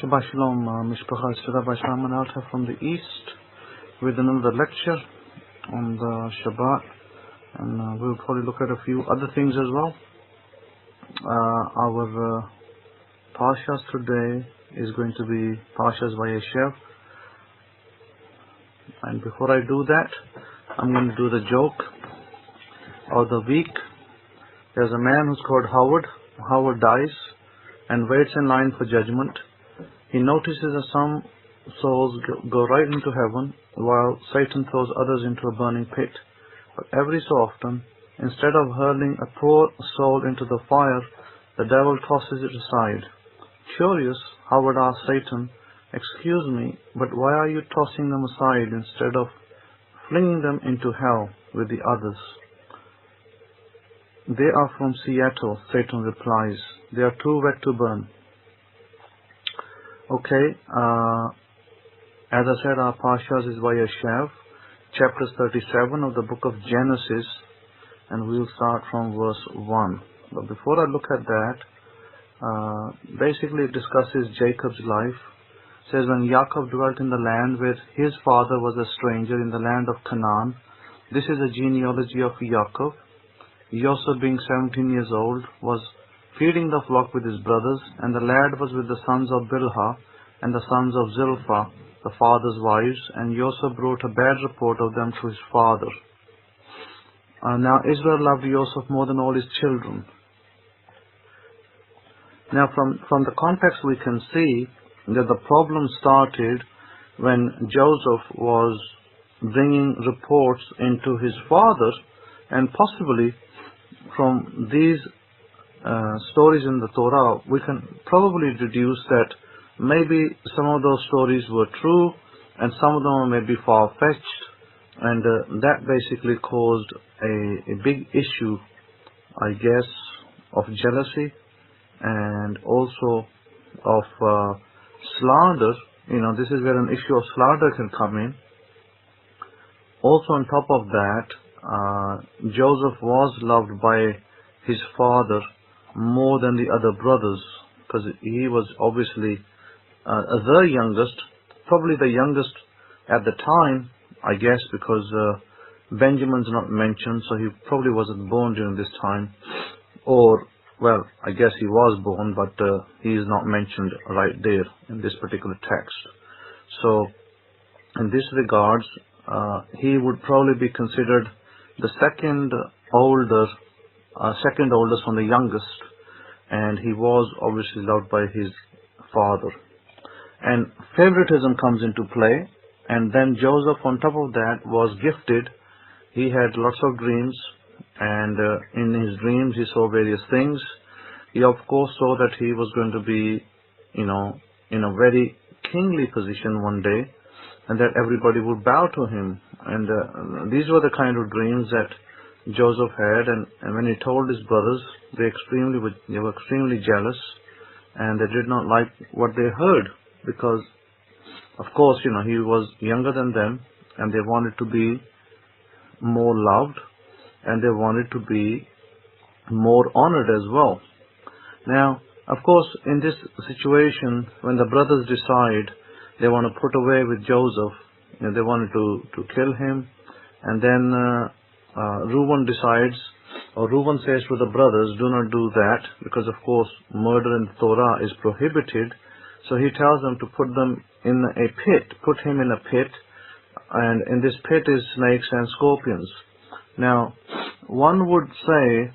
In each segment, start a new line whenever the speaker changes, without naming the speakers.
Shabbat Shalom, Mishpacha. It's Rabbi from the East with another lecture on the Shabbat, and we'll probably look at a few other things as well. Our Parshas today is going to be Parshas Vayeshev, and before I do that, I'm going to do the joke of the week. There's a man who's called Howard. Howard dies and waits in line for judgment. He notices that some souls go right into heaven, while Satan throws others into a burning pit. But every so often, instead of hurling a poor soul into the fire, the devil tosses it aside. Curious, Howard asks Satan, "Excuse me, but why are you tossing them aside instead of flinging them into hell with the others?" "They are from Seattle," Satan replies. "They are too wet to burn." Okay, as I said, our Parshas is Vayeshev, chapter 37 of the book of Genesis, and we'll start from verse 1. But before I look at that, basically it discusses Jacob's life. It says, when Yaakov dwelt in the land where his father was a stranger in the land of Canaan. This is a genealogy of Yaakov. Joseph, being 17 years old, was feeding the flock with his brothers, and the lad was with the sons of Bilhah and the sons of Zilpah, the father's wives, and Joseph brought a bad report of them to his father. Now Israel loved Joseph more than all his children. Now from the context we can see that the problem started when Joseph was bringing reports into his father, and possibly from these stories in the Torah, we can probably deduce that maybe some of those stories were true and some of them may be far-fetched, and that basically caused a big issue, I guess, of jealousy and also of slander. This is where an issue of slander can come in. Also, on top of that, Joseph was loved by his father more than the other brothers, because he was obviously the youngest, probably the youngest at the time, I guess, because Benjamin's not mentioned, so he probably wasn't born during this time. Or, well, I guess he was born, but he is not mentioned right there in this particular text. So, in this regards, he would probably be considered the second oldest from the youngest, and he was obviously loved by his father. And favoritism comes into play, and then Joseph, on top of that, was gifted. He had lots of dreams, and in his dreams he saw various things. He of course saw that he was going to be, in a very kingly position one day, and that everybody would bow to him. And these were the kind of dreams that Joseph had, and when he told his brothers, they were extremely jealous, and they did not like what they heard, because of course he was younger than them, and they wanted to be more loved, and they wanted to be more honored as well. Now, of course, in this situation, when the brothers decide they want to put away with Joseph, they wanted to kill him, and then Reuben says to the brothers, "Do not do that," because of course murder in the Torah is prohibited. So he tells them to put him in a pit, and in this pit is snakes and scorpions. Now, one would say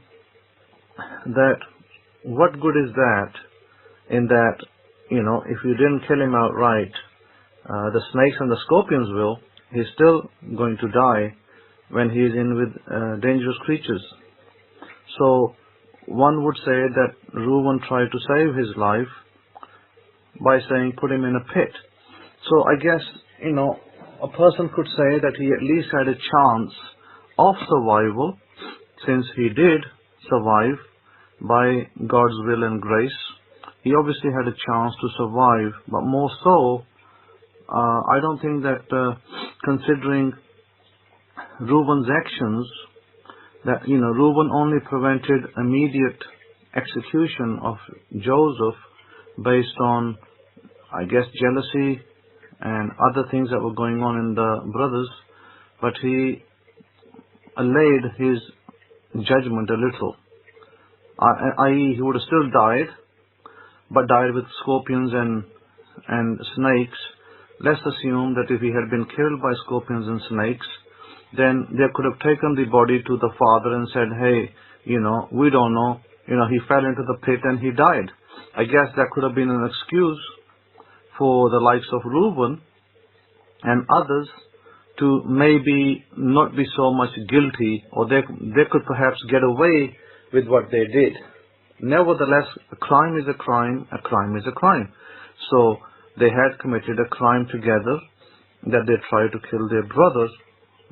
that what good is that, in that, if you didn't kill him outright, the snakes and the scorpions he's still going to die when he is in with dangerous creatures. So one would say that Reuben tried to save his life by saying put him in a pit. So I guess, a person could say that he at least had a chance of survival, since he did survive by God's will and grace. He obviously had a chance to survive, but more so, I don't think that considering Reuben's actions, that Reuben only prevented immediate execution of Joseph based on I guess, jealousy and other things that were going on in the brothers, but he allayed his judgment a little. I.e., he would have still died, but died with scorpions and snakes. Let's assume that if he had been killed by scorpions and snakes, then they could have taken the body to the father and said, hey, we don't know, he fell into the pit and he died. I guess that could have been an excuse for the likes of Reuben and others to maybe not be so much guilty, or they could perhaps get away with what they did. Nevertheless, a crime is a crime, a crime is a crime. So they had committed a crime together, that they tried to kill their brother,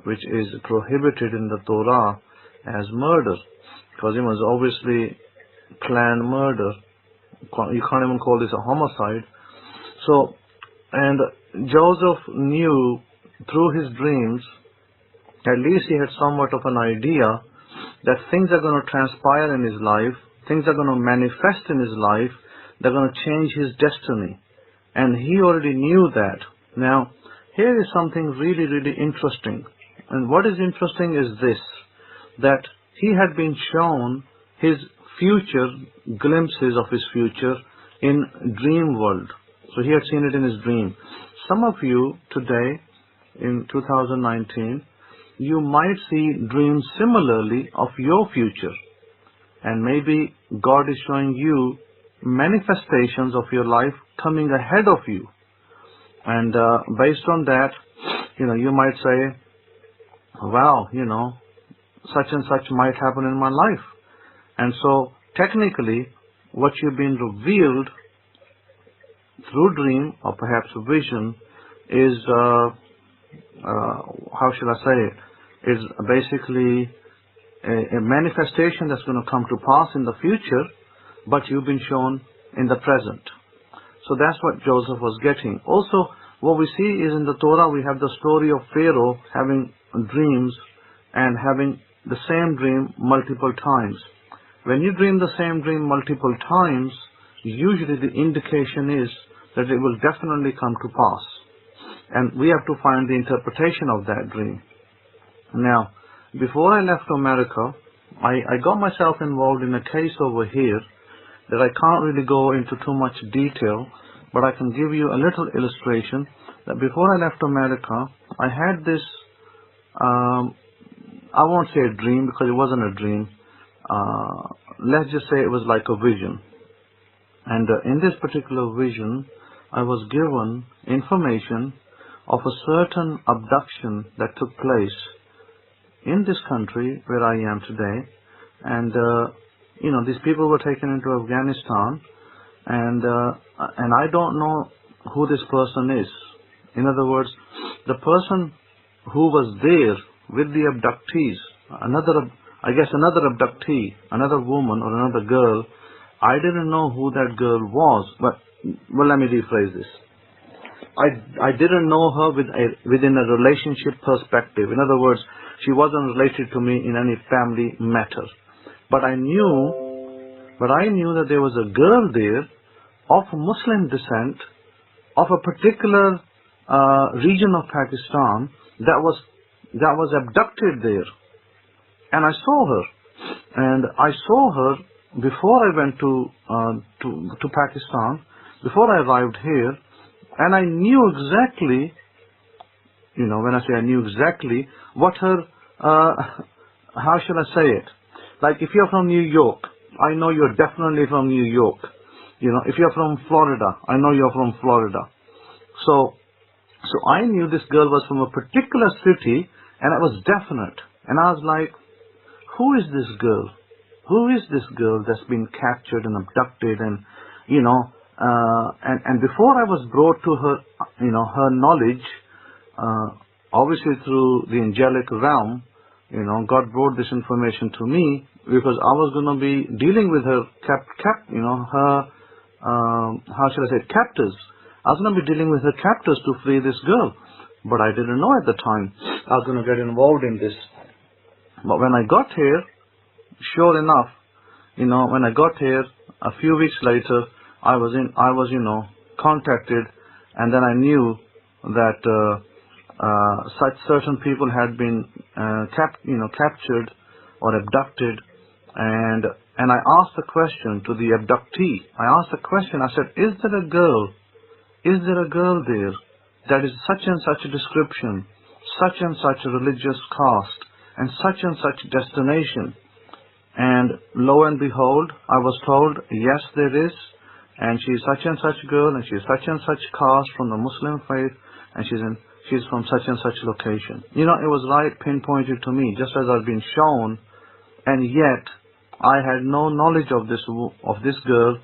which is prohibited in the Torah as murder, because it was obviously planned murder. You can't even call this a homicide. So, and Joseph knew through his dreams, at least he had somewhat of an idea that things are going to transpire in his life, things are going to manifest in his life, they're going to change his destiny. And he already knew that. Now, here is something really, really interesting. And what is interesting is this, that he had been shown his future, glimpses of his future in dream world. So he had seen it in his dream. Some of you today, in 2019, you might see dreams similarly of your future. And maybe God is showing you manifestations of your life coming ahead of you. And based on that, you might say, wow, such and such might happen in my life. And so technically, what you've been revealed through dream or perhaps vision is, how should I say it, is basically a manifestation that's going to come to pass in the future, but you've been shown in the present. So that's what Joseph was getting. Also, what we see is in the Torah, we have the story of Pharaoh having dreams and having the same dream multiple times. When you dream the same dream multiple times, usually the indication is that it will definitely come to pass. And we have to find the interpretation of that dream. Now, before I left America, I got myself involved in a case over here that I can't really go into too much detail, but I can give you a little illustration that before I left America, I had this, I won't say a dream because it wasn't a dream. Let's just say it was like a vision. And in this particular vision, I was given information of a certain abduction that took place in this country where I am today. And, these people were taken into Afghanistan, and I don't know who this person is. In other words, the person who was there with the abductees, another abductee, another woman or another girl, I didn't know who that girl was, but, let me rephrase this. I didn't know her within a relationship perspective. In other words, she wasn't related to me in any family matter. But I knew that there was a girl there of Muslim descent, of a particular region of Pakistan that was abducted there. And I saw her. And I saw her before I went to Pakistan, before I arrived here, and I knew exactly, when I say I knew exactly, what her, how shall I say it? Like if you're from New York, I know you're definitely from New York. If you're from Florida, I know you're from Florida. So I knew this girl was from a particular city, and it was definite. And I was like, who is this girl? Who is this girl that's been captured and abducted? And, and before I was brought to her, her knowledge, obviously through the angelic realm, God brought this information to me because I was going to be dealing with her how should I say, captors. I was going to be dealing with her captors to free this girl. But I didn't know at the time I was going to get involved in this. But when I got here, sure enough, when I got here, a few weeks later, I was contacted and then I knew that such certain people had been captured or abducted, and I asked the question to the abductee. I asked the question. I said, "Is there a girl? Is there a girl there that is such and such a description, such and such a religious caste, and such destination?" And lo and behold, I was told, yes, there is, and she's such and such girl, and she's such and such caste from the Muslim faith, and she's from such and such location. You know, it was right pinpointed to me, just as I've been shown, and yet I had no knowledge of this girl.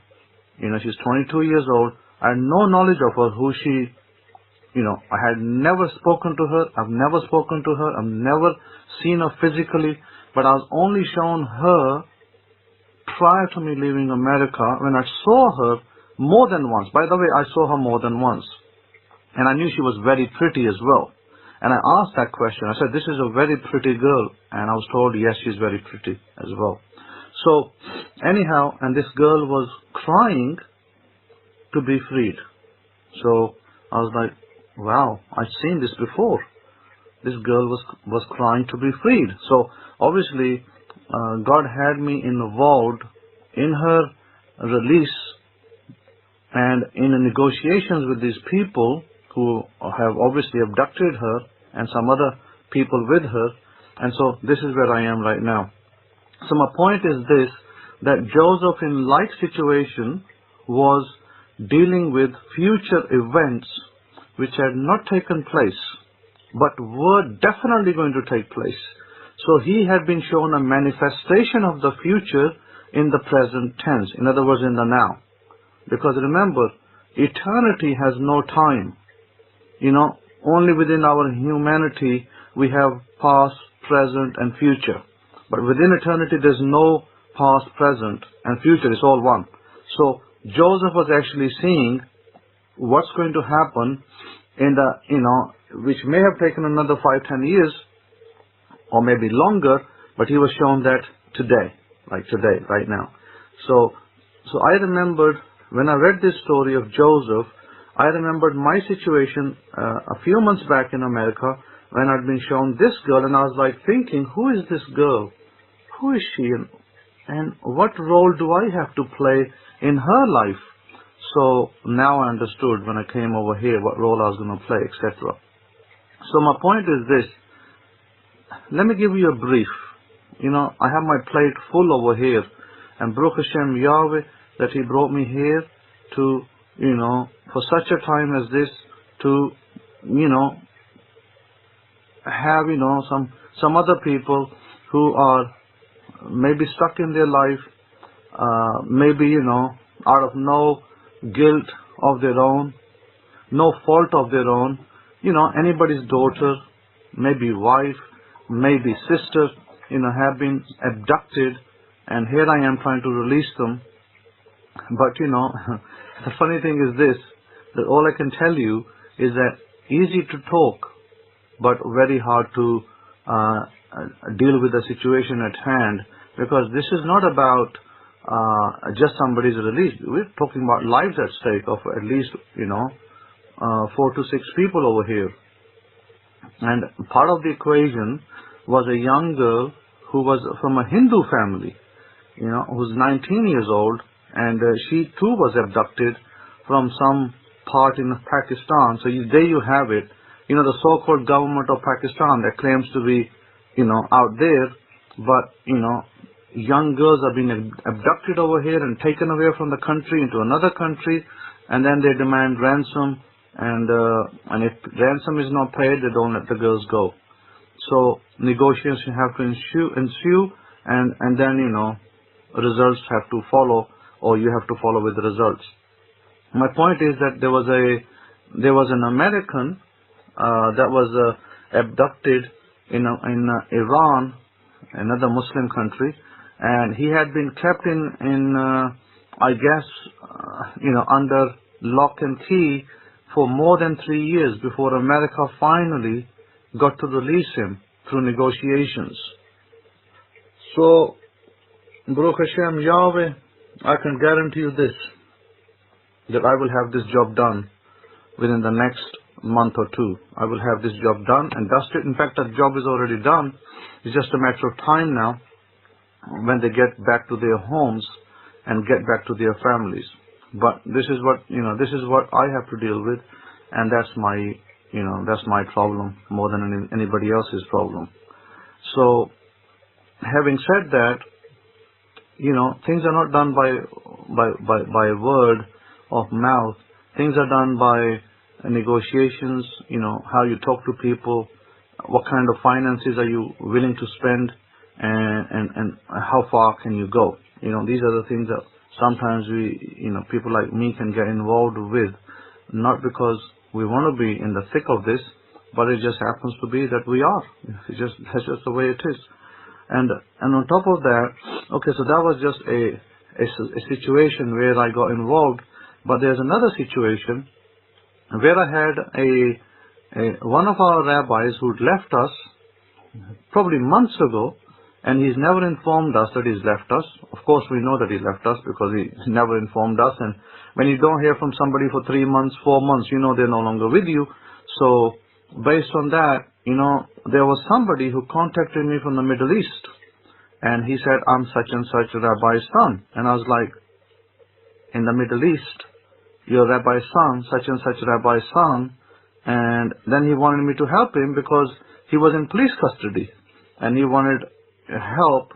You know, she's 22 years old. I had no knowledge of her, who she, I had never spoken to her. I've never spoken to her. I've never seen her physically, but I was only shown her prior to me leaving America, when I saw her more than once. By the way, I saw her more than once. And I knew she was very pretty as well. And I asked that question. I said, "This is a very pretty girl." And I was told, yes, she's very pretty as well. So anyhow, and this girl was crying to be freed. So I was like, wow, I've seen this before. This girl was crying to be freed. So obviously, God had me involved in her release and in the negotiations with these people who have obviously abducted her and some other people with her. And so this is where I am right now. So my point is this, that Joseph in like situation was dealing with future events which had not taken place, but were definitely going to take place. So he had been shown a manifestation of the future in the present tense, in other words, in the now. Because remember, eternity has no time. Only within our humanity we have past, present, and future. But within eternity there's no past, present, and future. It's all one. So Joseph was actually seeing what's going to happen in the, which may have taken another 5-10 years, or maybe longer, but he was shown that today, like today, right now. So I remembered, when I read this story of Joseph, I remembered my situation a few months back in America, when I'd been shown this girl, and I was like thinking, who is this girl? Who is she? And what role do I have to play in her life? So now I understood when I came over here what role I was going to play, etc. So my point is this. Let me give you a brief. I have my plate full over here, and Baruch Hashem Yahweh that He brought me here to, for such a time as this, to, have, some other people who are maybe stuck in their life, maybe, out of no guilt of their own, no fault of their own, anybody's daughter, maybe wife, maybe sister, have been abducted, and here I am trying to release them. But the funny thing is this, that all I can tell you is that easy to talk, but very hard to deal with the situation at hand, because this is not about just somebody's release. We're talking about lives at stake of at least 4 to 6 people over here. And part of the equation was a young girl who was from a Hindu family, who's 19 years old, and she too was abducted from some part in Pakistan. So there you have it. The so-called government of Pakistan that claims to be, out there, but, young girls are being abducted over here and taken away from the country into another country, and then they demand ransom, and if ransom is not paid, they don't let the girls go. So negotiations have to ensue, and then, results have to follow, or you have to follow with the results. My point is that there was an American that was abducted in Iran, another Muslim country, and he had been kept in I guess under lock and key for more than 3 years before America finally got to release him through negotiations. So Baruch Hashem Yahweh, I can guarantee you this, that I will have this job done. within the next month or two. I will have this job done and dusted. In fact, that job is already done. It's just a matter of time now when they get back to their homes and get back to their families. But this is what, this is what I have to deal with, and that's my problem more than anybody else's problem. So, having said that, things are not done by word of mouth. Things are done by negotiations, how you talk to people, what kind of finances are you willing to spend, and how far can you go. These are the things that sometimes people like me can get involved with, not because we want to be in the thick of this, but it just happens to be that we are. That's just the way it is. And on top of that, okay, so that was just a situation where I got involved. But there's another situation where I had one of our rabbis who'd left us probably months ago, and he's never informed us that he's left us. Of course, we know that he left us because he never informed us. And when you don't hear from somebody for 3 months, 4 months, they're no longer with you. So based on that, there was somebody who contacted me from the Middle East, and he said, I'm such and such a rabbi's son. And I was like, in the Middle East, you're rabbi's son, such and such rabbi's son. And then he wanted me to help him because he was in police custody, and he wanted help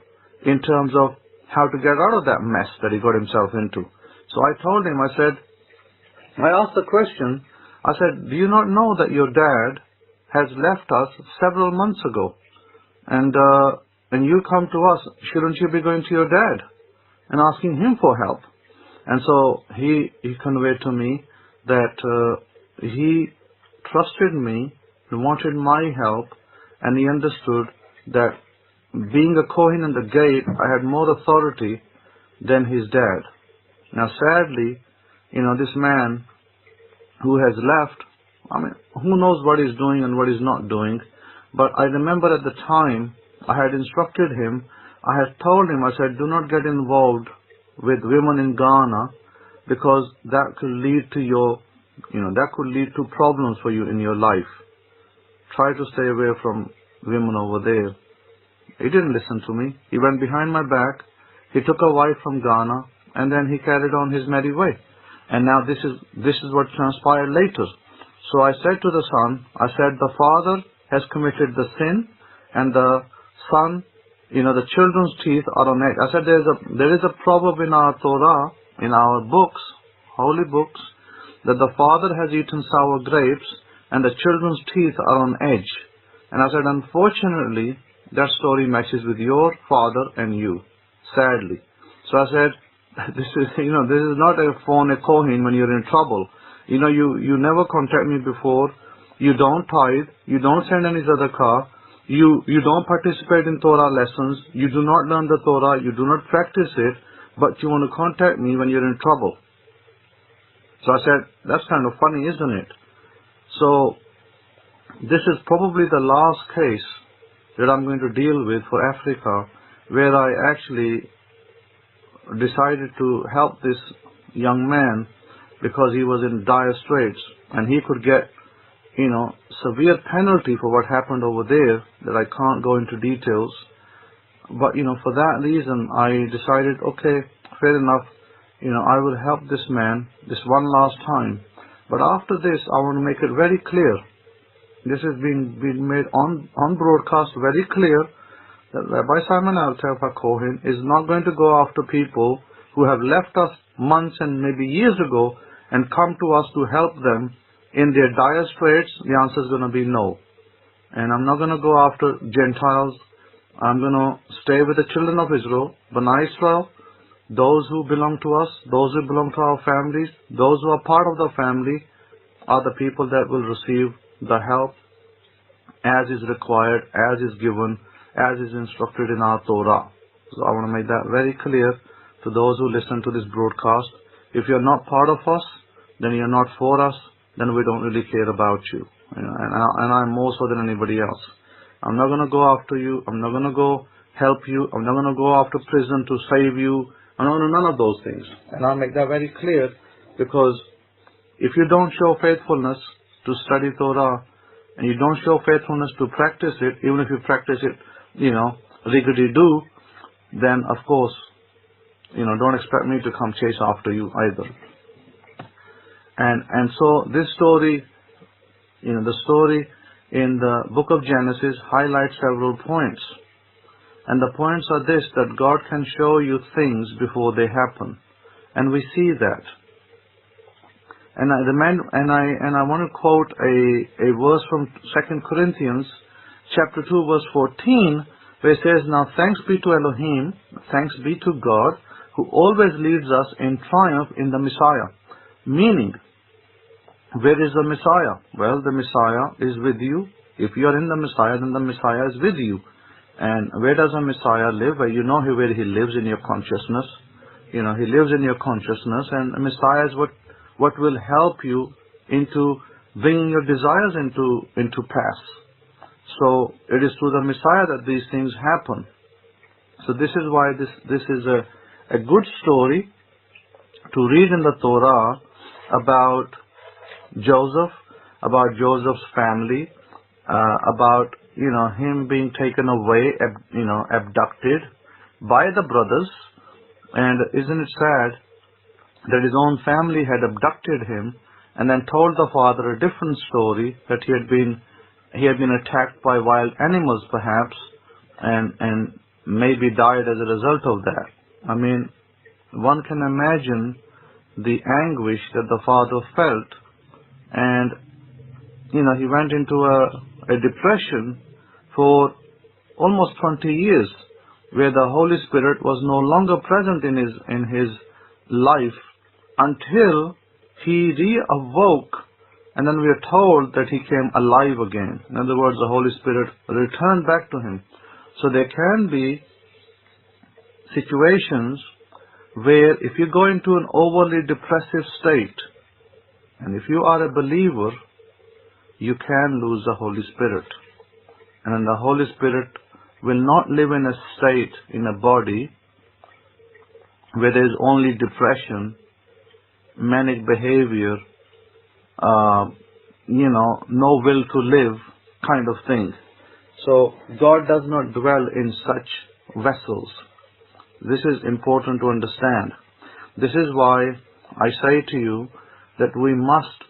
in terms of how to get out of that mess that he got himself into. So I told him, I asked the question, I said, do you not know that your dad has left us several months ago, and you come to us? Shouldn't you be going to your dad and asking him for help? And so he conveyed to me that he trusted me, he wanted my help, and he understood that being a Kohen in the gate, I had more authority than his dad. Now sadly, this man who has left, who knows what he's doing and what he's not doing, but I remember at the time I had instructed him, I had told him, I said, do not get involved with women in Ghana, because that could lead to problems for you in your life. Try to stay away from women over there. He didn't listen to me. He went behind my back. He took a wife from Ghana, and then he carried on his merry way. And now this is what transpired later. So I said to the son, I said, the father has committed the sin, and the son, the children's teeth are on edge. I said, there is a proverb in our Torah, in our books, holy books, that the father has eaten sour grapes, and the children's teeth are on edge. And I said, unfortunately, that story matches with your father and you, sadly. So I said, this is not a phone, a Kohen when you're in trouble. You never contact me before. You don't tithe. You don't send any zadaqah. You don't participate in Torah lessons. You do not learn the Torah. You do not practice it. But you want to contact me when you're in trouble. So I said, that's kind of funny, isn't it? So this is probably the last case that I'm going to deal with for Africa, where I actually decided to help this young man because he was in dire straits, and he could get, severe penalty for what happened over there that I can't go into details. But, for that reason, I decided, okay, fair enough, I will help this man this one last time. But after this, I want to make it very clear. This is being made on broadcast very clear that Rabbi Simon Altef HaKohen is not going to go after people who have left us months and maybe years ago and come to us to help them in their dire straits. The answer is going to be no. And I'm not going to go after Gentiles. I'm going to stay with the children of Israel, B'nai Israel, those who belong to us, those who belong to our families, those who are part of the family are the people that will receive the help as is required, as is given, as is instructed in our Torah. So I want to make that very clear to those who listen to this broadcast. If you're not part of us, then you're not for us, then we don't really care about you. And I'm more so than anybody else. I'm not going to go after you. I'm not going to go help you. I'm not going to go after prison to save you. I'm not going to do none of those things. And I'll make that very clear because, if you don't show faithfulness to study Torah, and you don't show faithfulness to practice it, even if you practice it, riggedy-do, then of course, don't expect me to come chase after you either. And so this story, the story in the book of Genesis highlights several points. And the points are this, that God can show you things before they happen. And we see that. And I want to quote a verse from 2 Corinthians chapter 2 verse 14, where it says, "Now thanks be to Elohim, thanks be to God, who always leads us in triumph in the Messiah." Meaning, where is the Messiah? Well, the Messiah is with you. If you are in the Messiah, then the Messiah is with you. And where does a Messiah live? Well, where he lives in your consciousness. He lives in your consciousness, and the Messiah is what will help you into bringing your desires into pass. So it is through the Messiah that these things happen. So this is why this is a good story to read in the Torah about Joseph, about Joseph's family, about him being taken away, abducted by the brothers. And isn't it sad that his own family had abducted him and then told the father a different story, that he had been attacked by wild animals perhaps, and maybe died as a result of that. I mean, one can imagine the anguish that the father felt, and he went into a depression for almost 20 years, where the Holy Spirit was no longer present in his life until he re-awoke, and then we are told that he came alive again. In other words, the Holy Spirit returned back to him. So there can be situations where if you go into an overly depressive state, and if you are a believer, you can lose the Holy Spirit. And then the Holy Spirit will not live in a state, in a body, where there is only depression, manic behavior, no will to live kind of thing. So God does not dwell in such vessels. This is important to understand. This is why I say to you that we must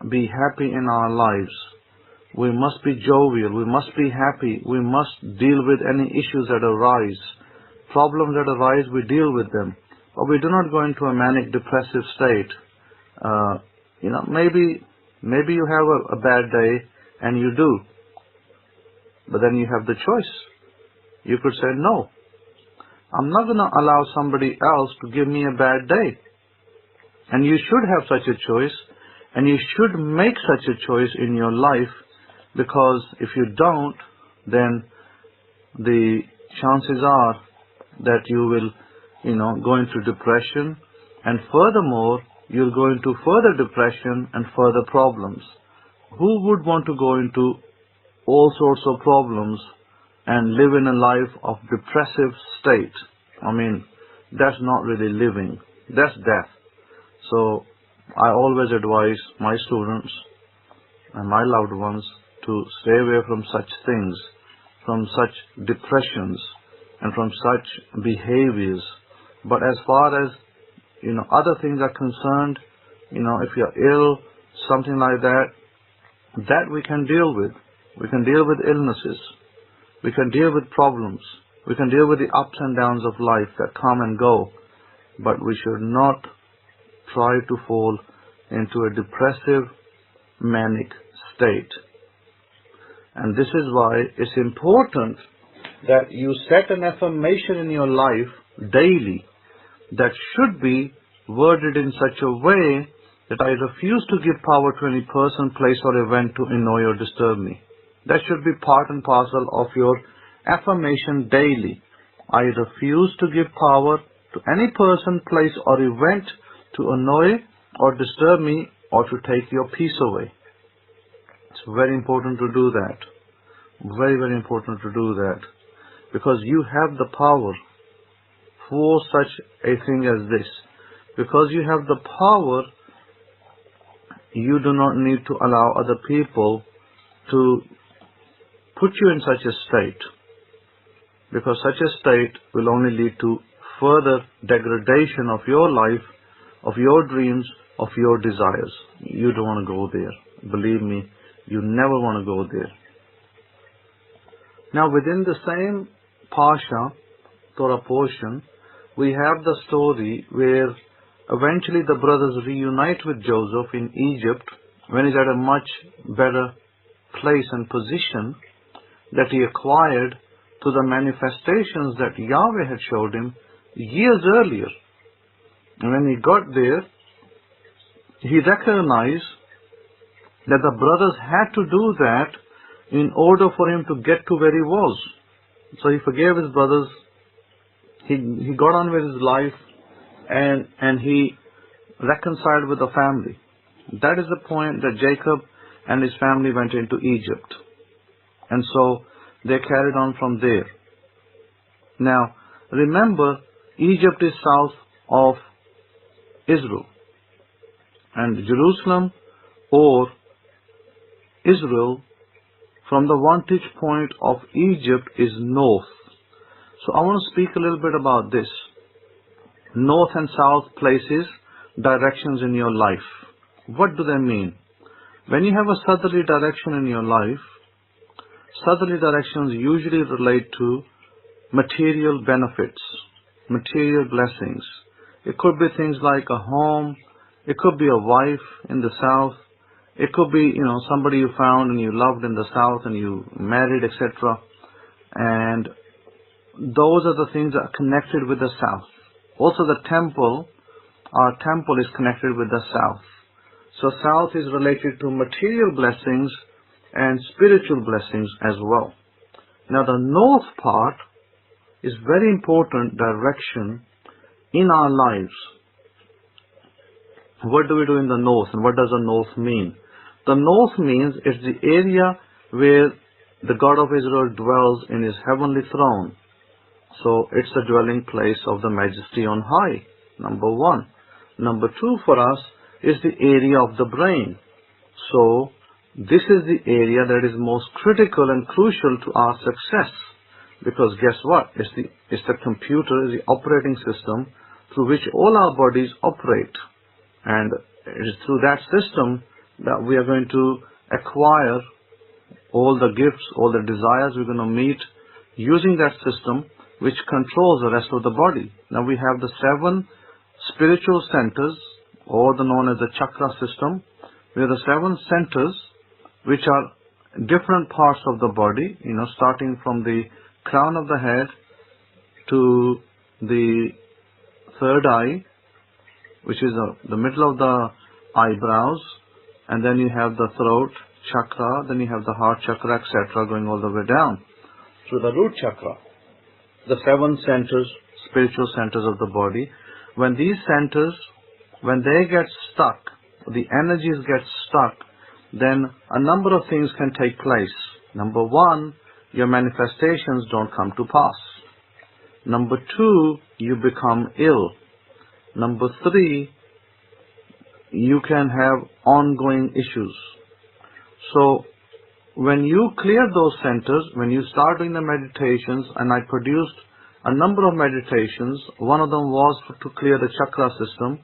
be happy in our lives. We must be jovial. We must be happy. We must deal with any issues that arise. Problems that arise, we deal with them. But we do not go into a manic depressive state. Maybe you have a bad day, and you do. But then you have the choice. You could say, no, I'm not going to allow somebody else to give me a bad day. And you should have such a choice, and you should make such a choice in your life, because if you don't, then the chances are that you will, go into depression, and furthermore, you'll go into further depression and further problems. Who would want to go into all sorts of problems and live in a life of depressive state? I mean, that's not really living. That's death. So I always advise my students and my loved ones to stay away from such things, from such depressions, and from such behaviors. But as far as other things are concerned, if you're ill, something like that we can deal with. We can deal with illnesses. We can deal with problems. We can deal with the ups and downs of life that come and go. But we should not try to fall into a depressive, manic state. And this is why it's important that you set an affirmation in your life daily that should be worded in such a way that I refuse to give power to any person, place, or event to annoy or disturb me. That should be part and parcel of your affirmation daily. I refuse to give power to any person, place, or event to annoy or disturb me or to take your peace away. It's very important to do that. Very, very important to do that. Because you have the power for such a thing as this. Because you have the power you do not need to allow other people to put you in such a state, because such a state will only lead to further degradation of your life, of your dreams, of your desires. You don't want to go there. Believe me, you never want to go there. Now within the same Pasha, Torah portion, we have the story where eventually the brothers reunite with Joseph in Egypt when he's at a much better place and position that he acquired to the manifestations that Yahweh had showed him years earlier. And when he got there, he recognized that the brothers had to do that in order for him to get to where he was. So he forgave his brothers, he got on with his life, and he reconciled with the family. That is the point that Jacob and his family went into Egypt. And so they carried on from there. Now, remember, Egypt is south of Israel, and Jerusalem or Israel from the vantage point of Egypt is north. So I want to speak a little bit about this. North and south places, directions in your life. What do they mean? When you have a southerly direction in your life, southerly directions usually relate to material benefits, material blessings. It could be things like a home, it could be a wife in the south, it could be, somebody you found and you loved in the south and you married, etc. And those are the things that are connected with the south. Also the temple, our temple is connected with the south. So south is related to material blessings and spiritual blessings as well. Now the north part is very important direction in our lives. What do we do in the north, and what does the north mean? The north means it's the area where the God of Israel dwells in his heavenly throne. So it's the dwelling place of the Majesty on high, number one. Number two for us is the area of the brain. So this is the area that is most critical and crucial to our success. Because guess what? It's the computer, the operating system through which all our bodies operate. And it is through that system that we are going to acquire all the gifts, all the desires we're going to meet using that system, which controls the rest of the body. Now we have the 7 spiritual centers, or the known as the chakra system. We have the 7 centers which are different parts of the body, starting from the crown of the head to the third eye, which is the middle of the eyebrows, and then you have the throat chakra, then you have the heart chakra, etc., going all the way down through the root chakra. The 7 centers, spiritual centers of the body. When these centers, when they get stuck, the energies get stuck, then a number of things can take place. Number 1, your manifestations don't come to pass. Number 2, you become ill. Number 3, you can have ongoing issues. So when you clear those centers, when you start doing the meditations, and I produced a number of meditations, one of them was to clear the chakra system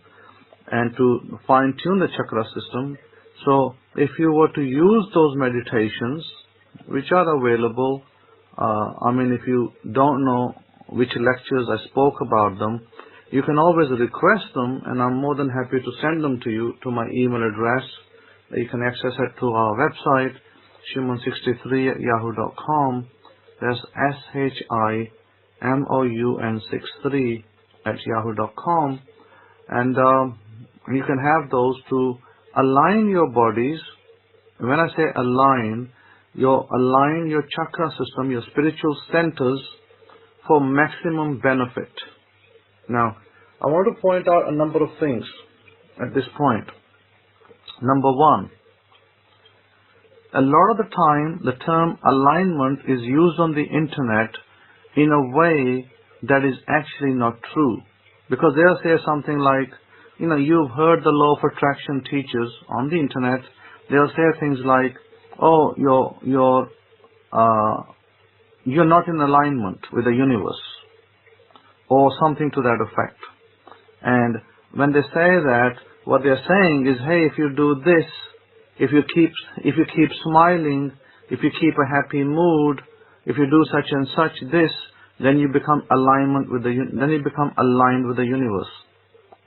and to fine-tune the chakra system. So if you were to use those meditations, which are available, if you don't know which lectures I spoke about them, you can always request them, and I'm more than happy to send them to you to my email address. You can access it through our website, shimon63@yahoo.com. That's SHIMOUN63@yahoo.com. And you can have those to align your bodies. When I say align your chakra system, your spiritual centers, for maximum benefit. Now, I want to point out a number of things at this point. Number 1, a lot of the time the term alignment is used on the internet in a way that is actually not true. Because they'll say something like, you've heard the law of attraction teachers on the internet. They'll say things like, oh, you're not in alignment with the universe, or something to that effect. And when they say that, what they're saying is, hey, if you do this, if you keep smiling, if you keep a happy mood, if you do such and such this, then you become aligned with the universe.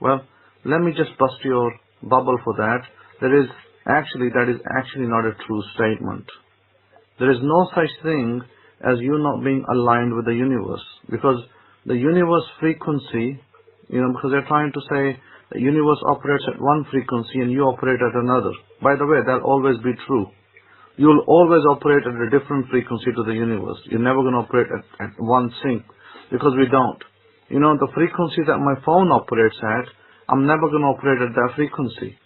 Well, let me just bust your bubble for that. That is actually not a true statement. There is no such thing as you not being aligned with the universe, because the universe frequency, because they're trying to say the universe operates at one frequency and you operate at another. By the way, that'll always be true. You'll always operate at a different frequency to the universe. You're never going to operate at one sync, because we don't. The frequency that my phone operates at, I'm never going to operate at that frequency.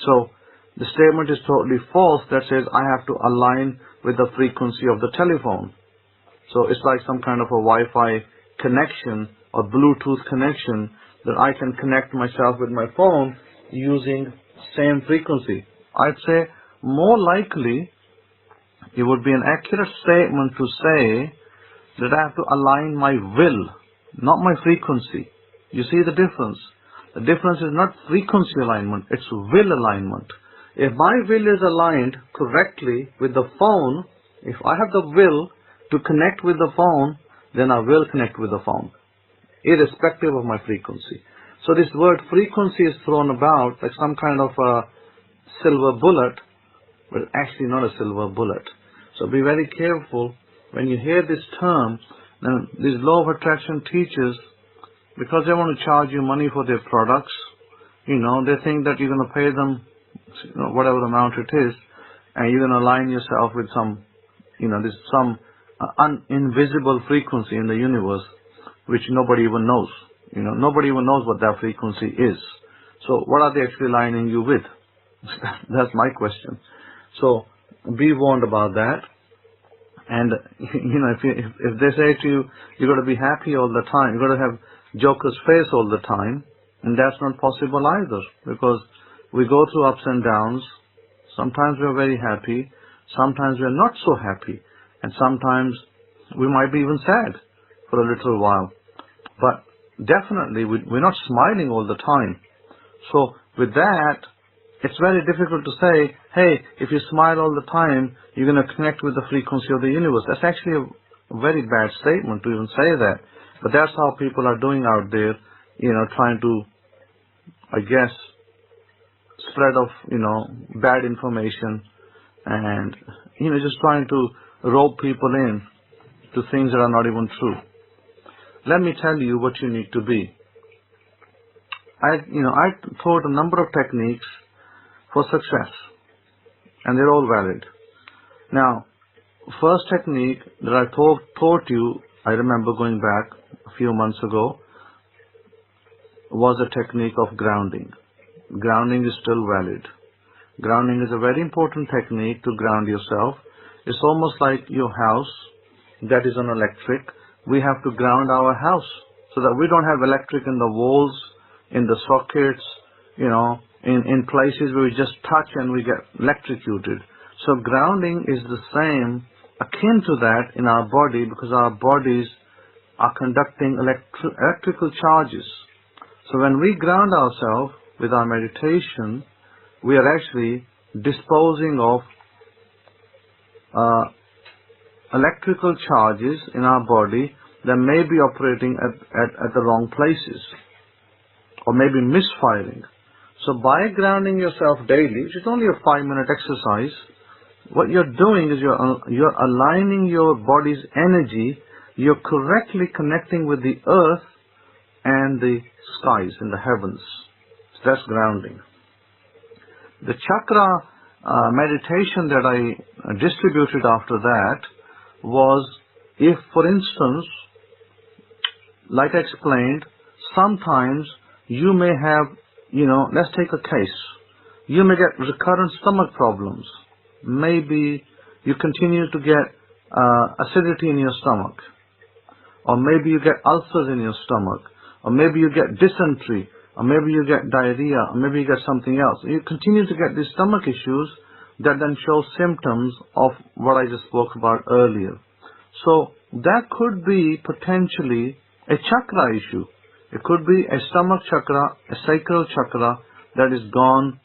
So the statement is totally false that says I have to align with the frequency of the telephone. So it's like some kind of a Wi-Fi connection or Bluetooth connection that I can connect myself with my phone using same frequency. I'd say more likely it would be an accurate statement to say that I have to align my will, not my frequency. You see the difference? The difference is not frequency alignment, it's will alignment. If my will is aligned correctly with the phone, if I have the will to connect with the phone, then I will connect with the phone, irrespective of my frequency. So this word frequency is thrown about like some kind of a silver bullet, but it's actually not a silver bullet. So be very careful when you hear this term. Then these law of attraction teachers, because they want to charge you money for their products, they think that you're going to pay them whatever amount it is, and you're going to align yourself with some invisible frequency in the universe, which nobody even knows. Nobody even knows what that frequency is. So what are they actually aligning you with? That's my question. So be warned about that. And if they say to you, you got to be happy all the time, you got to have Joker's face all the time, and that's not possible either, because we go through ups and downs. Sometimes we're very happy, sometimes we're not so happy, and sometimes we might be even sad for a little while. But definitely we're not smiling all the time. So with that, it's very difficult to say, hey, if you smile all the time, you're going to connect with the frequency of the universe. That's actually a very bad statement to even say that. But that's how people are doing out there, trying to, I guess, spread of, bad information, and, just trying to rope people in to things that are not even true. Let me tell you what you need to be. I taught a number of techniques for success, and they're all valid. Now, first technique that I taught you, I remember going back a few months ago, was a technique of grounding. Grounding is still valid. Grounding is a very important technique to ground yourself. It's almost like your house that is on electric. We have to ground our house so that we don't have electric in the walls, in the sockets, in places where we just touch and we get electrocuted. So grounding is the same, akin to that in our body, because our bodies are conducting electrical charges. So when we ground ourselves with our meditation, we are actually disposing of electrical charges in our body that may be operating at the wrong places, or maybe misfiring. So by grounding yourself daily, which is only a 5-minute exercise, what you're doing is you're aligning your body's energy. You're correctly connecting with the earth and the skies and the heavens. So that's grounding. The chakra meditation that I distributed after that was, if, for instance, like I explained, sometimes you may have, let's take a case. You may get recurrent stomach problems. Maybe you continue to get acidity in your stomach, or maybe you get ulcers in your stomach, or maybe you get dysentery, or maybe you get diarrhea, or maybe you get something else. You continue to get these stomach issues that then show symptoms of what I just spoke about earlier. So that could be potentially a chakra issue. It could be a stomach chakra, a sacral chakra that is gone,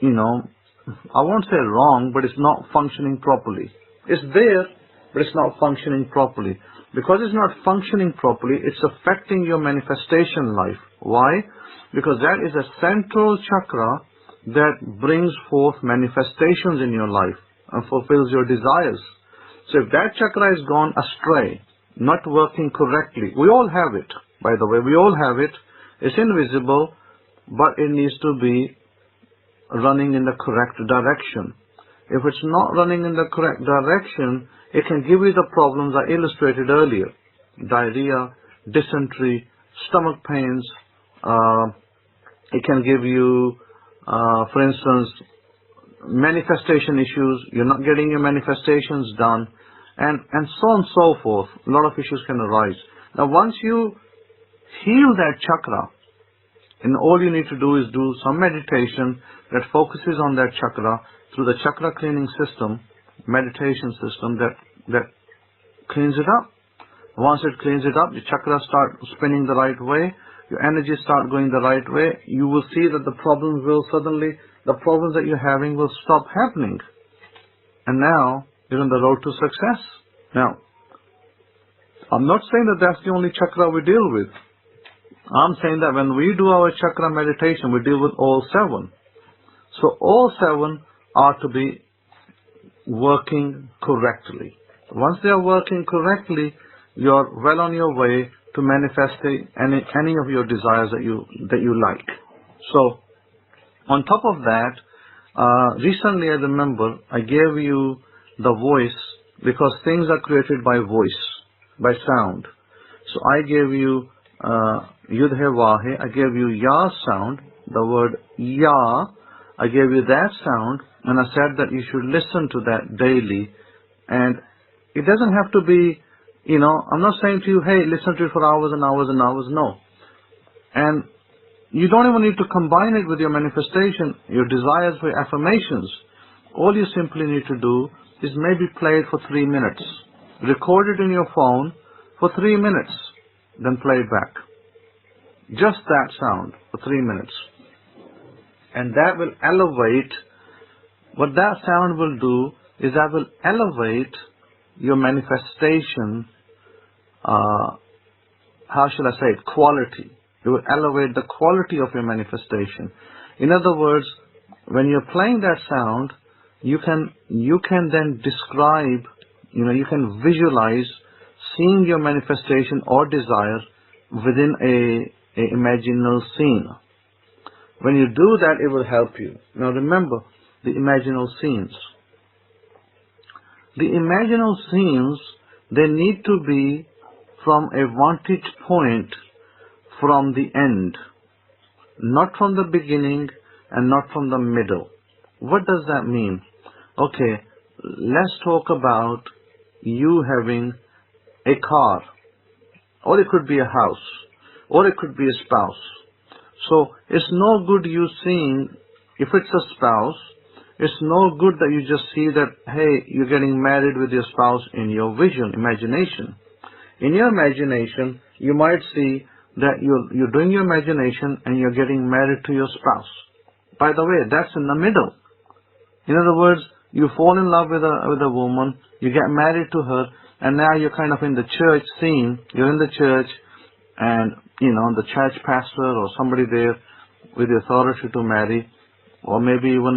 I won't say wrong, but it's not functioning properly. It's there, but it's not functioning properly. Because it's not functioning properly, it's affecting your manifestation life. Why? Because that is a central chakra that brings forth manifestations in your life and fulfills your desires. So if that chakra is gone astray, not working correctly, we all have it, by the way, we all have it. It's invisible, but it needs to be running in the correct direction. If it's not running in the correct direction, it can give you the problems I illustrated earlier. Diarrhea, dysentery, stomach pains. It can give you, for instance, manifestation issues. You're not getting your manifestations done. And so on and so forth. A lot of issues can arise. Now once you heal that chakra, and all you need to do is do some meditation that focuses on that chakra through the chakra cleaning system, meditation system that cleans it up. Once it cleans it up, the chakras start spinning the right way, your energies start going the right way, you will see that the problems that you're having will stop happening. And now you're on the road to success. Now, I'm not saying that that's the only chakra we deal with. I'm saying that when we do our chakra meditation, we deal with all 7. So all 7 are to be working correctly. Once they are working correctly, you're well on your way to manifesting any of your desires that you like. So on top of that, recently I remember I gave you the voice, because things are created by voice, by sound. So I gave you Yudhe Vahe, I gave you Ya sound, the word Ya, I gave you that sound, and I said that you should listen to that daily. And it doesn't have to be, I'm not saying to you, hey, listen to it for hours and hours and hours, no. And you don't even need to combine it with your manifestation, your desires for affirmations. All you simply need to do is maybe play it for 3 minutes. Record it in your phone for 3 minutes, then play it back. Just that sound for 3 minutes. And that will elevate, what that sound will do is that will elevate your manifestation, how shall I say it, quality. It will elevate the quality of your manifestation. In other words, when you're playing that sound, you can then describe, you can visualize seeing your manifestation or desire within a imaginal scene. When you do that, it will help you. Now remember, the imaginal scenes. The imaginal scenes, they need to be from a vantage point from the end, not from the beginning and not from the middle. What does that mean? Okay, let's talk about you having a car, or it could be a house, or it could be a spouse. So it's no good you seeing, if it's a spouse, it's no good that you just see that, hey, you're getting married with your spouse in your vision, imagination. In your imagination, you might see that you're doing your imagination and you're getting married to your spouse. By the way, that's in the middle. In other words, you fall in love with a woman, you get married to her, and now you're kind of in the church scene. You're in the church, and the church pastor or somebody there with the authority to marry, or maybe even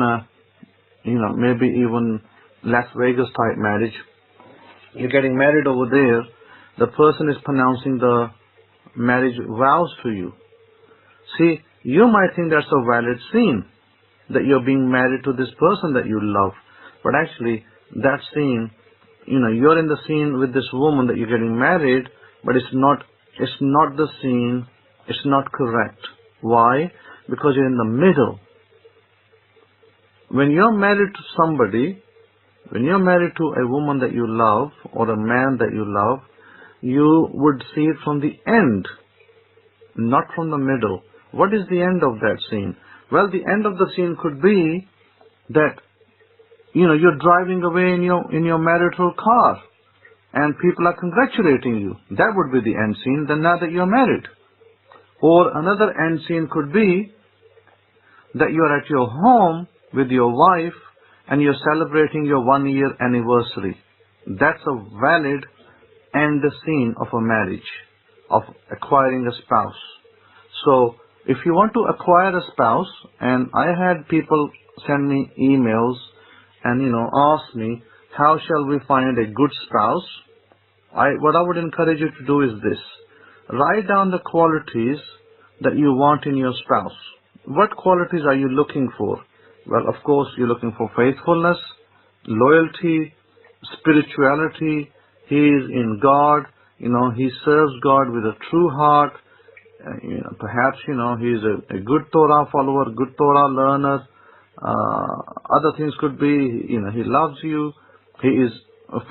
Las Vegas type marriage. You're getting married over there. The person is pronouncing the marriage vows to you. See, you might think that's a valid scene, that you're being married to this person that you love. But actually, that scene, you're in the scene with this woman that you're getting married, but it's not the scene, it's not correct. Why? Because you're in the middle. When you're married to somebody, when you're married to a woman that you love, or a man that you love, you would see it from the end, not from the middle. What is the end of that scene? Well, the end of the scene could be that, you're driving away in your marital car and people are congratulating you. That would be the end scene, then now that you're married. Or another end scene could be that you're at your home with your wife and you're celebrating your 1-year anniversary. That's a valid end scene of a marriage, of acquiring a spouse. So if you want to acquire a spouse, and I had people send me emails and ask me, how shall we find a good spouse? What I would encourage you to do is this. Write down the qualities that you want in your spouse. What qualities are you looking for? Well, of course, you're looking for faithfulness, loyalty, spirituality. He is in God. He serves God with a true heart. Perhaps, he's a good Torah follower, good Torah learner. Other things could be, he loves you. He is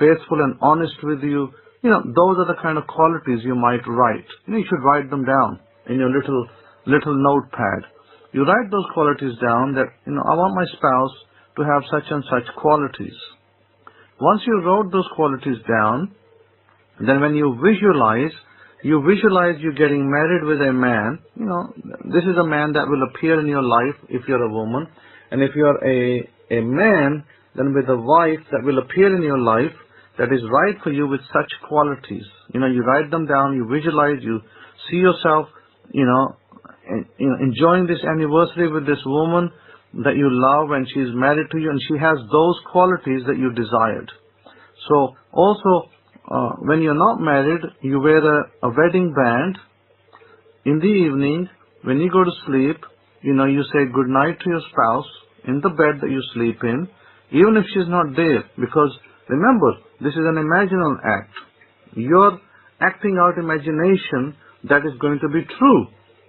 faithful and honest with you. Those are the kind of qualities you might write. You should write them down in your little notepad. You write those qualities down that, I want my spouse to have such and such qualities. Once you wrote those qualities down, then when you visualize you getting married with a man. This is a man that will appear in your life if you're a woman. And if you're a man, then with a wife that will appear in your life that is right for you with such qualities. You write them down, you visualize, you see yourself, enjoying this anniversary with this woman that you love and she's married to you and she has those qualities that you desired. So also, when you're not married, you wear a wedding band. In the evening, when you go to sleep, you say good night to your spouse in the bed that you sleep in, even if she's not there. Because remember, this is an imaginal act. You're acting out imagination that is going to be true.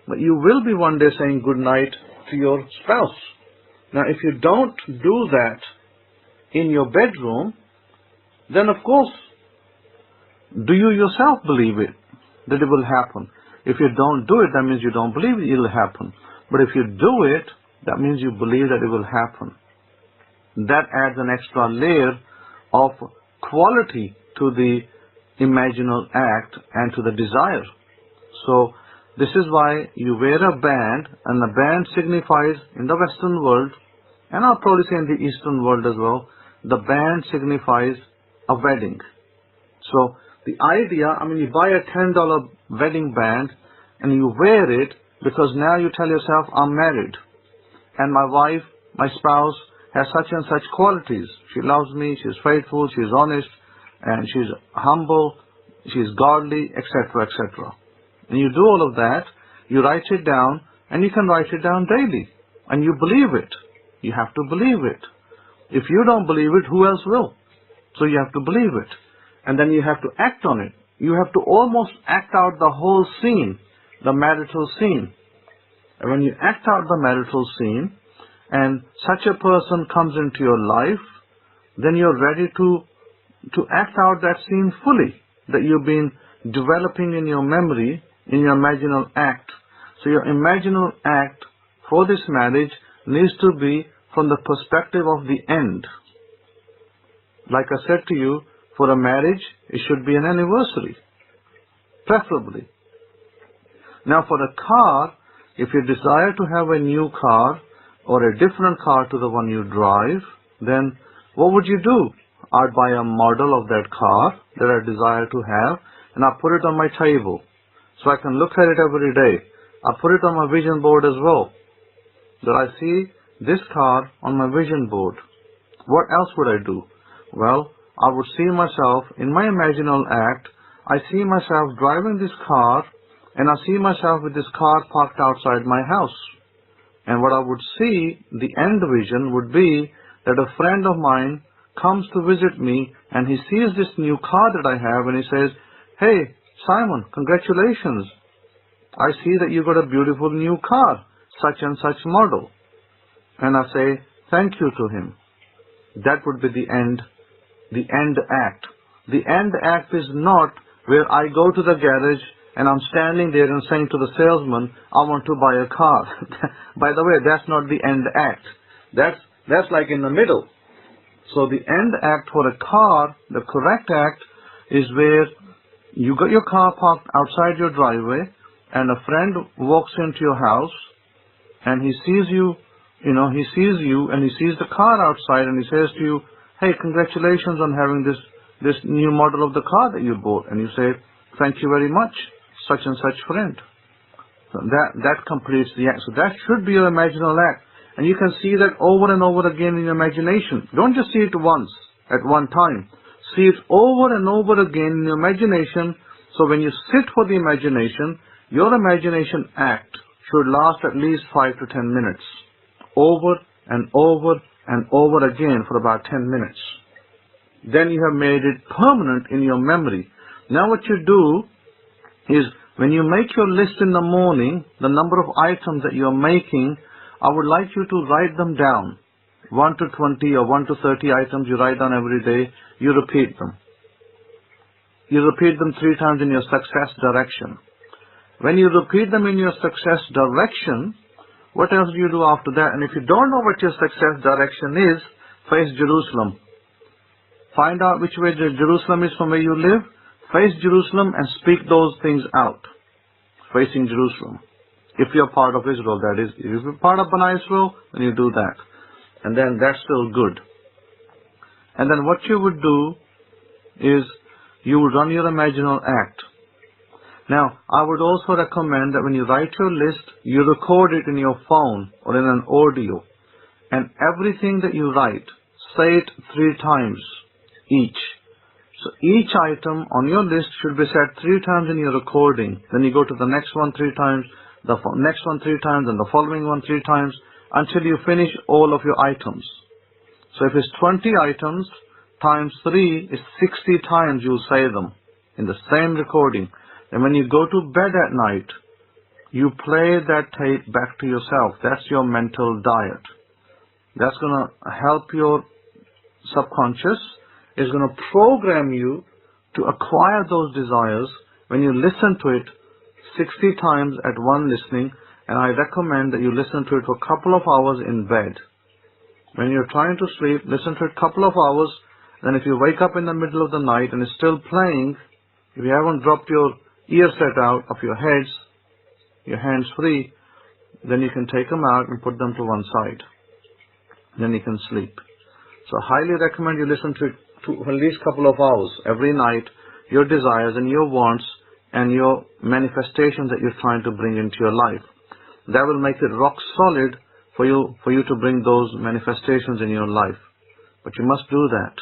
But you will be one day saying good night to your spouse. Now, if you don't do that in your bedroom, then of course, do you yourself believe it, that it will happen? If you don't do it, that means you don't believe it will happen. But if you do it, that means you believe that it will happen. That adds an extra layer of quality to the imaginal act and to the desire. So this is why you wear a band, and the band signifies in the Western world, and I'll probably say in the Eastern world as well, the band signifies a wedding. So the idea, you buy a $10 wedding band and you wear it because now you tell yourself, I'm married and my wife, my spouse has such and such qualities. She loves me, she's faithful, she's honest, and she's humble, she's godly, etc., etc. And you do all of that, you write it down, and you can write it down daily. And you believe it. You have to believe it. If you don't believe it, who else will? So you have to believe it. And then you have to act on it. You have to almost act out the whole scene, the marital scene. And when you act out the marital scene, and such a person comes into your life, then you're ready to act out that scene fully, that you've been developing in your memory, in your imaginal act. So your imaginal act for this marriage needs to be from the perspective of the end. Like I said to you, for a marriage, it should be an anniversary, preferably. Now for a car, if you desire to have a new car or a different car to the one you drive, then what would you do? I'd buy a model of that car that I desire to have, and I put it on my table so I can look at it every day. I put it on my vision board as well, that I see this car on my vision board. What else would I do? Well, I would see myself in my imaginal act. I see myself driving this car, and I see myself with this car parked outside my house. And what I would see, the end vision would be that a friend of mine comes to visit me, and he sees this new car that I have, and he says, "Hey, Simon, congratulations. I see that you got a beautiful new car, such and such model." And I say, thank you to him. That would be the end act. The end act is not where I go to the garage and I'm standing there and saying to the salesman, I want to buy a car. By the way, that's not the end act. That's like in the middle. So the end act for a car, the correct act, is where you got your car parked outside your driveway, and a friend walks into your house, and he sees you, he sees you, and he sees the car outside, and he says to you, hey, congratulations on having this new model of the car that you bought. And you say, thank you very much, such and such friend. So that completes the act. So that should be your imaginal act. And you can see that over and over again in your imagination. Don't just see it once, at one time. See it over and over again in your imagination. So when you sit for the imagination, your imagination act should last at least 5 to 10 minutes. Over and over and over again for about 10 minutes. Then you have made it permanent in your memory. Now what you do is, when you make your list in the morning, the number of items that you are making, I would like you to write them down. 1 to 20 or 1 to 30 items you write down every day. You repeat them. You repeat them 3 times in your success direction. When you repeat them in your success direction, what else do you do after that? And if you don't know what your success direction is, face Jerusalem. Find out which way Jerusalem is from where you live. Face Jerusalem and speak those things out. Facing Jerusalem. If you're part of Israel, that is. If you're part of Bnei Israel, then you do that. And then that's still good. And then what you would do is, you would run your imaginal act. Now, I would also recommend that when you write your list, you record it in your phone or in an audio. And everything that you write, say it 3 times each. So each item on your list should be said 3 times in your recording. Then you go to the next one 3 times, the next one 3 times, and the following one 3 times, until you finish all of your items. So if it's 20 items, times 3 is 60 times you'll say them in the same recording. And when you go to bed at night, you play that tape back to yourself. That's your mental diet. That's going to help your subconscious. It's going to program you to acquire those desires when you listen to it 60 times at one listening. And I recommend that you listen to it for a couple of hours in bed. When you're trying to sleep, listen to it a couple of hours. Then if you wake up in the middle of the night and it's still playing, if you haven't dropped your ear set out of your heads, your hands free, then you can take them out and put them to one side. Then you can sleep. So I highly recommend you listen to it at least a couple of hours every night, your desires and your wants and your manifestations that you're trying to bring into your life. That will make it rock solid for you to bring those manifestations in your life. But you must do that.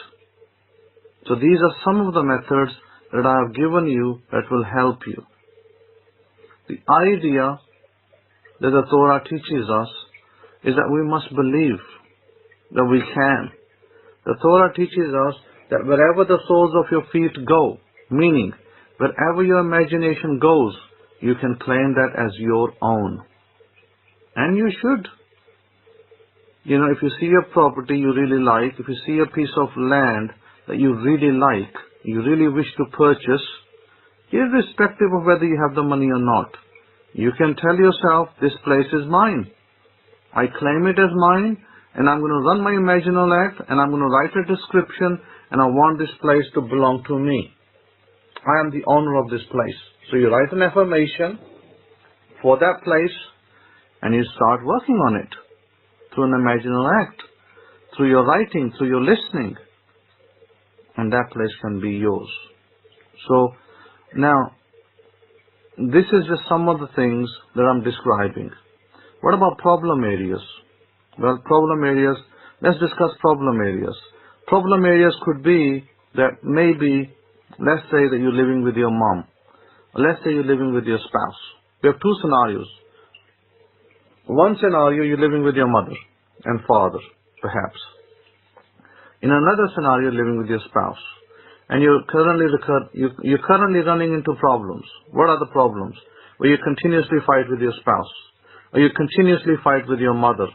So these are some of the methods that I have given you that will help you. The idea that the Torah teaches us is that we must believe that we can. The Torah teaches us that wherever the soles of your feet go, meaning wherever your imagination goes, you can claim that as your own. And you should. If you see a property you really like, if you see a piece of land that you really like, you really wish to purchase, irrespective of whether you have the money or not, you can tell yourself, this place is mine. I claim it as mine, and I'm going to run my imaginal act, and I'm going to write a description, and I want this place to belong to me. I am the owner of this place. So you write an affirmation for that place, and you start working on it through an imaginal act, through your writing, through your listening, and that place can be yours. So now, this is just some of the things that I'm describing. What about problem areas? Well, problem areas, let's discuss problem areas. Problem areas could be that maybe, let's say that you're living with your mom. Or let's say you're living with your spouse. We have 2 scenarios. One scenario, you're living with your mother and father, perhaps. In another scenario, you're living with your spouse. And you're currently running into problems. What are the problems? Well, you continuously fight with your spouse. Or you continuously fight with your mother.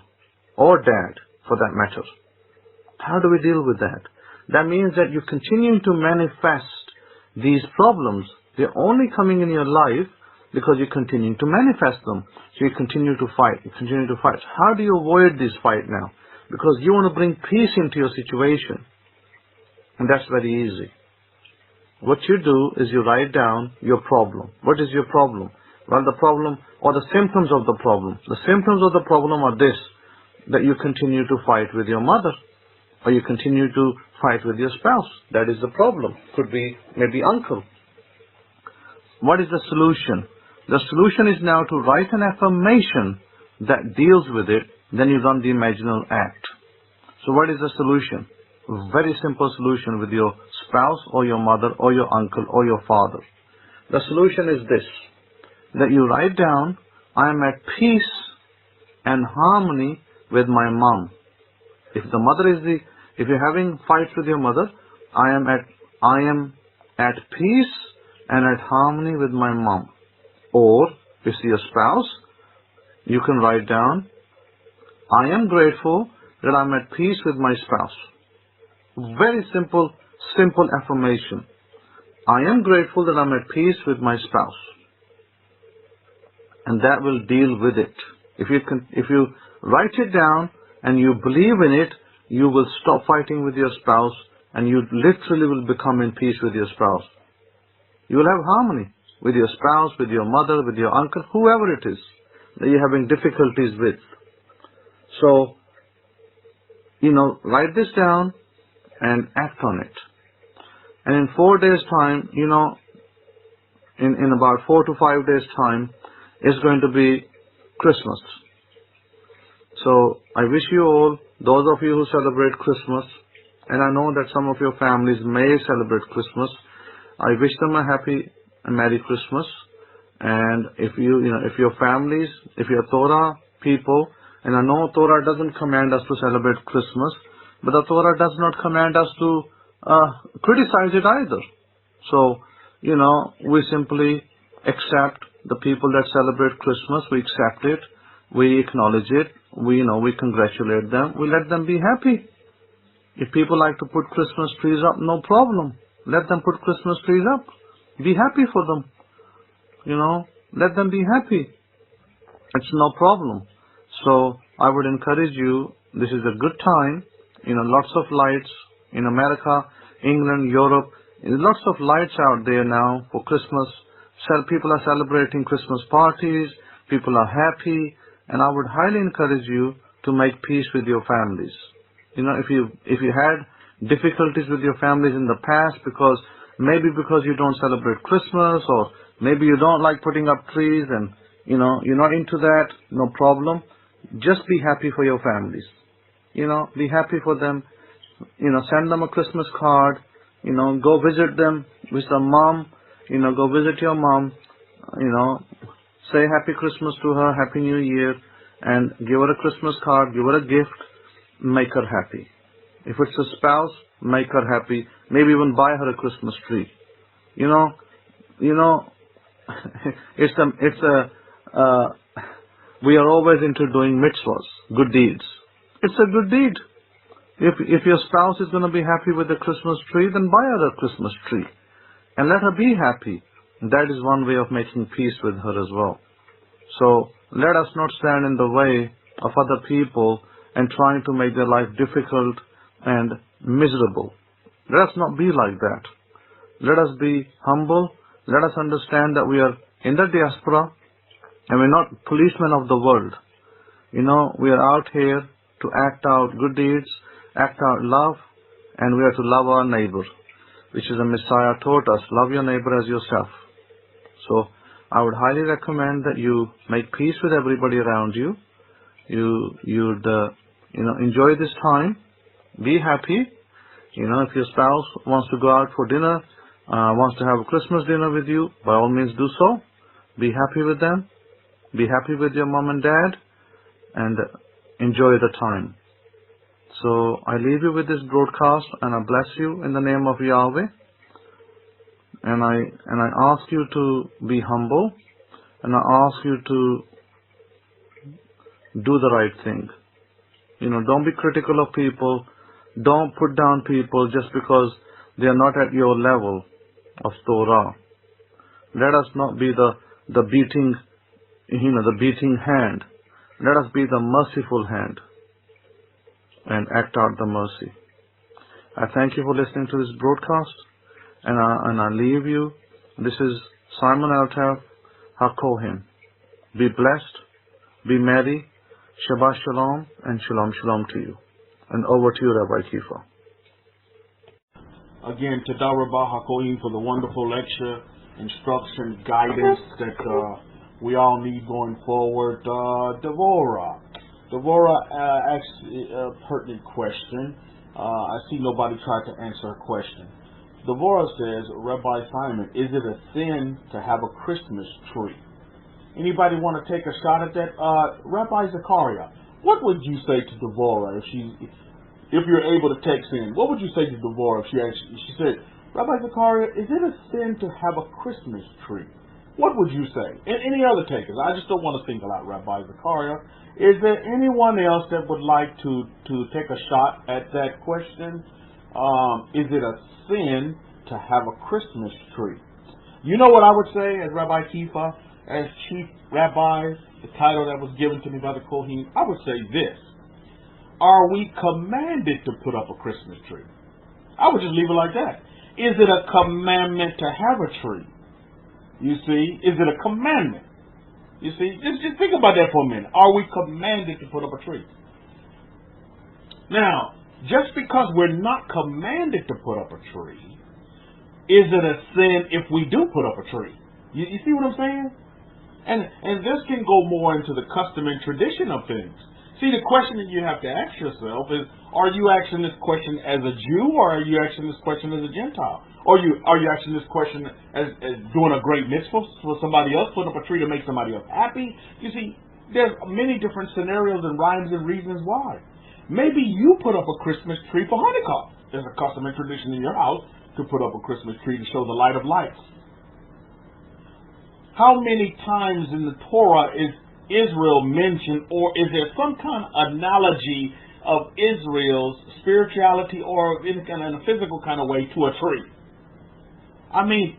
Or dad, for that matter. How do we deal with that? That means that you're continuing to manifest these problems They're only coming in your life because you're continuing to manifest them. So you continue to fight. You continue to fight. How do you avoid this fight now? Because you want to bring peace into your situation. And that's very easy. What you do is you write down your problem. What is your problem? Well, the problem or the symptoms of the problem. The symptoms of the problem are this, that you continue to fight with your mother, or you continue to fight with your spouse. That is the problem. Could be maybe uncle. What is the solution? The solution is now to write an affirmation that deals with it. Then you run the imaginal act. So what is the solution? Very simple solution with your spouse or your mother or your uncle or your father. The solution is this, that you write down, I am at peace and harmony with my mom. If you're having fights with your mother, I am at peace and at harmony with my mom. Or, if it's your spouse, you can write down, I am grateful that I'm at peace with my spouse. Very simple affirmation. I am grateful that I'm at peace with my spouse. And that will deal with it. If you write it down and you believe in it, you will stop fighting with your spouse and you literally will become in peace with your spouse. You will have harmony with your spouse, with your mother, with your uncle, whoever it is that you're having difficulties with. So, write this down and act on it. And in 4 days' time, in about 4 to 5 days' time, it's going to be Christmas. So I wish you all, those of you who celebrate Christmas, and I know that some of your families may celebrate Christmas, I wish them a happy and Merry Christmas. And if your families, if you're Torah people, and I know Torah doesn't command us to celebrate Christmas, but the Torah does not command us to criticize it either. So, we simply accept the people that celebrate Christmas. We accept it. We acknowledge it. We congratulate them. We let them be happy. If people like to put Christmas trees up, no problem. Let them put Christmas trees up. Be happy for them. Let them be happy. It's no problem. So I would encourage you, this is a good time. Lots of lights in America, England, Europe. Lots of lights out there now for Christmas. People are celebrating Christmas parties. People are happy. And I would highly encourage you to make peace with your families. If you had difficulties with your families in the past because you don't celebrate Christmas, or maybe you don't like putting up trees and you're not into that, no problem. Just be happy for your families. Be happy for them. Send them a Christmas card. Go visit them with their mom. Go visit your mom. Say Happy Christmas to her, Happy New Year, and give her a Christmas card, give her a gift, make her happy. If it's a spouse, make her happy. Maybe even buy her a Christmas tree. We are always into doing mitzvahs, good deeds. It's a good deed. If your spouse is going to be happy with the Christmas tree, then buy her a Christmas tree. And let her be happy. That is one way of making peace with her as well. So let us not stand in the way of other people and trying to make their life difficult and miserable. Let us not be like that. Let us be humble. Let us understand that we are in the diaspora and we're not policemen of the world. We are out here to act out good deeds, act out love, and we are to love our neighbor, which is the Messiah taught us. Love your neighbor as yourself. So I would highly recommend that you make peace with everybody around you. You'd enjoy this time. Be happy. If your spouse wants to go out for dinner, wants to have a Christmas dinner with you, by all means do so. Be happy with them. Be happy with your mom and dad, and enjoy the time. So I leave you with this broadcast, and I bless you in the name of Yahweh. And I ask you to be humble, and I ask you to do the right thing. Don't be critical of people. Don't put down people just because they are not at your level of Torah. Let us not be the beating, the beating hand. Let us be the merciful hand and act out the mercy. I thank you for listening to this broadcast, and I leave you. This is Simon Altair HaKohen. Be blessed, be merry, Shabbat Shalom, and Shalom Shalom to you. And over to you, Rabbi Kefa.
Again, Todah Rabbi HaKohen for the wonderful lecture, instruction, guidance that we all need going forward. Devorah asked a pertinent question. I see nobody tried to answer her question. Devorah says, Rabbi Simon, is it a sin to have a Christmas tree? Anybody want to take a shot at that? Rabbi Zachariah, what would you say to Devorah if you're able to text in? What would you say to Devorah if she said, Rabbi Zachariah, is it a sin to have a Christmas tree? What would you say? And any other takers? I just don't want to single out Rabbi Zachariah. Is there anyone else that would like to take a shot at that question? Is it a sin to have a Christmas tree? You know what I would say as Rabbi Kefa, as Chief Rabbi, the title that was given to me by the Kohen? I would say this. Are we commanded to put up a Christmas tree? I would just leave it like that. Is it a commandment to have a tree? You see, is it a commandment? You see, just think about that for a minute. Are we commanded to put up a tree? Now, just because we're not commanded to put up a tree, is it a sin if we do put up a tree? You see what I'm saying? And this can go more into the custom and tradition of things. See, the question that you have to ask yourself is, are you asking this question as a Jew, or are you asking this question as a Gentile? Or are you asking this question as doing a great mitzvah for somebody else, putting up a tree to make somebody else happy? You see, there's many different scenarios and rhymes and reasons why. Maybe you put up a Christmas tree for Hanukkah. There's a custom and tradition in your house to put up a Christmas tree to show the light of lights. How many times in the Torah is Israel mentioned, or is there some kind of analogy of Israel's spirituality or in a physical kind of way to a tree? I mean,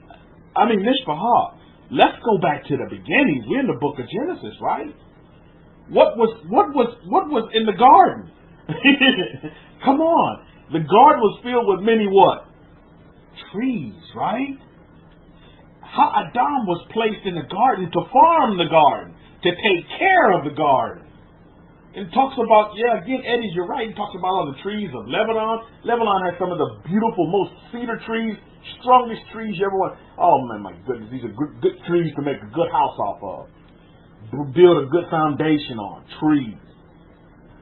Mishpahah, let's go back to the beginnings. We're in the book of Genesis, right? What was in the garden? Come on. The garden was filled with many what? Trees, right? Adam was placed in the garden to farm the garden, to take care of the garden. It talks about, again, Eddie, you're right. It talks about all the trees of Lebanon. Lebanon has some of the beautiful, most cedar trees, strongest trees you ever want. Oh, man, my goodness. These are good trees to make a good house off of. Build a good foundation on. Trees.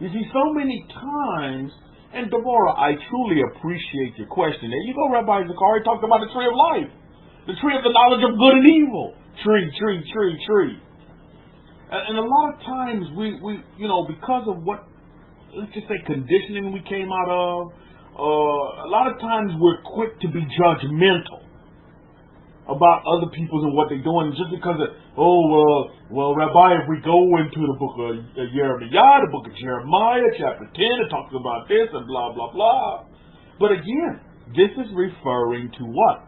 You see, so many times, and Devorah, I truly appreciate your question. There you go, Rabbi Zachariah talked about the tree of life. The tree of the knowledge of good and evil. Tree. And a lot of times we because of what, let's just say, conditioning we came out of, a lot of times we're quick to be judgmental about other people and what they're doing just because of, well, Rabbi, if we go into the book of Jeremiah, the book of Jeremiah, chapter 10, it talks about this and blah, blah, blah. But again, this is referring to what?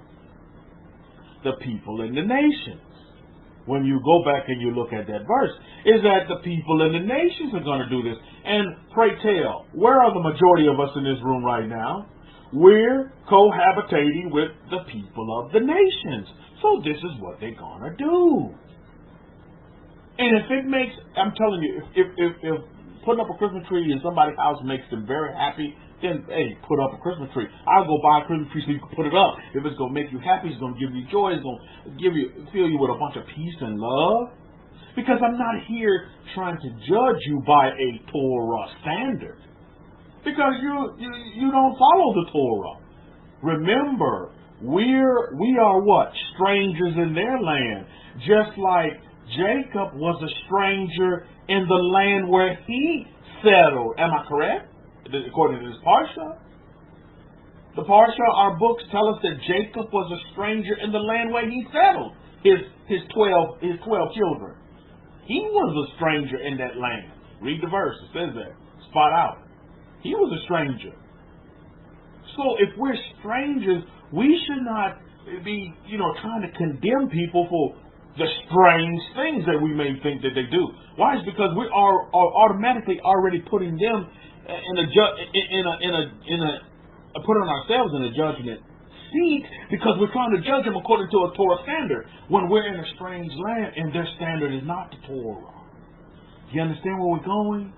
The people in the nations. When you go back and you look at that verse, is that the people in the nations are going to do this. And pray tell, where are the majority of us in this room right now? We're cohabitating with the people of the nations. So this is what they're going to do. And if it makes, I'm telling you, if putting up a Christmas tree in somebody's house makes them very happy, then, hey, put up a Christmas tree. I'll go buy a Christmas tree so you can put it up. If it's going to make you happy, it's going to give you joy, it's going to fill you with a bunch of peace and love. Because I'm not here trying to judge you by a Torah standard. Because you don't follow the Torah. Remember, we are what? Strangers in their land. Just like Jacob was a stranger in the land where he settled. Am I correct? According to this parsha. The parsha, our books tell us that Jacob was a stranger in the land where he settled his 12 children. He was a stranger in that land. Read the verse. It says that. Spot out. He was a stranger. So if we're strangers, we should not be, trying to condemn people for the strange things that we may think that they do. Why? It's because we are automatically already putting them putting ourselves in a judgment seat, because we're trying to judge them according to a Torah standard when we're in a strange land and their standard is not the Torah. You understand where we're going?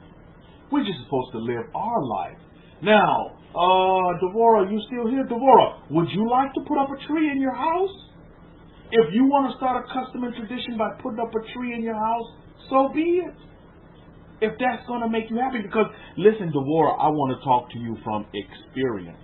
We're just supposed to live our life. Now, Devorah, you still here? Devorah, would you like to put up a tree in your house? If you want to start a custom and tradition by putting up a tree in your house, so be it. If that's going to make you happy. Because, listen, Devorah, I want to talk to you from experience.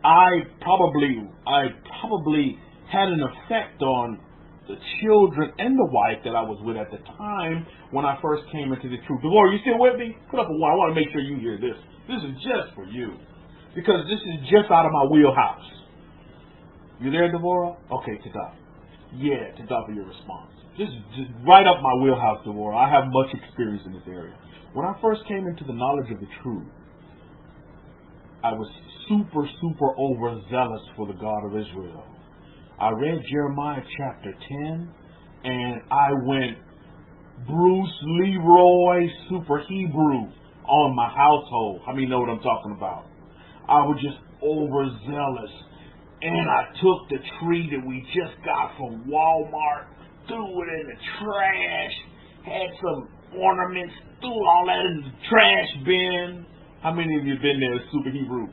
I probably had an effect on the children and the wife that I was with at the time when I first came into the truth. Devorah, you still with me? Put up a one. I want to make sure you hear this. This is just for you, because this is just out of my wheelhouse. You there, Devorah? Okay, Tada. Yeah, Tada for your response. Just right up my wheelhouse, Devorah. I have much experience in this area. When I first came into the knowledge of the truth, I was super overzealous for the God of Israel. I read Jeremiah chapter 10, and I went Bruce Leroy Super Hebrew on my household. How many know what I'm talking about? I was just overzealous, and I took the tree that we just got from Walmart, threw it in the trash, had some ornaments, threw all that in the trash bin. How many of you been there, Super Hebrew?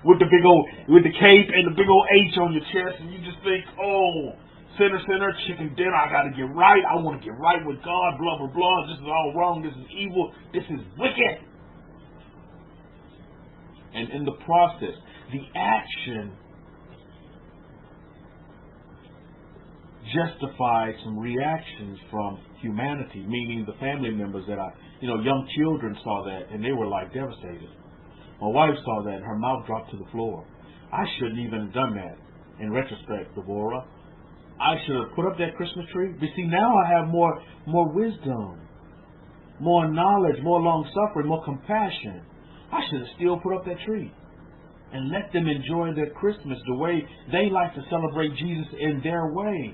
with the cape and the big old H on your chest, and you just think, oh, sinner, chicken dinner, I got to get right. I want to get right with God, blah, blah, blah. This is all wrong. This is evil. This is wicked. And in the process, the action justified some reactions from humanity, meaning the family members that young children saw that, and they were like devastated. My wife saw that, and her mouth dropped to the floor. I shouldn't even have done that. In retrospect, Devorah, I should have put up that Christmas tree. But see, now I have more wisdom, more knowledge, more long-suffering, more compassion. I should have still put up that tree and let them enjoy their Christmas the way they like to celebrate Jesus in their way.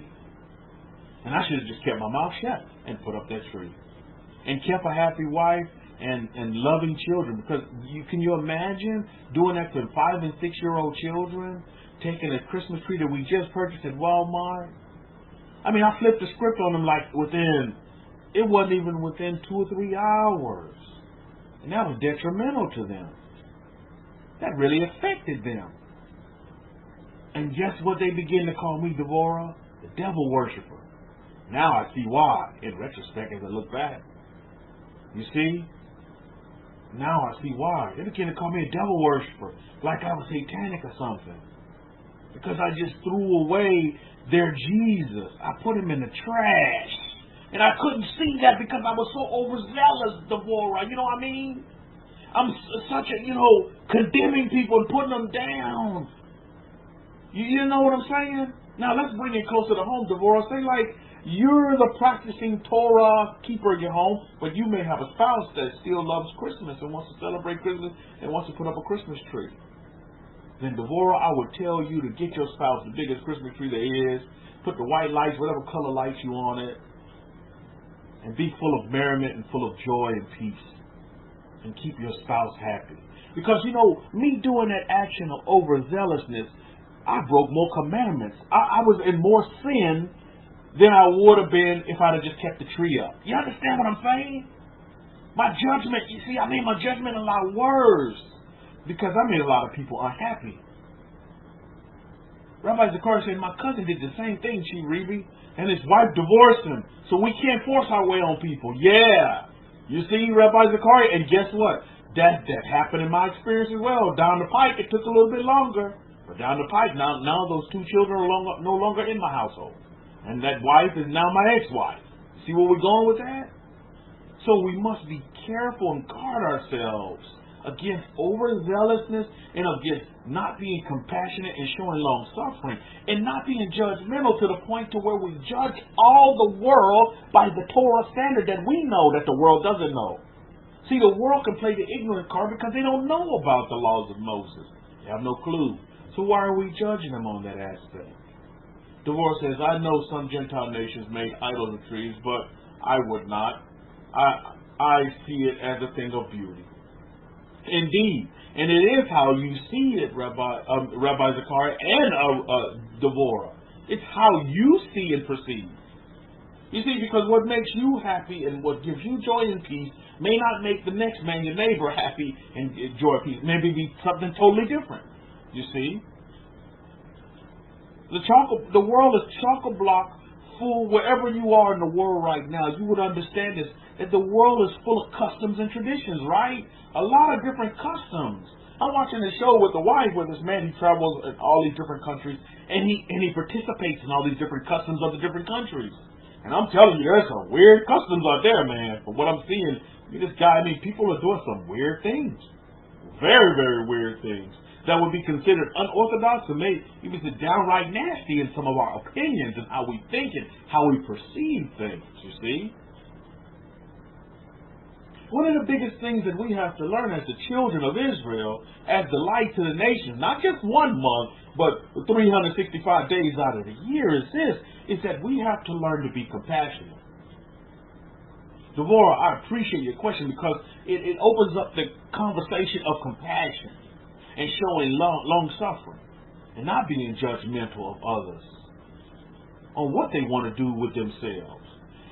And I should have just kept my mouth shut and put up that tree and kept a happy wife and loving children. Because can you imagine doing that to 5- and 6-year-old children, taking a Christmas tree that we just purchased at Walmart? I mean, I flipped the script on them like it wasn't even within 2 or 3 hours. And that was detrimental to them. That really affected them. And guess what they began to call me, Devorah? The devil worshiper. Now I see why, in retrospect, as I look back. You see? Now I see why. They began to call me a devil worshiper, like I was satanic or something. Because I just threw away their Jesus. I put him in the trash. And I couldn't see that because I was so overzealous, Devorah. You know what I mean? I'm such a, condemning people and putting them down. You know what I'm saying? Now let's bring it closer to home, Devorah. Say like, you're the practicing Torah keeper in your home, but you may have a spouse that still loves Christmas and wants to celebrate Christmas and wants to put up a Christmas tree. Then, Devorah, I would tell you to get your spouse the biggest Christmas tree there is, put the white lights, whatever color lights you want it, and be full of merriment and full of joy and peace. And keep your spouse happy. Because, me doing that action of overzealousness, I broke more commandments. I was in more sin than I would have been if I'd have just kept the tree up. You understand what I'm saying? My judgment, my judgment a lot worse because I made a lot of people unhappy. Rabbi Zachariah said, my cousin did the same thing, Chief Rabbi, and his wife divorced him, so we can't force our way on people. Yeah. You see, Rabbi Zachariah, and guess what? That happened in my experience as well. Down the pipe, it took a little bit longer. But down the pipe, now those 2 children are no longer in my household. And that wife is now my ex-wife. See where we're going with that? So we must be careful and guard ourselves against overzealousness and against not being compassionate and showing long suffering and not being judgmental to the point to where we judge all the world by the Torah standard that we know that the world doesn't know. See, the world can play the ignorant card because they don't know about the laws of Moses. They have no clue. So why are we judging them on that aspect? Devorah says, I know some Gentile nations make idolatries, but I would not. I see it as a thing of beauty. Indeed, and it is how you see it, Rabbi Zachariah and Devorah. It's how you see and perceive. You see, because what makes you happy and what gives you joy and peace may not make the next man, your neighbor, happy and joy and peace. Maybe be something totally different. You see? The world is chock-a-block full. Wherever you are in the world right now, you would understand this, that the world is full of customs and traditions, right? A lot of different customs. I'm watching a show with the wife where this man, he travels in all these different countries, and he participates in all these different customs of the different countries. And I'm telling you, there's some weird customs out there, man. From what I'm seeing, people are doing some weird things. Very, very weird things that would be considered unorthodox and may even be downright nasty in some of our opinions and how we think and how we perceive things, you see. One of the biggest things that we have to learn as the children of Israel, as the light to the nations, not just 1 month, but 365 days out of the year, is that we have to learn to be compassionate. Devorah, I appreciate your question because it opens up the conversation of compassion and showing long suffering and not being judgmental of others on what they want to do with themselves.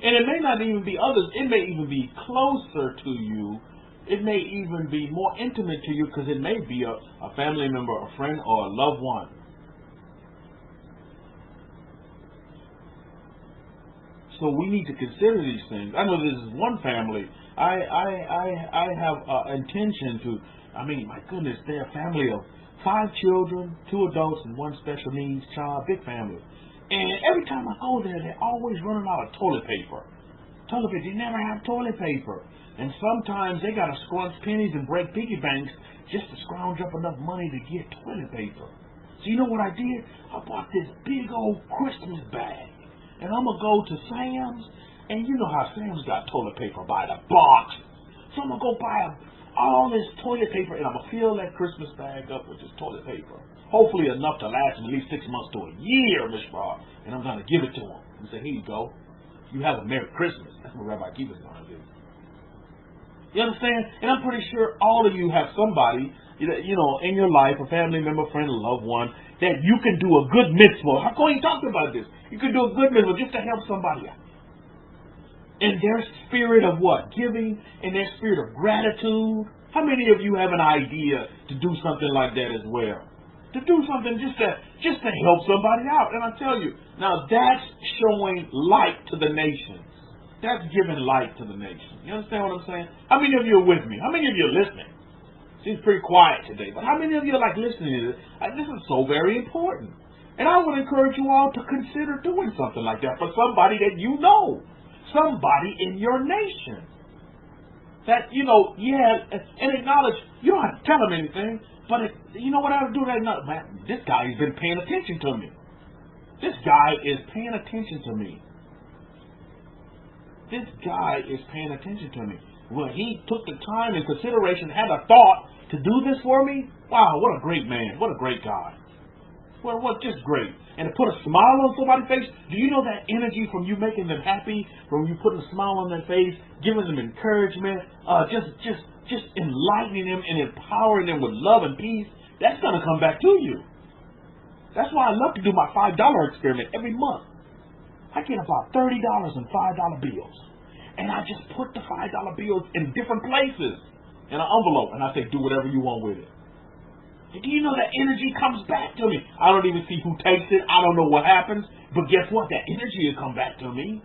And it may not even be others. It may even be closer to you. It may even be more intimate to you because it may be a family member, a friend, or a loved one. So we need to consider these things. I know this is one family. I have intention to. My goodness, they're a family of 5 children, 2 adults, and 1 special needs child. Big family. And every time I go there, they're always running out of toilet paper. They never have toilet paper. And sometimes they got to scrunch pennies and break piggy banks just to scrounge up enough money to get toilet paper. So you know what I did? I bought this big old Christmas bag. And I'm going to go to Sam's. And you know how Sam's got toilet paper by the box. So I'm going to go buy all this toilet paper, and I'm going to fill that Christmas bag up with this toilet paper. Hopefully enough to last at least 6 months to a year, Mishra. And I'm going to give it to him and say, here you go. You have a Merry Christmas. That's what Rabbi Kefa's going to do. You understand? And I'm pretty sure all of you have somebody, in your life, a family member, friend, a loved one, that you can do a good mitzvah. How come you talking about this? You can do a good mitzvah just to help somebody out. In their spirit of what? Giving, in their spirit of gratitude. How many of you have an idea to do something like that as well? To do something just to help somebody out. And I tell you, now that's showing light to the nations. That's giving light to the nation. You understand what I'm saying? How many of you are with me? How many of you are listening? Seems pretty quiet today, but how many of you are listening to this? This is so very important. And I would encourage you all to consider doing something like that for somebody that you know. Somebody in your nation. That, and acknowledge, you don't have to tell them anything, but you know what I would do right now? Man, this guy has been paying attention to me. This guy is paying attention to me. This guy is paying attention to me. Well, he took the time and consideration, had a thought to do this for me. Wow, what a great man. What a great guy. Well, just great. And to put a smile on somebody's face, do you know that energy from you making them happy, from you putting a smile on their face, giving them encouragement, just enlightening them and empowering them with love and peace, that's going to come back to you. That's why I love to do my $5 experiment every month. I get about $30 in $5 bills. And I just put the $5 bills in different places in an envelope. And I say, do whatever you want with it. And do you know that energy comes back to me? I don't even see who takes it. I don't know what happens. But guess what? That energy will come back to me.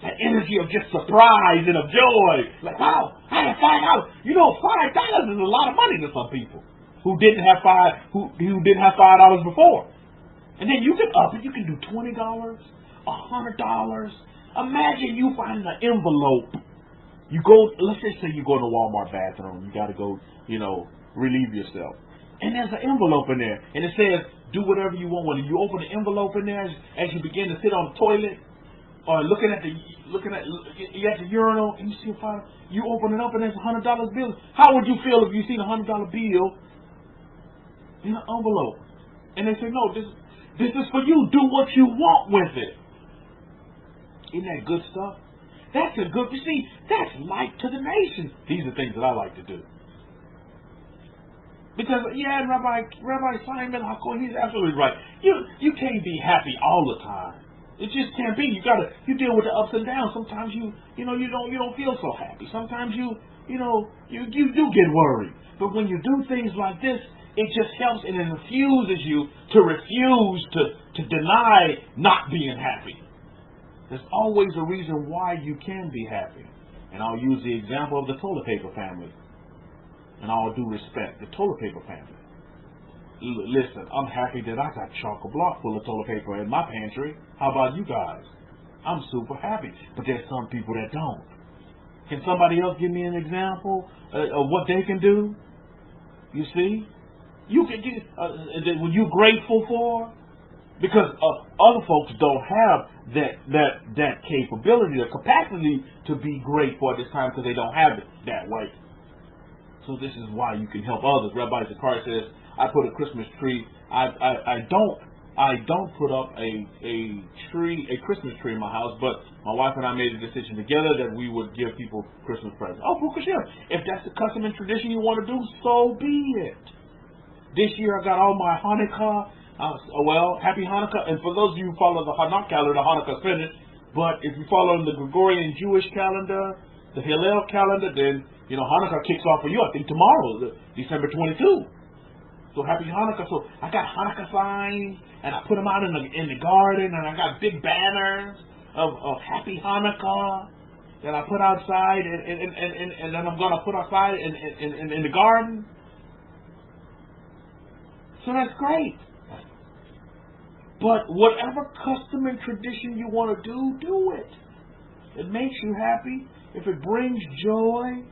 That energy of just surprise and of joy. Like, wow, I had $5. You know, $5 is a lot of money to some people who didn't have $5 before. And then you can up it. You can do $20, $100. Imagine you find an envelope. You go, let's just say you go in the Walmart bathroom. You got to go, relieve yourself. And there's an envelope in there. And it says, do whatever you want. When you open the envelope in there, as you begin to sit on the toilet, or looking at the urinal, and you see $5, you open it up and there's $100 bill. How would you feel if you seen a $100 bill in an envelope. And they say, no, this is for you. Do what you want with it. Isn't that good stuff? That's a good, you see, that's light to the nation. These are things that I like to do. Because, yeah, Rabbi Simon, he's absolutely right. You can't be happy all the time. It just can't be. You deal with the ups and downs. Sometimes you don't feel so happy. Sometimes you do get worried. But when you do things like this, it just helps and it infuses you to refuse to deny not being happy. There's always a reason why you can be happy. And I'll use the example of the toilet paper family. And all due respect, the toilet paper family. Listen, I'm happy that I got chock-a block full of toilet paper in my pantry. How about you guys? I'm super happy. But there's some people that don't. Can somebody else give me an example of what they can do? You see? You can get when you're grateful for, because other folks don't have that capability, the capacity to be grateful at this time because they don't have it that way. So this is why you can help others. Rabbi Zakar says, I put a Christmas tree. I don't put up a Christmas tree in my house, but my wife and I made a decision together that we would give people Christmas presents. Oh, Bukashir, if that's the custom and tradition you want to do, so be it. This year I got all my Hanukkah. Happy Hanukkah. And for those of you who follow the Hanukkah calendar, the Hanukkah's finished. But if you follow the Gregorian Jewish calendar, the Hillel calendar, then Hanukkah kicks off for you, I think tomorrow, December 22. So happy Hanukkah. So I got Hanukkah signs, and I put them out in the garden, and I got big banners of Happy Hanukkah that I put outside, and then I'm going to put outside in the garden. So that's great. But whatever custom and tradition you want to do it. It makes you happy. If it brings joy,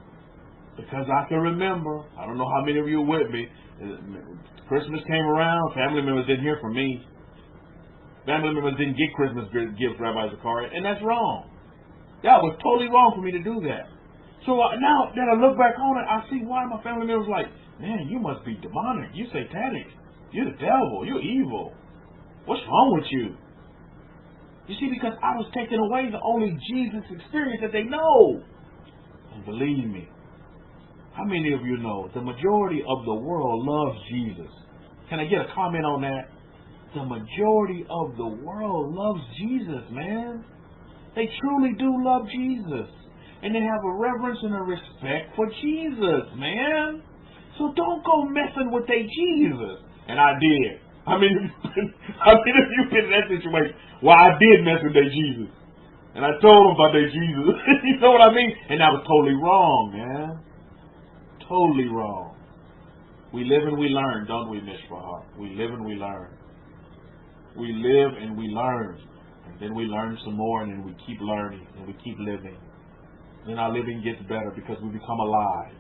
because I can remember, I don't know how many of you were with me, Christmas came around, family members didn't hear from me. Family members didn't get Christmas gifts, Rabbi Zakari, and that's wrong. That was totally wrong for me to do that. So now that I look back on it, I see why my family members like, man, you must be demonic, you satanic, you're the devil, you're evil. What's wrong with you? You see, because I was taking away the only Jesus experience that they know. And believe me, how many of you know the majority of the world loves Jesus? Can I get a comment on that? The majority of the world loves Jesus, man. They truly do love Jesus. And they have a reverence and a respect for Jesus, man. So don't go messing with their Jesus. And I did. I mean, if you've been in that situation, well, I did mess with their Jesus. And I told them about their Jesus. You know what I mean? And that was totally wrong, man. Totally wrong. We live and we learn, don't we, Miss Rahar? We live and we learn. We live and we learn. And then we learn some more, and then we keep learning, and we keep living. Then our living gets better because we become alive.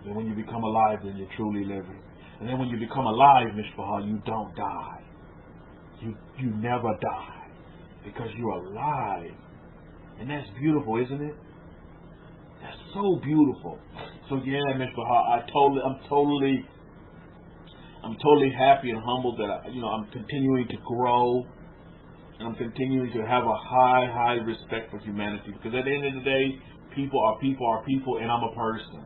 And when you become alive, then you're truly living. And then when you become alive, Mishpah, you don't die. You never die because you're alive. And that's beautiful, isn't it? That's so beautiful. So yeah, Mishpah, I'm totally happy and humbled that I'm continuing to grow, and I'm continuing to have a high respect for humanity, because at the end of the day, people are people, and I'm a person.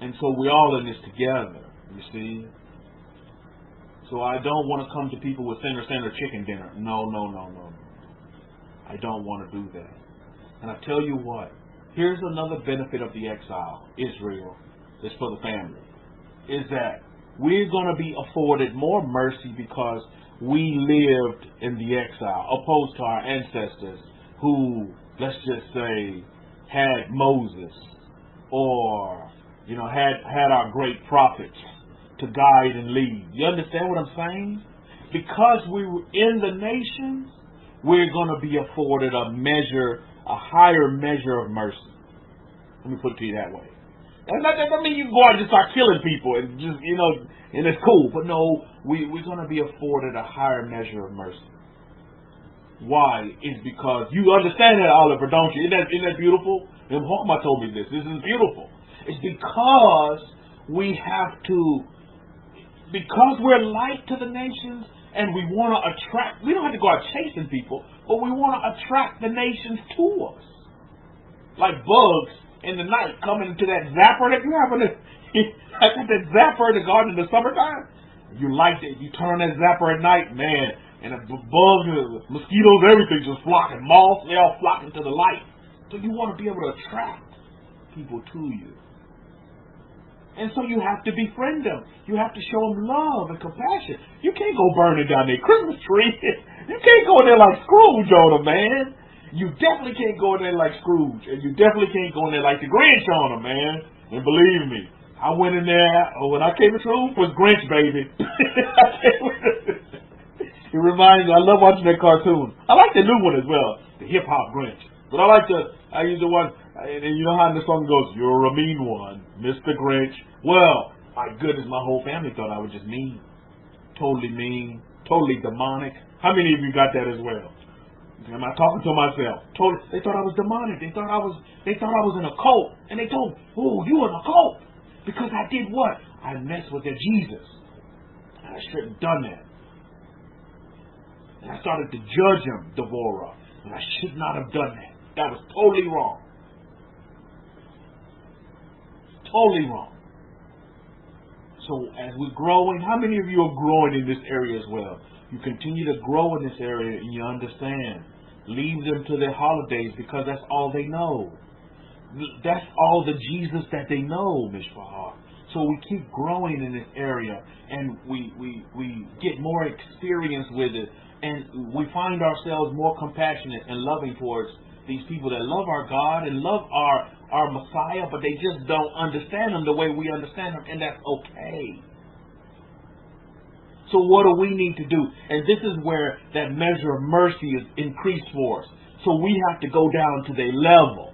And so we're all in this together, you see. So I don't want to come to people with center chicken dinner. No. I don't want to do that. And I tell you what, here's another benefit of the exile, Israel, this for the family, is that we're going to be afforded more mercy because we lived in the exile, opposed to our ancestors who, let's just say, had Moses or had our great prophets to guide and lead. You understand what I'm saying? Because we were in the nations, we're going to be afforded a higher measure of mercy. Let me put it to you that way. That doesn't mean you go out and just start killing people and just, and it's cool. But no, we're going to be afforded a higher measure of mercy. Why? It's because you understand that, Oliver, don't you? Isn't that beautiful? And Hokma told me this. This is beautiful. It's because we have to, because we're light to the nations, and we want to attract, we don't have to go out chasing people, but we want to attract the nations to us. Like bugs in the night coming to that zapper that you happen to, I got that zapper in the garden in the summertime. You light it, you turn on that zapper at night, man, and the bugs, mosquitoes, everything just flocking, moths, they all flocking to the light. So you want to be able to attract people to you. And so you have to befriend them. You have to show them love and compassion. You can't go burning down their Christmas tree. You can't go in there like Scrooge on them, man. You definitely can't go in there like Scrooge. And you definitely can't go in there like the Grinch on them, man. And believe me, I went in there, when I came into it was Grinch, baby. It reminds me, I love watching that cartoon. I like the new one as well, the hip-hop Grinch. But I use the one, and you know how the song goes, you're a mean one, Mr. Grinch. Well, my goodness, my whole family thought I was just mean. Totally mean, totally demonic. How many of you got that as well? Am I talking to myself? They thought I was demonic. They thought I was in a cult. And they told me, oh, you in a cult. Because I did what? I messed with their Jesus. And I shouldn't have done that. And I started to judge him, Devorah. And I should not have done that. That was totally wrong. Totally wrong. So as we're growing, how many of you are growing in this area as well? You continue to grow in this area and you understand. Leave them to their holidays because that's all they know. That's all the Jesus that they know, Mishpah. So we keep growing in this area and we get more experience with it, and we find ourselves more compassionate and loving towards these people that love our God and love our Messiah, but they just don't understand him the way we understand him, and that's okay. So what do we need to do? And this is where that measure of mercy is increased for us. So we have to go down to their level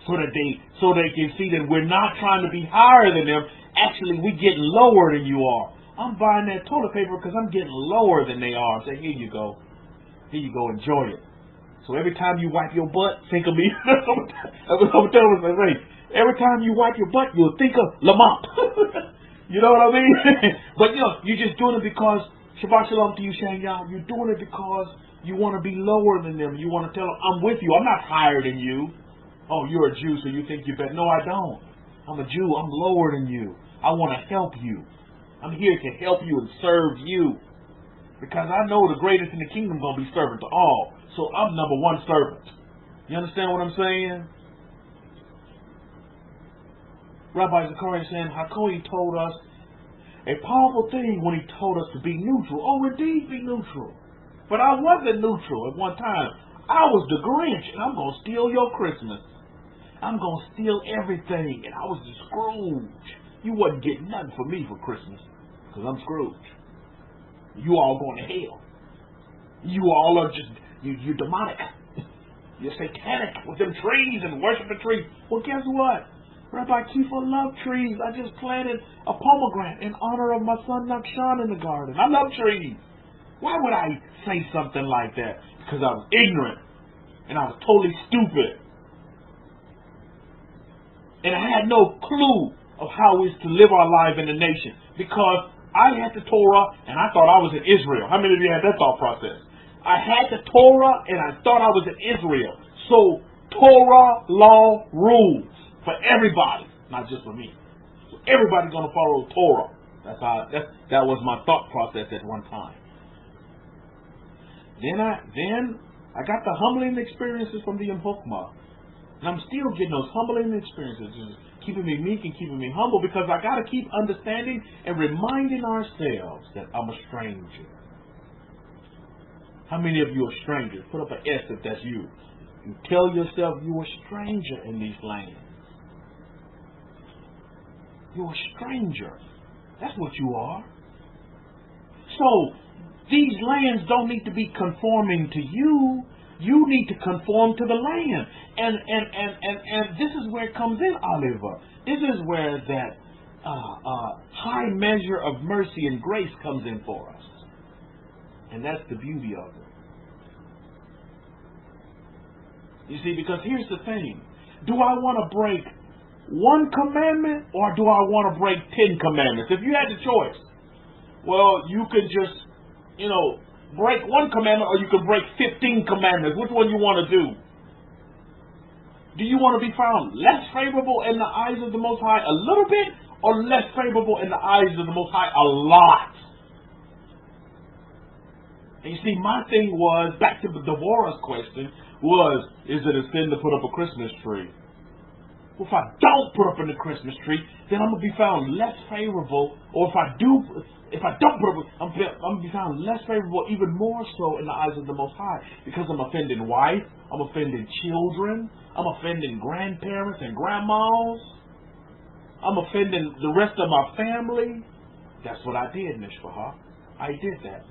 so they can see that we're not trying to be higher than them. Actually, we're getting lower than you are. I'm buying that toilet paper because I'm getting lower than they are. Say, here you go. Here you go. Enjoy it. So every time you wipe your butt, think of me. I'm telling you, every time you wipe your butt, you'll think of Lamont. You know what I mean? But you're just doing it because, Shabbat Shalom to you, Shanya, you're doing it because you want to be lower than them. You want to tell them, I'm with you. I'm not higher than you. Oh, you're a Jew, so you think you're better. No, I don't. I'm a Jew. I'm lower than you. I want to help you. I'm here to help you and serve you. Because I know the greatest in the kingdom is going to be servant to all. So I'm number one servant. You understand what I'm saying? Rabbi Zachariah saying, Hakoi told us a powerful thing when he told us to be neutral. Oh, indeed, be neutral. But I wasn't neutral at one time. I was the Grinch, and I'm going to steal your Christmas. I'm going to steal everything, and I was the Scrooge. You wasn't getting nothing for me for Christmas, because I'm Scrooge. You all going to hell. You all are just, you're demonic. You're satanic with them trees and worshiping trees. Well, guess what? Rabbi Kefa loved trees. I just planted a pomegranate in honor of my son Nakshan in the garden. I love trees. Why would I say something like that? Because I was ignorant. And I was totally stupid. And I had no clue of how it's to live our life in the nation. Because I had the Torah and I thought I was in Israel. How many of you had that thought process? I had the Torah and I thought I was in Israel. So Torah, law, rules for everybody, not just for me. So everybody's going to follow Torah. That was my thought process at one time. Then I got the humbling experiences from the Hokmah. And I'm still getting those humbling experiences, just keeping me meek and keeping me humble, because I got to keep understanding and reminding ourselves that I'm a stranger. How many of you are strangers? Put up an S if that's you. You tell yourself you're a stranger in these lands. You're a stranger. That's what you are. So, these lands don't need to be conforming to you. You need to conform to the land. And this is where it comes in, Oliver. This is where that high measure of mercy and grace comes in for us. And that's the beauty of it. You see, because here's the thing. Do I want to break one commandment, or do I want to break 10 commandments? If you had the choice, well, you could just, break one commandment, or you could break 15 commandments. Which one you want to do? Do you want to be found less favorable in the eyes of the Most High a little bit, or less favorable in the eyes of the Most High a lot? And you see, my thing was, back to the Devorah's question, is it a sin to put up a Christmas tree? Well, if I don't put up a Christmas tree, then I'm going to be found less favorable, or if I don't put up, I'm going to be found less favorable, even more so in the eyes of the Most High, because I'm offending wife, I'm offending children, I'm offending grandparents and grandmas, I'm offending the rest of my family. That's what I did, Mishpahah. I did that.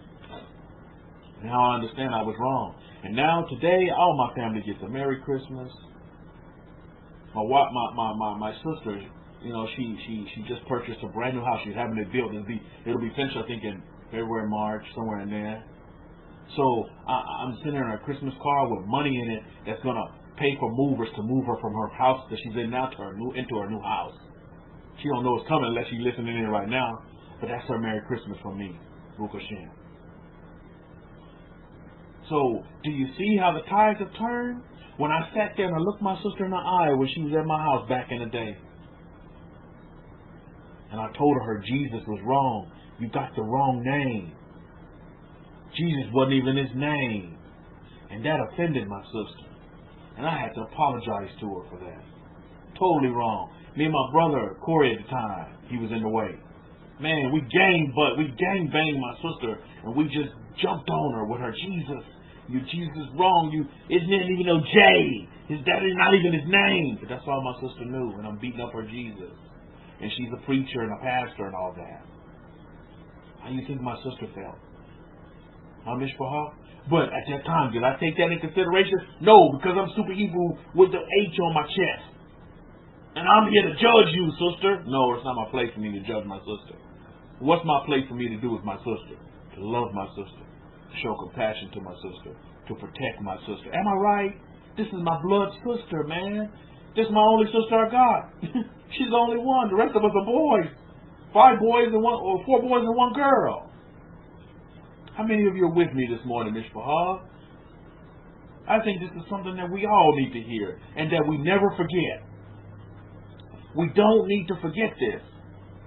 Now I understand I was wrong. And now today, all my family gets a Merry Christmas. My sister, she just purchased a brand new house. She's having it built. It'll be finished, I think, in February, March, somewhere in there. So I'm sending her a Christmas card with money in it that's gonna pay for movers to move her from her house that she's in now into her new house. She don't know it's coming unless she's listening in right now. But that's her Merry Christmas from me, Baruch Hashem. So, do you see how the tides have turned? When I sat there and I looked my sister in the eye when she was at my house back in the day, and I told her Jesus was wrong. You got the wrong name. Jesus wasn't even his name. And that offended my sister. And I had to apologize to her for that. Totally wrong. Me and my brother, Corey at the time, he was in the way. Man, we gang banged my sister, and we just jumped on her with her Jesus. Jesus wrong. Isn't it even no J? That is not even his name. But that's all my sister knew, and I'm beating up her Jesus. And she's a preacher and a pastor and all that. How do you think my sister felt? Mishpahah? But at that time, did I take that into consideration? No, because I'm super Hebrew with the H on my chest. And I'm here to judge you, sister. No, it's not my place for me to judge my sister. What's my place for me to do with my sister? To love my sister. To show compassion to my sister. To protect my sister. Am I right? This is my blood sister, man. This is my only sister I got. She's the only one. The rest of us are boys. 4 boys and one girl. How many of you are with me this morning, Mishpahah? I think this is something that we all need to hear and that we never forget. We don't need to forget this.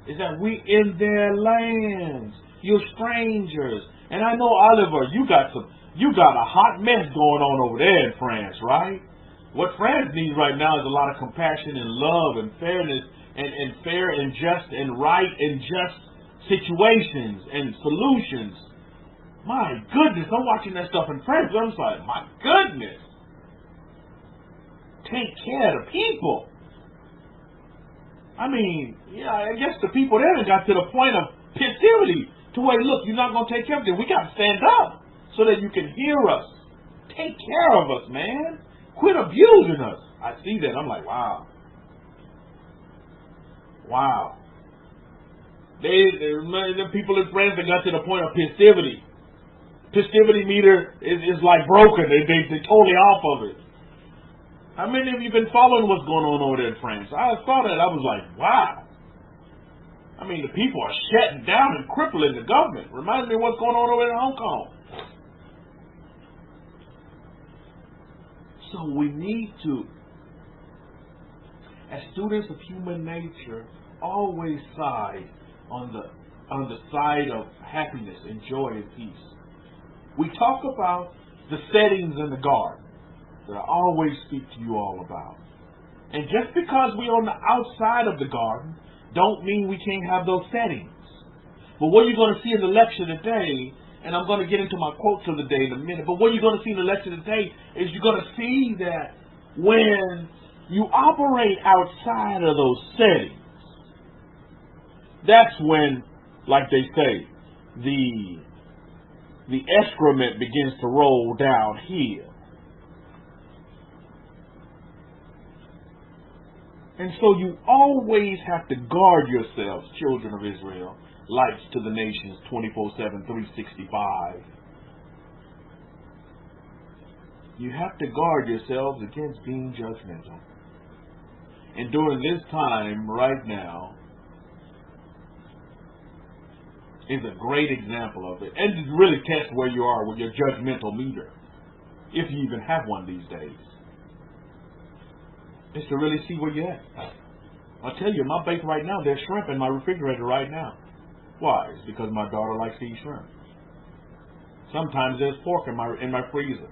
Is that we in their lands. You're strangers. And I know, Oliver, you got a hot mess going on over there in France, right? What France needs right now is a lot of compassion and love and fairness and fair and just and right and just situations and solutions. My goodness, I'm watching that stuff in France. I'm just like, my goodness. Take care of the people. I mean, yeah, I guess the people there got to the point of passivity to where, look, you're not going to take care of them. We got to stand up so that you can hear us. Take care of us, man. Quit abusing us. I see that. I'm like, wow. Wow. The people in France that got to the point of passivity. Passivity meter is like broken. They're totally off of it. How many of you been following what's going on over there in France? I saw that. I was like, wow. I mean, the people are shutting down and crippling the government. Reminds me of what's going on over in Hong Kong. So we need to, as students of human nature, always side on the side of happiness and joy and peace. We talk about the settings in the garden that I always speak to you all about. And just because we're on the outside of the garden, don't mean we can't have those settings. But what you're going to see in the lecture today, and I'm going to get into my quotes of the day in a minute, but what you're going to see in the lecture today is you're going to see that when you operate outside of those settings, that's when, like they say, the excrement begins to roll downhill. And so you always have to guard yourselves, children of Israel, lights to the nations, 24/7, 365. You have to guard yourselves against being judgmental. And during this time, right now, is a great example of it. And to really test where you are with your judgmental meter, if you even have one these days. Is to really see where you're at. I'll tell you, my bake right now, there's shrimp in my refrigerator right now. Why? It's because my daughter likes to eat shrimp. Sometimes there's pork in my freezer.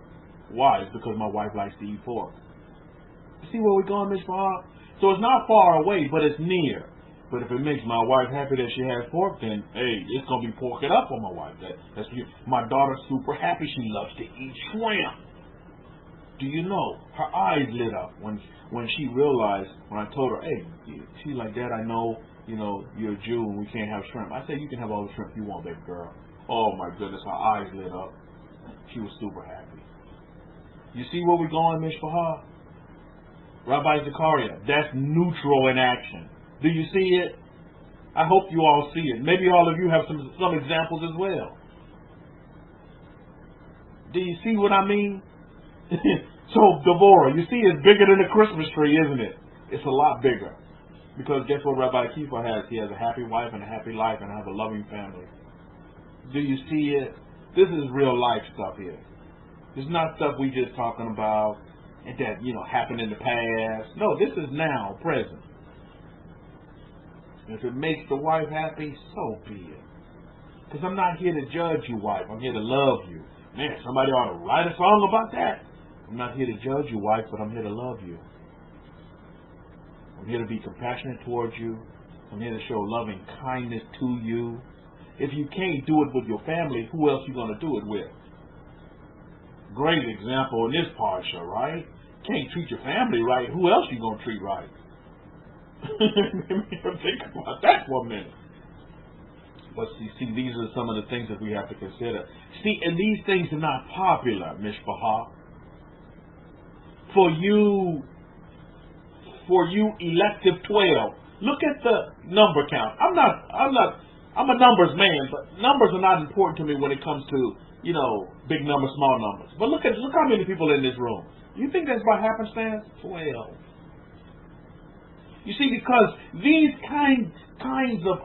Why? It's because my wife likes to eat pork. You see where we're going, Miss Bob? So it's not far away, but it's near. But if it makes my wife happy that she has pork, then hey, it's gonna be porking up on my wife. That's my daughter's super happy. She loves to eat shrimp. Do you know her eyes lit up when she realized, when I told her, hey, she's like, Dad, I know, you're a Jew and we can't have shrimp. I said, you can have all the shrimp you want, baby girl. Oh my goodness, her eyes lit up. She was super happy. You see where we're going, Miss Fahar? Rabbi Zakaria, that's neutral in action. Do you see it? I hope you all see it. Maybe all of you have some examples as well. Do you see what I mean? So, Devorah, you see it's bigger than a Christmas tree, isn't it? It's a lot bigger. Because guess what Rabbi Kefa has? He has a happy wife and a happy life and has a loving family. Do you see it? This is real life stuff here. This is not stuff we just talking about and that, happened in the past. No, this is now, present. If it makes the wife happy, so be it. Because I'm not here to judge you, wife. I'm here to love you. Man, somebody ought to write a song about that. I'm not here to judge you, wife, but I'm here to love you. I'm here to be compassionate towards you. I'm here to show loving kindness to you. If you can't do it with your family, who else are you going to do it with? Great example in this parsha, right? Can't treat your family right. Who else are you going to treat right? Think about that for a minute. But see, these are some of the things that we have to consider. See, and these things are not popular, Mishpahah. For you elective 12, look at the number count. I'm a numbers man, but numbers are not important to me when it comes to, big numbers, small numbers. But look how many people in this room. You think that's by happenstance? 12. You see, because these kinds of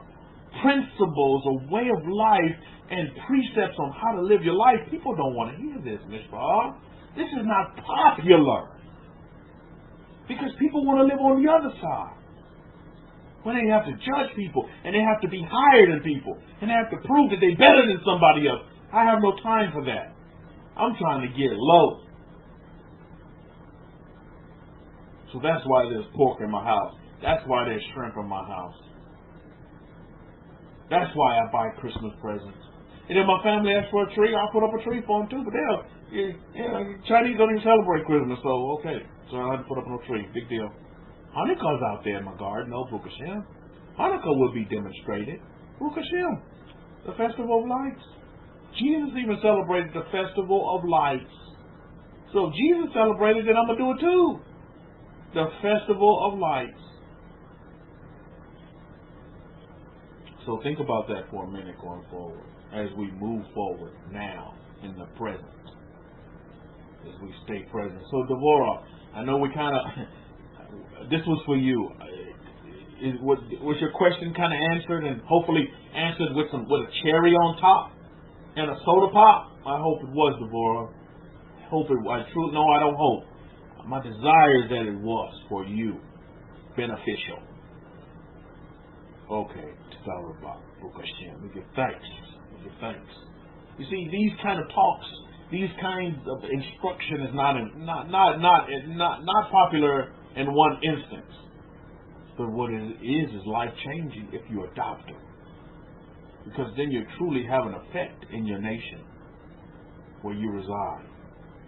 principles or way of life and precepts on how to live your life, people don't want to hear this, Miss Bob. This is not popular. Because people want to live on the other side. When they have to judge people, and they have to be higher than people, and they have to prove that they're better than somebody else. I have no time for that. I'm trying to get low. So that's why there's pork in my house. That's why there's shrimp in my house. That's why I buy Christmas presents. And if my family asks for a tree, I'll put up a tree for them too. But Chinese don't even celebrate Christmas, so okay. So I have to put up no tree. Big deal. Hanukkah's out there in my garden. No, Baruch Hashem. Hanukkah will be demonstrated. Baruch Hashem. The Festival of Lights. Jesus even celebrated the Festival of Lights. So if Jesus celebrated it, I'm going to do it too. The Festival of Lights. So think about that for a minute going forward. As we move forward now in the present. As we stay present. So Devorah, I know we kind of, this was for you. Was your question kind of answered and hopefully answered with a cherry on top and a soda pop? I hope it was, Devorah. I hope it was. No, I don't hope. My desire is that it was for you beneficial. Okay, Rabbi, Baruch Hashem. We give thanks. We give thanks. You see, these kind of talks, these kinds of instruction is not popular in one instance. But what it is life-changing if you adopt them. Because then you truly have an effect in your nation where you reside.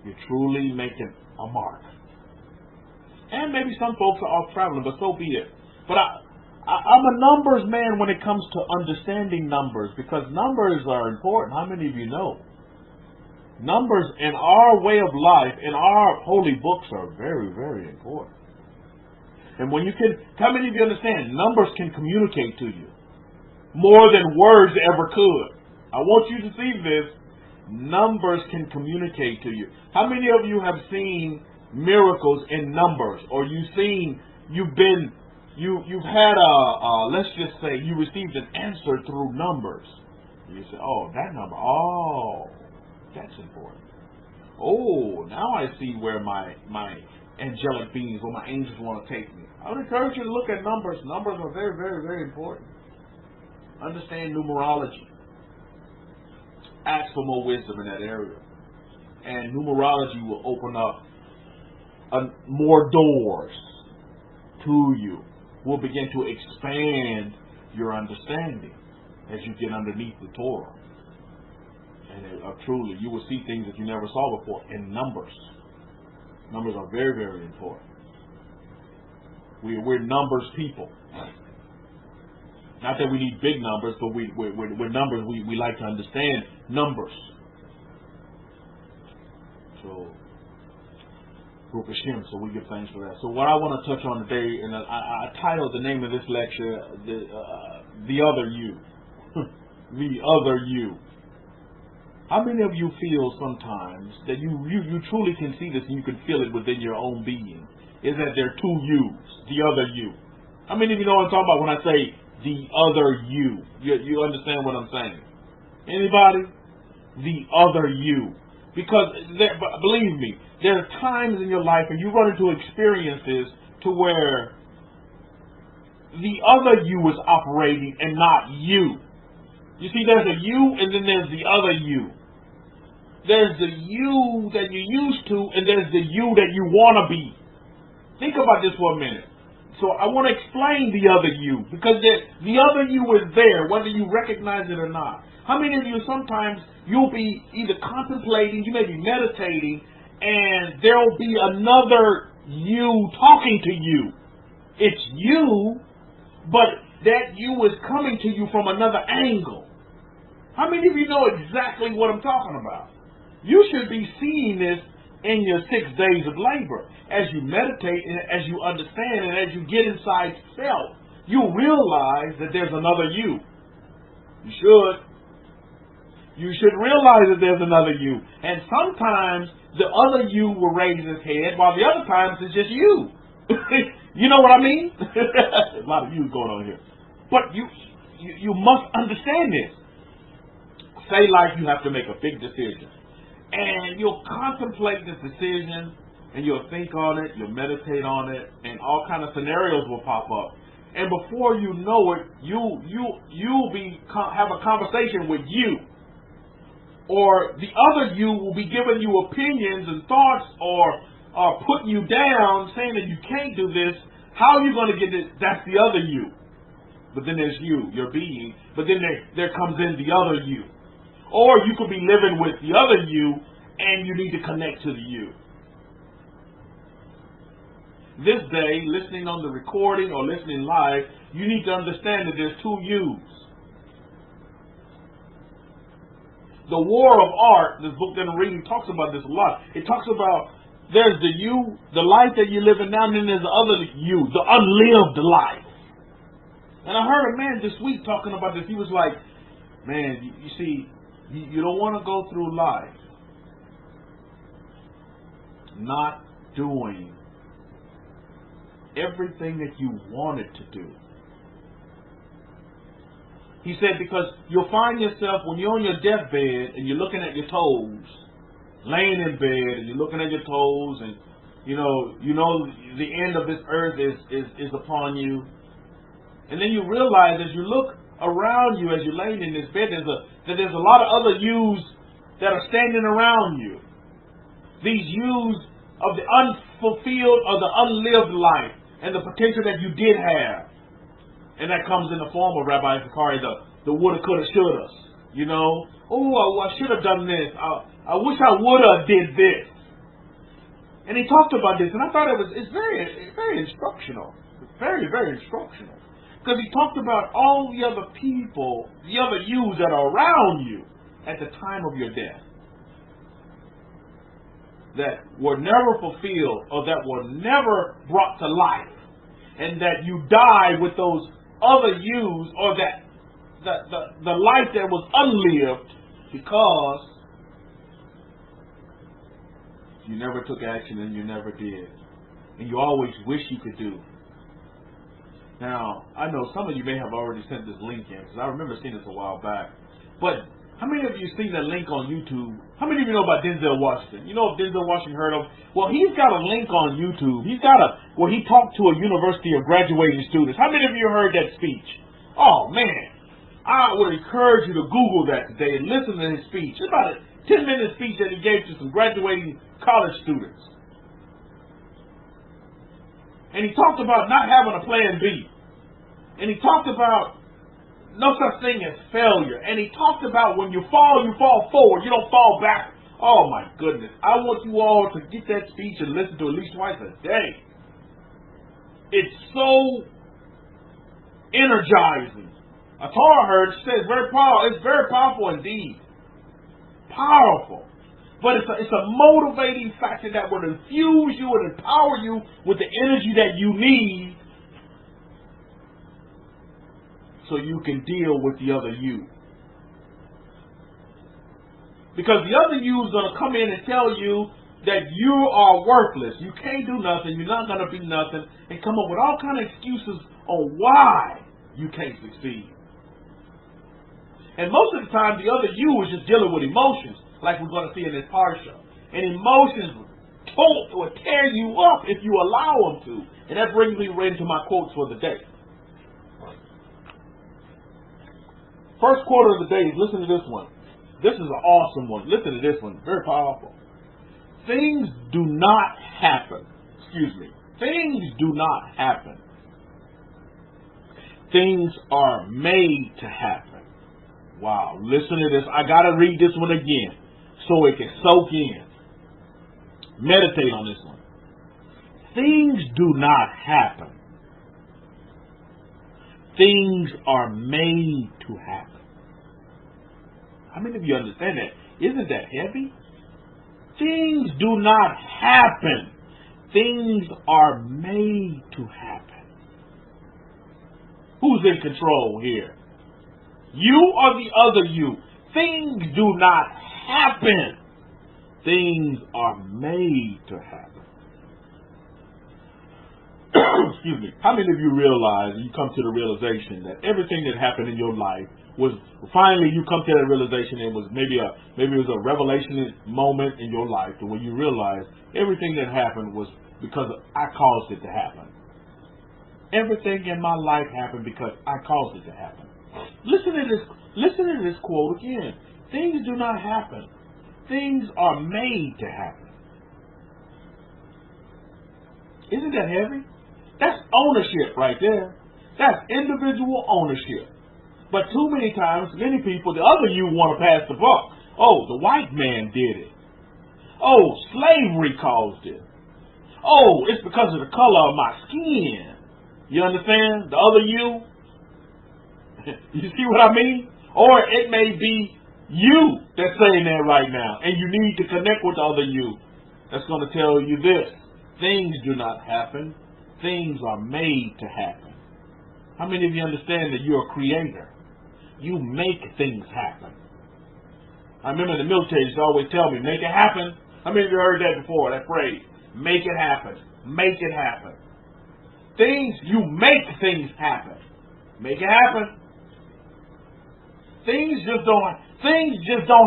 You're truly making a mark. And maybe some folks are off traveling, but so be it. But I'm a numbers man when it comes to understanding numbers, because numbers are important. How many of you know? Numbers in our way of life, in our holy books, are very, very important. And when you can, how many of you understand? Numbers can communicate to you more than words ever could. I want you to see this. Numbers can communicate to you. How many of you have seen miracles in numbers, or you've seen you've had a let's just say you received an answer through numbers. You say, oh, that number, oh, that's important. Oh, now I see where my angelic beings or my angels want to take me. I would encourage you to look at numbers. Numbers are very, very, very important. Understand numerology. Ask for more wisdom in that area. And numerology will open up more doors to you. Will begin to expand your understanding as you get underneath the Torah. And truly, you will see things that you never saw before in numbers. Numbers are very, very important. We're numbers people. Not that we need big numbers, but we're numbers. We like to understand numbers. So, so we give thanks for that. So what I want to touch on today, and I titled the name of this lecture, The Other You. The Other You. How many of you feel sometimes that you truly can see this and you can feel it within your own being? Is that there are two yous, the other you? How many of you know what I'm talking about when I say the other you? You understand what I'm saying? Anybody? The other you. Because, believe me, there are times in your life and you run into experiences to where the other you is operating and not you. You see, there's a you and then there's the other you. There's the you that you're used to and there's the you that you want to be. Think about this for a minute. So I want to explain the other you, because the other you is there, whether you recognize it or not. How many of you sometimes you'll be either contemplating, you may be meditating, and there will be another you talking to you. It's you, but that you is coming to you from another angle. How many of you know exactly what I'm talking about? You should be seeing this in your 6 days of labor. As you meditate and as you understand and as you get inside self, you realize that there's another you. You should. You should realize that there's another you. And sometimes the other you will raise his head, while the other times it's just you. You know what I mean? A lot of you going on here. But you must understand this. Say like you have to make a big decision. And you'll contemplate this decision, and you'll think on it, you'll meditate on it, and all kind of scenarios will pop up. And before you know it, you'll have a conversation with you. Or the other you will be giving you opinions and thoughts or putting you down, saying that you can't do this. How are you going to get it? That's the other you. But then there's you, your being. But then there comes in the other you. Or you could be living with the other you, and you need to connect to the you. This day, listening on the recording or listening live, you need to understand that there's two yous. The War of Art, this book that I'm reading, talks about this a lot. It talks about there's the you, the life that you're living now, and then there's the other you, the unlived life. And I heard a man this week talking about this. He was like, man, you see, you don't want to go through life not doing everything that you wanted to do. He said, because you'll find yourself when you're on your deathbed and you're looking at your toes, laying in bed and you're looking at your toes, and you know the end of this earth is upon you. And then you realize as you look around you, as you're laying in this bed, that there's a lot of other yous that are standing around you. These yous of the unfulfilled or the unlived life and the potential that you did have. And that comes in the form of Rabbi Zakari, the woulda, coulda, shouldas. You know, oh, I should have done this. I wish I woulda did this. And he talked about this, and I thought it's very, very instructional. Very, very instructional. Because he talked about all the other people, the other yous that are around you at the time of your death, that were never fulfilled or that were never brought to life, and that you die with those other yous, or that the life that was unlived because you never took action and you never did, and you always wish you could do, Now, I know some of you may have already sent this link in, because I remember seeing this a while back. But how many of you seen that link on YouTube? How many of you know about Denzel Washington? You know if Denzel Washington heard of? Well, he's got a link on YouTube. He's got where he talked to a university of graduating students. How many of you heard that speech? Oh, man. I would encourage you to Google that today and listen to his speech. It's about a 10-minute speech that he gave to some graduating college students. And he talked about not having a plan B. And he talked about no such thing as failure. And he talked about when you fall forward. You don't fall back. Oh, my goodness. I want you all to get that speech and listen to it at least twice a day. It's so energizing. A Torah heard says very powerful. It's very powerful indeed. Powerful. But it's a motivating factor that will infuse you and empower you with the energy that you need so you can deal with the other you. Because the other you is going to come in and tell you that you are worthless. You can't do nothing. You're not going to be nothing. And come up with all kind of excuses on why you can't succeed. And most of the time, the other you is just dealing with emotions, like we're going to see in this parsha. And emotions will tear you up if you allow them to. And that brings me right into my quotes for the day. First quote of the day, listen to this one. This is an awesome one. Listen to this one. Very powerful. Things do not happen. Things do not happen. Things are made to happen. Wow, listen to this. I got to read this one again so it can soak in. Meditate on this one. Things do not happen. Things are made to happen. How many of you understand that? Isn't that heavy? Things do not happen. Things are made to happen. Who's in control here? You or the other you? Things do not happen. Things are made to happen. Excuse me. How many of you realize, you come to the realization that everything that happened in your life was, finally you come to that realization, it was maybe it was a revelation moment in your life to where you realize everything that happened was because I caused it to happen. Everything in my life happened because I caused it to happen. Listen to this quote again. Things do not happen. Things are made to happen. Isn't that heavy? That's ownership right there. That's individual ownership. But too many times, many people, the other you want to pass the buck. Oh, the white man did it. Oh, slavery caused it. Oh, it's because of the color of my skin. You understand? The other you. You see what I mean? Or it may be you that's saying that right now, and you need to connect with the other you that's going to tell you this. Things do not happen. Things are made to happen. How many of you understand that you're a creator? You make things happen. I remember in the military, they used to always tell me, make it happen. How many of you heard that before, that phrase? Make it happen. Make it happen. Things, you make things happen. Make it happen. Things just don't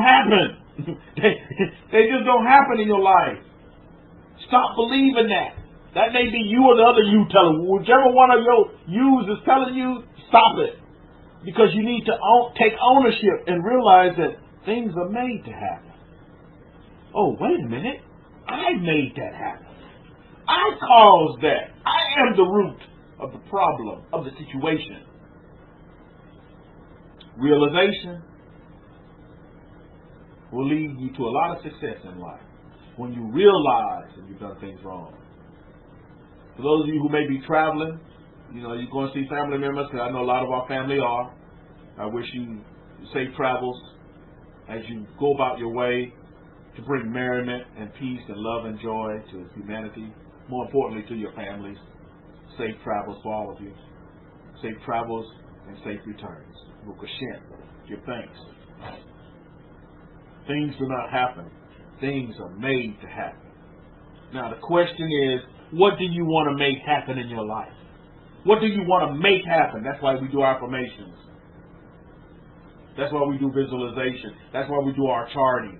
happen. they just don't happen in your life. Stop believing that. That may be you or the other you telling. Whichever one of your yous is telling you, stop it. Because you need to take ownership and realize that things are made to happen. Oh, wait a minute. I made that happen. I caused that. I am the root of the problem, of the situation. Realization will lead you to a lot of success in life when you realize that you've done things wrong. For those of you who may be traveling, you know, you're going to see family members, because I know a lot of our family are. I wish you safe travels as you go about your way to bring merriment and peace and love and joy to humanity. More importantly, to your families. Safe travels for all of you. Safe travels and safe returns. Give thanks. Things do not happen. Things are made to happen. Now the question is, what do you want to make happen in your life? What do you want to make happen? That's why we do affirmations. That's why we do visualization. That's why we do our charting,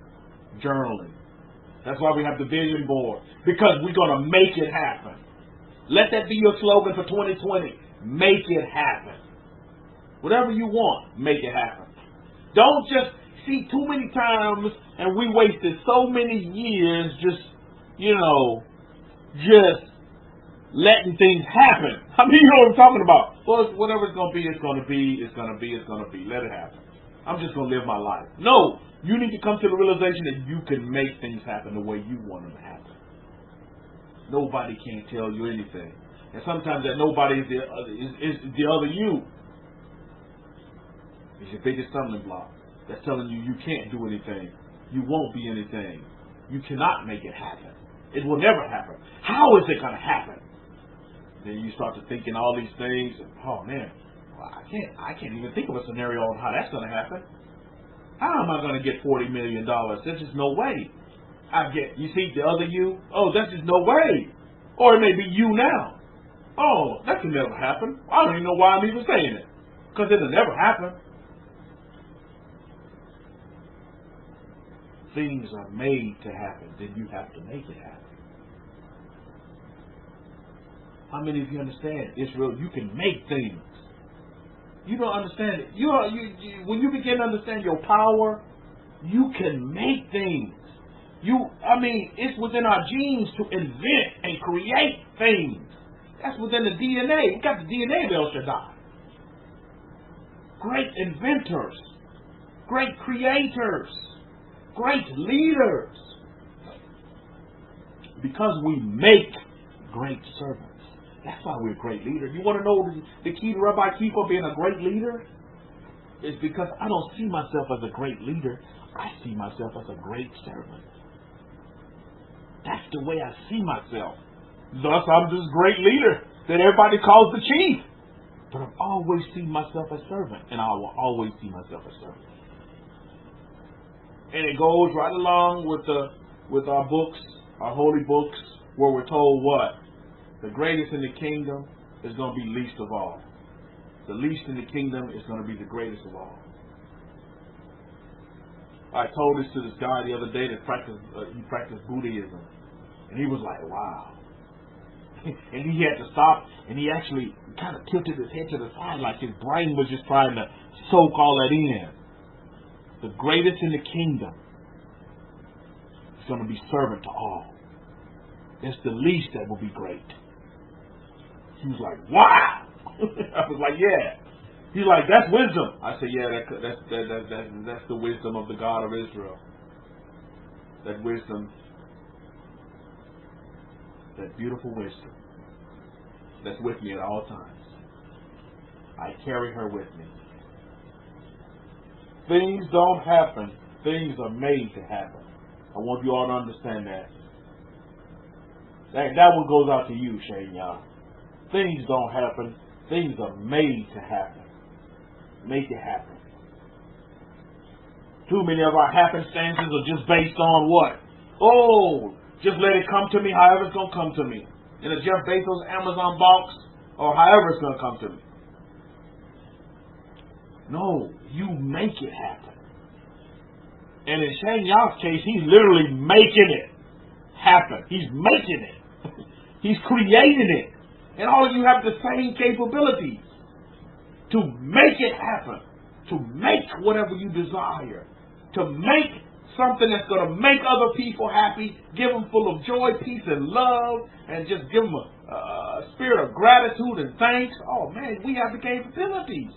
journaling. That's why we have the vision board. Because we're going to make it happen. Let that be your slogan for 2020. Make it happen. Whatever you want, make it happen. Don't just see too many times, and we wasted so many years just letting things happen. I mean, you know what I'm talking about. Well, whatever it's going to be, it's going to be, it's going to be, it's going to be. Let it happen. I'm just going to live my life. No, you need to come to the realization that you can make things happen the way you want them to happen. Nobody can tell you anything. And sometimes that nobody is the other you. It's your biggest stumbling block. That's telling you can't do anything. You won't be anything. You cannot make it happen. It will never happen. How is it going to happen? Then you start to thinking all these things. And, oh man, well, I can't even think of a scenario on how that's going to happen. How am I going to get $40 million? There's just no way. You see the other you? Oh, that's just no way. Or it may be you now. Oh, that can never happen. I don't even know why I'm even saying it. Because it'll never happen. Things are made to happen. Then you have to make it happen. How many of you understand, Israel, you can make things? You don't understand it. When you begin to understand your power, you can make things. It's within our genes to invent and create things. That's within the DNA. We got the DNA of El Shaddai. Great inventors, great creators, great leaders. Because we make great servants. That's why we're great leaders. You want to know the key to Rabbi Kefa being a great leader? It's because I don't see myself as a great leader. I see myself as a great servant. That's the way I see myself. Thus, I'm this great leader that everybody calls the chief. But I've always seen myself as servant, and I will always see myself as servant. And it goes right along with our books, our holy books, where we're told what? The greatest in the kingdom is going to be least of all. The least in the kingdom is going to be the greatest of all. I told this to this guy the other day that practiced Buddhism, and he was like, "Wow." And he had to stop, and he actually kind of tilted his head to the side like his brain was just trying to soak all that in. The greatest in the kingdom is going to be servant to all. It's the least that will be great. He was like, "Wow." I was like, "Yeah." He's like, "That's wisdom." I said, "Yeah, that's the wisdom of the God of Israel. That wisdom, that beautiful wisdom that's with me at all times. I carry her with me." Things don't happen. Things are made to happen. I want you all to understand that. That one goes out to you, Shane, y'all. Things don't happen. Things are made to happen. Make it happen. Too many of our happenstances are just based on what? Oh, just let it come to me however it's going to come to me. In a Jeff Bezos Amazon box, or however it's going to come to me. No, you make it happen. And in Shane Yah's case, he's literally making it happen. He's making it. He's creating it. And all of you have the same capabilities to make it happen, to make whatever you desire, to make something that's going to make other people happy, give them full of joy, peace, and love, and just give them a spirit of gratitude and thanks. Oh man, we have the capabilities.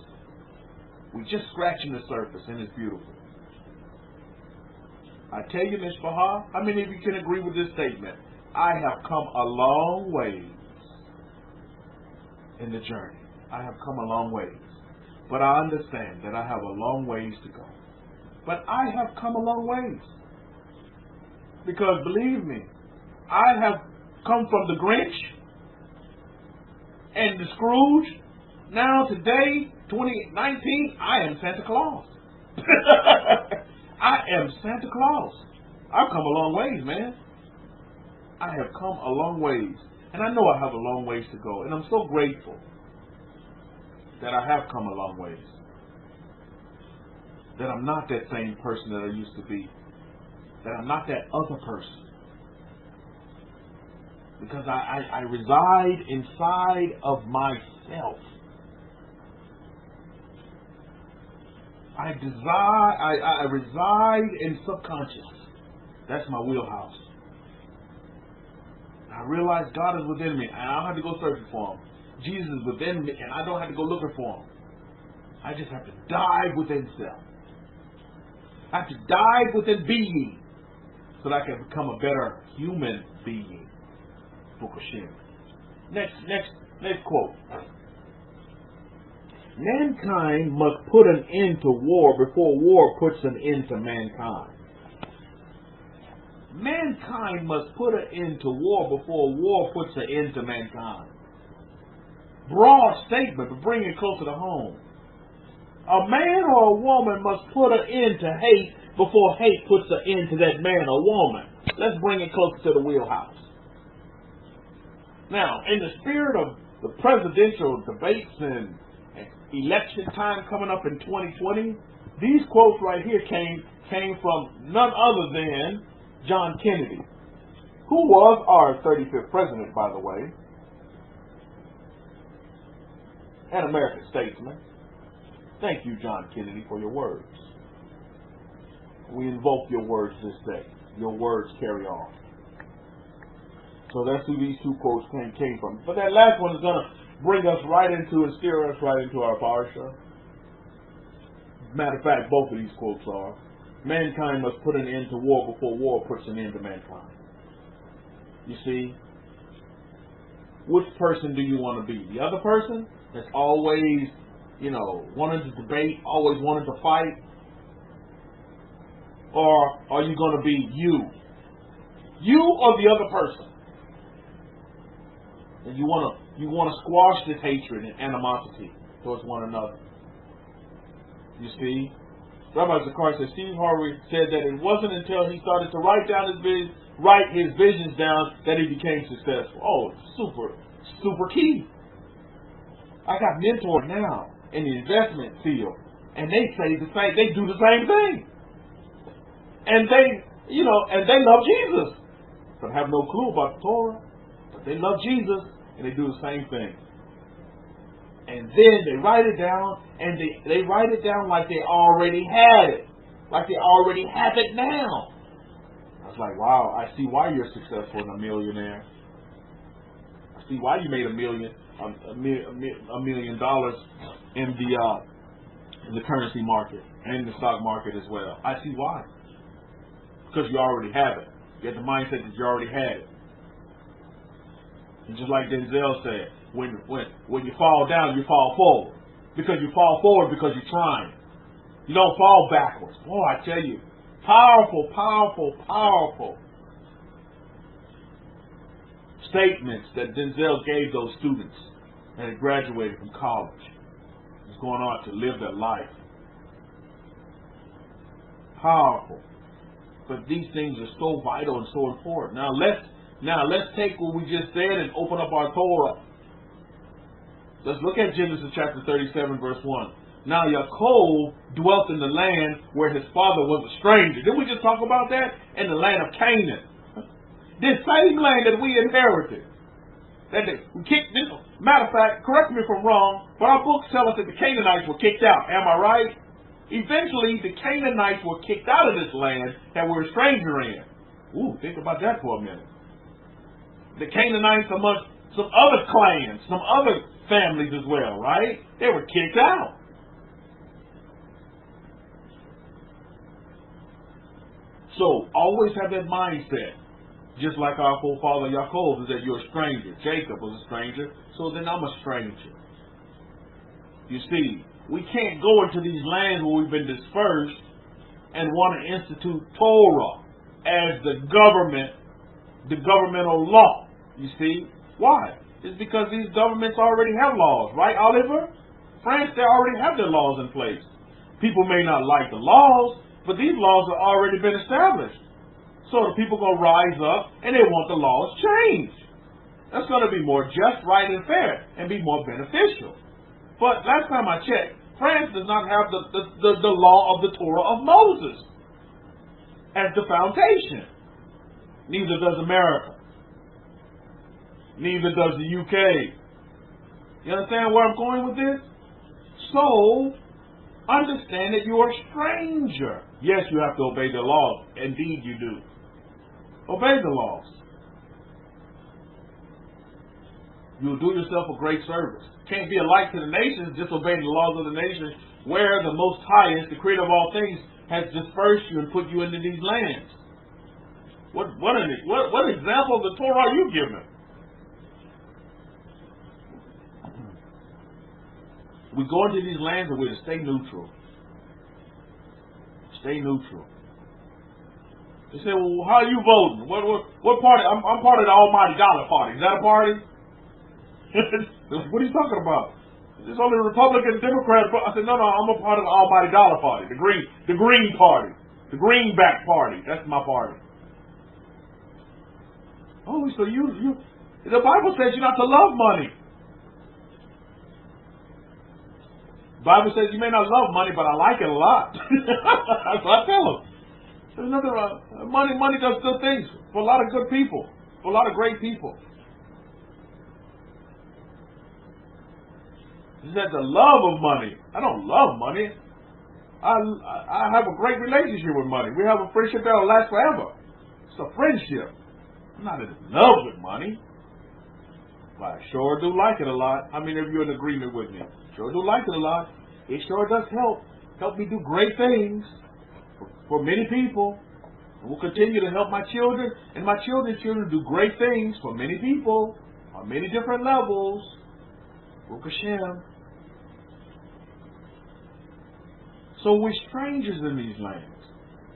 We're just scratching the surface, and it's beautiful. I tell you, Mishpahah, how many of you can agree with this statement? I have come a long ways in the journey. I have come a long ways. But I understand that I have a long ways to go. But I have come a long ways. Because believe me, I have come from the Grinch and the Scrooge. Now today, 2019, I am Santa Claus. I am Santa Claus. I've come a long ways, man. I have come a long ways. And I know I have a long ways to go. And I'm so grateful that I have come a long ways. That I'm not that same person that I used to be. That I'm not that other person. Because I reside inside of myself. I reside in subconscious. That's my wheelhouse. I realize God is within me, and I don't have to go searching for Him. Jesus is within me, and I don't have to go looking for Him. I just have to dive within self. I have to dive within being, so that I can become a better human being. Next quote. Mankind must put an end to war before war puts an end to mankind. Mankind must put an end to war before war puts an end to mankind. Broad statement, but bring it closer to home. A man or a woman must put an end to hate before hate puts an end to that man or woman. Let's bring it closer to the wheelhouse. Now, in the spirit of the presidential debates and election time coming up in 2020, these quotes right here came from none other than John Kennedy, who was our 35th president, by the way, an American statesman. Thank you, John Kennedy, for your words. We invoke your words this day. Your words carry on. So that's who these two quotes came from. But that last one is going to bring us right into and steer us right into our parsha. Matter of fact, both of these quotes are: mankind must put an end to war before war puts an end to mankind. You see, which person do you want to be? The other person that's always, wanting to debate, always wanting to fight? Or are you going to be you? You or the other person? And you want to squash this hatred and animosity towards one another. You see, Rabbi Zakar said, Steve Harvey said that it wasn't until he started to write his visions down that he became successful. Oh, super key. I got mentors now in the investment field, and they say the same. They do the same thing, and they love Jesus, but have no clue about the Torah. But they love Jesus, and they do the same thing. And then they write it down, and they write it down like they already had it. Like they already have it now. I was like, wow, I see why you're successful and a millionaire. I see why you made $1 million in the currency market and in the stock market as well. I see why. Because you already have it. You have the mindset that you already had it. And just like Denzel said, when you fall down, you fall forward. Because you fall forward because you're trying. You don't fall backwards. Boy, I tell you, powerful, powerful, powerful statements that Denzel gave those students that had graduated from college. He's going on to live their life. Powerful. But these things are so vital and so important. Now let's take what we just said and open up our Torah. Let's look at Genesis chapter 37, verse 1. Now Yaakov dwelt in the land where his father was a stranger. Didn't we just talk about that? In the land of Canaan. This same land that we inherited. Matter of fact, correct me if I'm wrong, but our books tell us that the Canaanites were kicked out. Am I right? Eventually, the Canaanites were kicked out of this land that we're a stranger in. Ooh, think about that for a minute. The Canaanites amongst some other clans, some other families as well, right? They were kicked out. So, always have that mindset. Just like our forefather Yaakov is that you're a stranger. Jacob was a stranger, so then I'm a stranger. You see, we can't go into these lands where we've been dispersed and want to institute Torah as the governmental law. You see? Why? It's because these governments already have laws, right, Oliver? France, they already have their laws in place. People may not like the laws, but these laws have already been established. So the people going to rise up and they want the laws changed. That's going to be more just, right, and fair and be more beneficial. But last time I checked, France does not have the law of the Torah of Moses as the foundation. Neither does America. Neither does the UK. You understand where I'm going with this? So, understand that you are a stranger. Yes, you have to obey the laws. Indeed you do. Obey the laws. You'll do yourself a great service. Can't be a light to the nations, disobey the laws of the nations, where the Most Highest, the Creator of all things, has dispersed you and put you into these lands. What example of the Torah are you giving? We go into these lands and we're to stay neutral. Stay neutral. They say, well, how are you voting? What party? I'm part of the Almighty Dollar Party. Is that a party? What are you talking about? It's only Republican, Democrats. I said, no, I'm a part of the Almighty Dollar Party, the Green Party, the Greenback Party. That's my party. Oh, so the Bible says you're not to love money. The Bible says you may not love money, but I like it a lot. That's what I tell them. There's another money does good things for a lot of good people, for a lot of great people. He said the love of money. I don't love money. I have a great relationship with money. We have a friendship that will last forever. It's a friendship. I'm not in love with money. But I sure do like it a lot. How many of you are in agreement with me? Sure do like it a lot. It sure does help me do great things for many people. And we'll continue to help my children and my children's children do great things for many people on many different levels. Baruch Hashem. So we're strangers in these lands.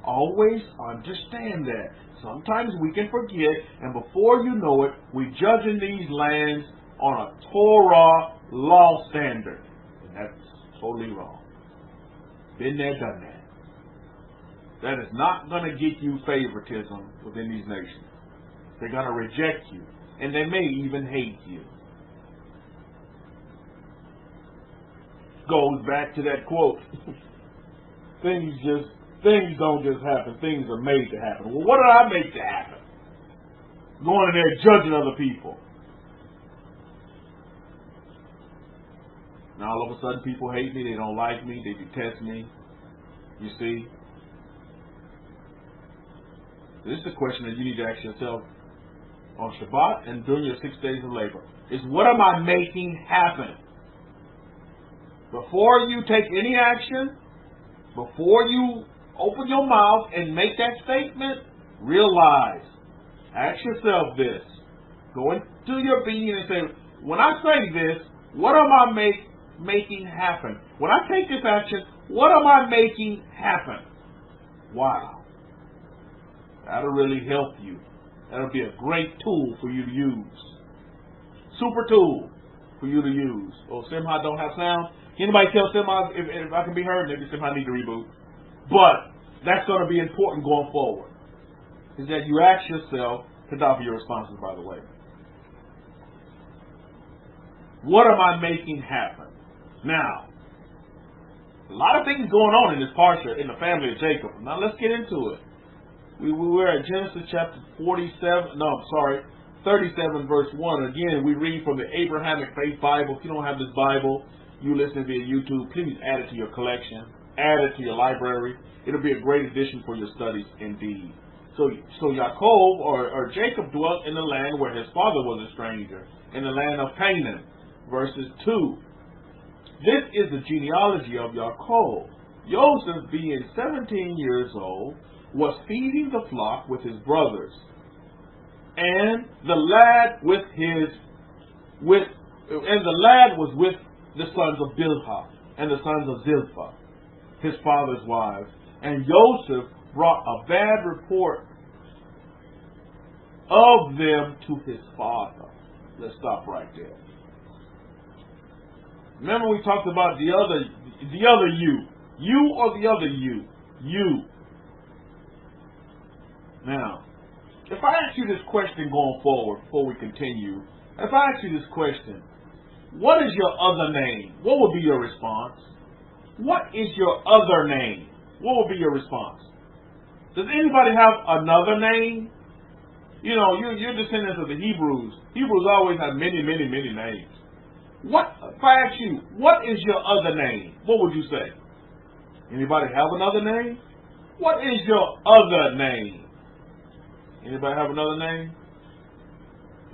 Always understand that. Sometimes we can forget, and before you know it, we're judging these lands on a Torah law standard. And that's totally wrong. Been there, done that. That is not going to get you favoritism within these nations. They're going to reject you, and they may even hate you. Goes back to that quote. Things don't just happen. Things are made to happen. Well, what did I make to happen? Going in there judging other people. Now all of a sudden people hate me, they don't like me, they detest me. You see? This is a question that you need to ask yourself on Shabbat and during your 6 days of labor. Is what am I making happen? Before you take any action, before you open your mouth and make that statement, realize, ask yourself this. Go into your being and say, when I say this, what am I making happen? When I take this action, what am I making happen? Wow. That'll really help you. That'll be a great tool for you to use. Super tool for you to use. Oh, Simha don't have sound? Anybody tell Simha if I can be heard? Maybe Simha need to reboot. But that's going to be important going forward. Is that you ask yourself, to for your responses, by the way. What am I making happen? Now, a lot of things going on in this parsha in the family of Jacob. Now let's get into it. We were at Genesis chapter 37 verse 1. Again, we read from the Abrahamic-Faith Bible. If you don't have this Bible, you listen via YouTube, please add it to your collection. Add it to your library. It'll be a great addition for your studies indeed. So Yaakov or Jacob dwelt in the land where his father was a stranger, in the land of Canaan. Verses 2. This is the genealogy of Yaakov. Joseph, being 17 years old, was feeding the flock with his brothers, and the lad was with the sons of Bilhah and the sons of Zilpah, his father's wives. And Joseph brought a bad report of them to his father. Let's stop right there. Remember we talked about the other you. You or the other you. You. Now, if I ask you this question going forward, before we continue, if I ask you this question, what is your other name? What would be your response? What is your other name? What would be your response? Does anybody have another name? You know, you're descendants of the Hebrews. Hebrews always have many, many, many names. What, if I ask you, what is your other name? What would you say? Anybody have another name? What is your other name? Anybody have another name?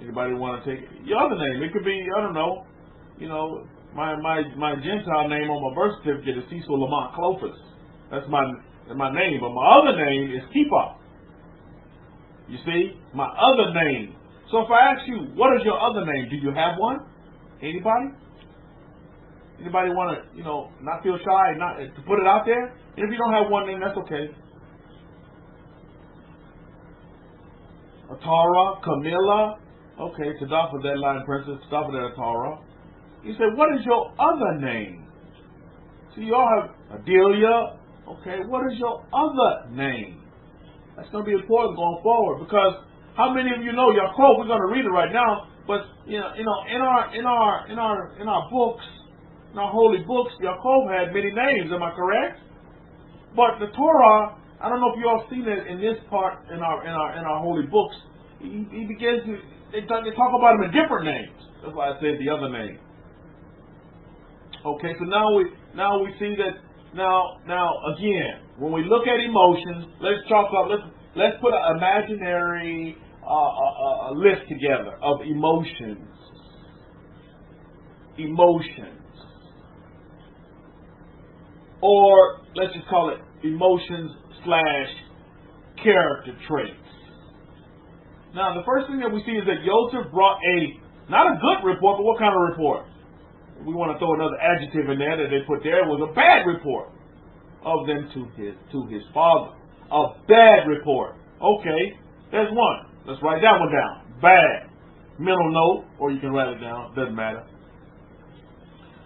Anybody want to take your other name? It could be, I don't know, you know, my Gentile name on my birth certificate is Cecil Lamont Clovis. That's my name, but my other name is Kefa. You see, my other name. So if I ask you, what is your other name? Do you have one? Anybody? Anybody want to, you know, not feel shy, not to put it out there? And if you don't have one name, that's okay. Atara, Camilla. Okay, Chadasha, that line princess. Chadasha, that Atara. You say, what is your other name? So you all have Adelia. Okay, what is your other name? That's going to be important going forward, because how many of you know Yaakov? We're going to read it right now, but in our books, in our holy books, Yaakov had many names. Am I correct? But the Torah, I don't know if you all seen it in this part in our holy books. He begins to they talk about him in different names. That's why I said the other name. Okay, so now we see that now again, when we look at emotions, let's put an imaginary list together of emotions. Or let's just call it emotions / character traits. Now, the first thing that we see is that Joseph brought not a good report, but what kind of report? We want to throw another adjective in there that they put there. It was a bad report of them to his father. A bad report. Okay, there's one. Let's write that one down. Bad. Mental note, or you can write it down. Doesn't matter.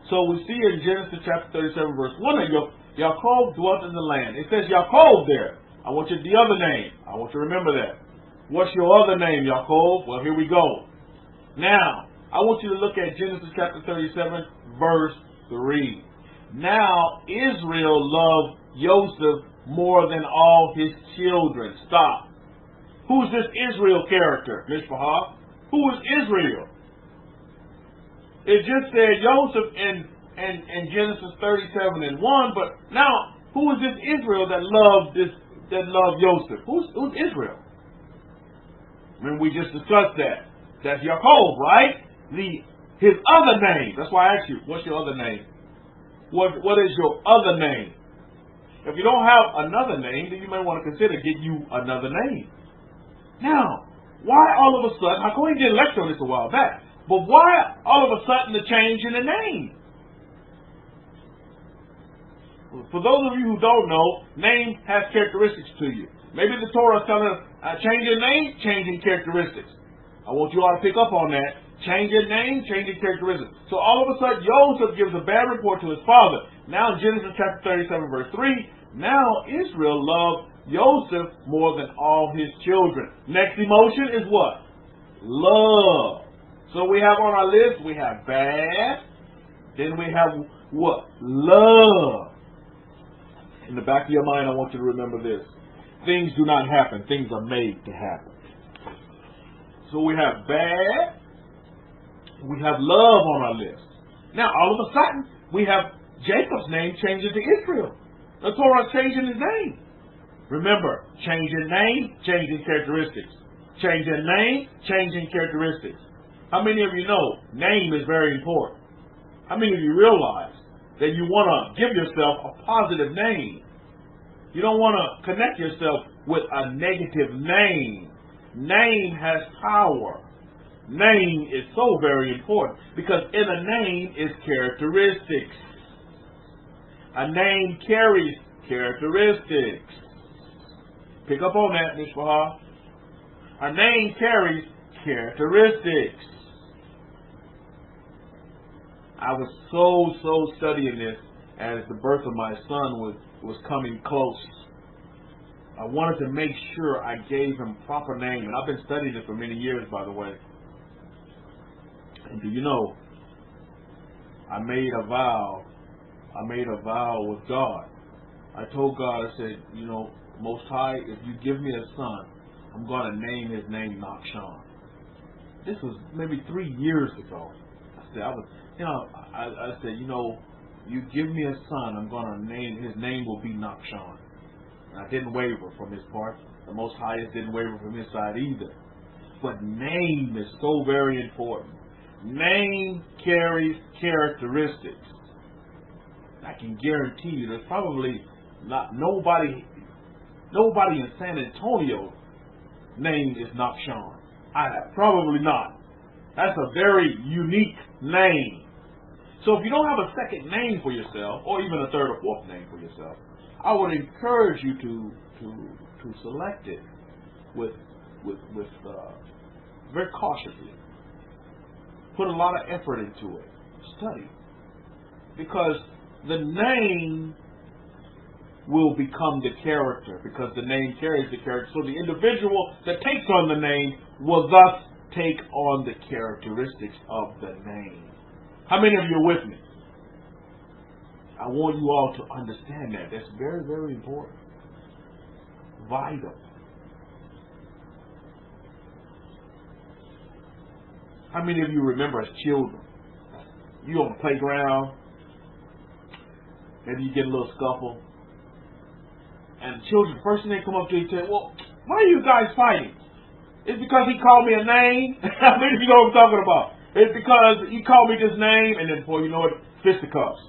So we see in Genesis chapter 37, verse 1 that Yaakov dwelt in the land. It says Yaakov there. I want you the other name. I want you to remember that. What's your other name, Yaakov? Well, here we go. Now, I want you to look at Genesis chapter 37, verse 3. Now, Israel loved Joseph more than all his children. Stop. Who's this Israel character, Mishpahah? Who is Israel? It just said Joseph in Genesis 37 and 1, but now, who is this Israel that loved Joseph? Who's Israel? I mean, we just discussed that. That's Yaakov, right? His other name. That's why I asked you, what's your other name? What is your other name? If you don't have another name, then you may want to consider getting you another name. Now, why all of a sudden, I only did a lecture on this a while back, but why all of a sudden the change in the name? For those of you who don't know, name has characteristics to you. Maybe the Torah is telling us, change your name, changing characteristics. I want you all to pick up on that. Change your name, changing characteristics. So all of a sudden, Joseph gives a bad report to his father. Now in Genesis chapter 37, verse 3, now Israel loved Joseph more than all his children. Next emotion is what? Love. So we have on our list, we have bad. Then we have what? Love. In the back of your mind, I want you to remember this. Things do not happen. Things are made to happen. So we have bad. We have love on our list. Now, all of a sudden, we have Jacob's name changing to Israel. The Torah is changing his name. Remember, changing name, changing characteristics. Changing name, changing characteristics. How many of you know name is very important? How many of you realize that you want to give yourself a positive name? You don't want to connect yourself with a negative name. Name has power. Name is so very important because in a name is characteristics. A name carries characteristics. Pick up on that, Mishpahah. A name carries characteristics. I was so studying this as the birth of my son was coming close. I wanted to make sure I gave him proper name, and I've been studying it for many years, by the way. And do you know, I made a vow. I made a vow with God. I told God, I said, you know, Most High, if you give me a son, I'm going to name his name Nachshon. This was maybe 3 years ago. I said, you know, you give me a son, I'm going to name, his name will be Nachshon. And I didn't waver from his part. The Most Highest didn't waver from his side either. But name is so very important. Name carries characteristics. I can guarantee you there's probably not nobody in San Antonio name is Nachshon. Probably not. That's a very unique name. So if you don't have a second name for yourself, or even a third or fourth name for yourself, I would encourage you to select it with very cautiously. Put a lot of effort into it. Study. Because the name will become the character, because the name carries the character. So the individual that takes on the name will thus take on the characteristics of the name. How many of you are with me? I want you all to understand that. That's very, very important. Vital. How many of you remember as children? You on the playground, maybe you get a little scuffle, and children, first thing they come up to you and say, well, why are you guys fighting? It's because he called me a name. How many of you know what I'm talking about? It's because he called me this name, and then before you know it, fisticuffs.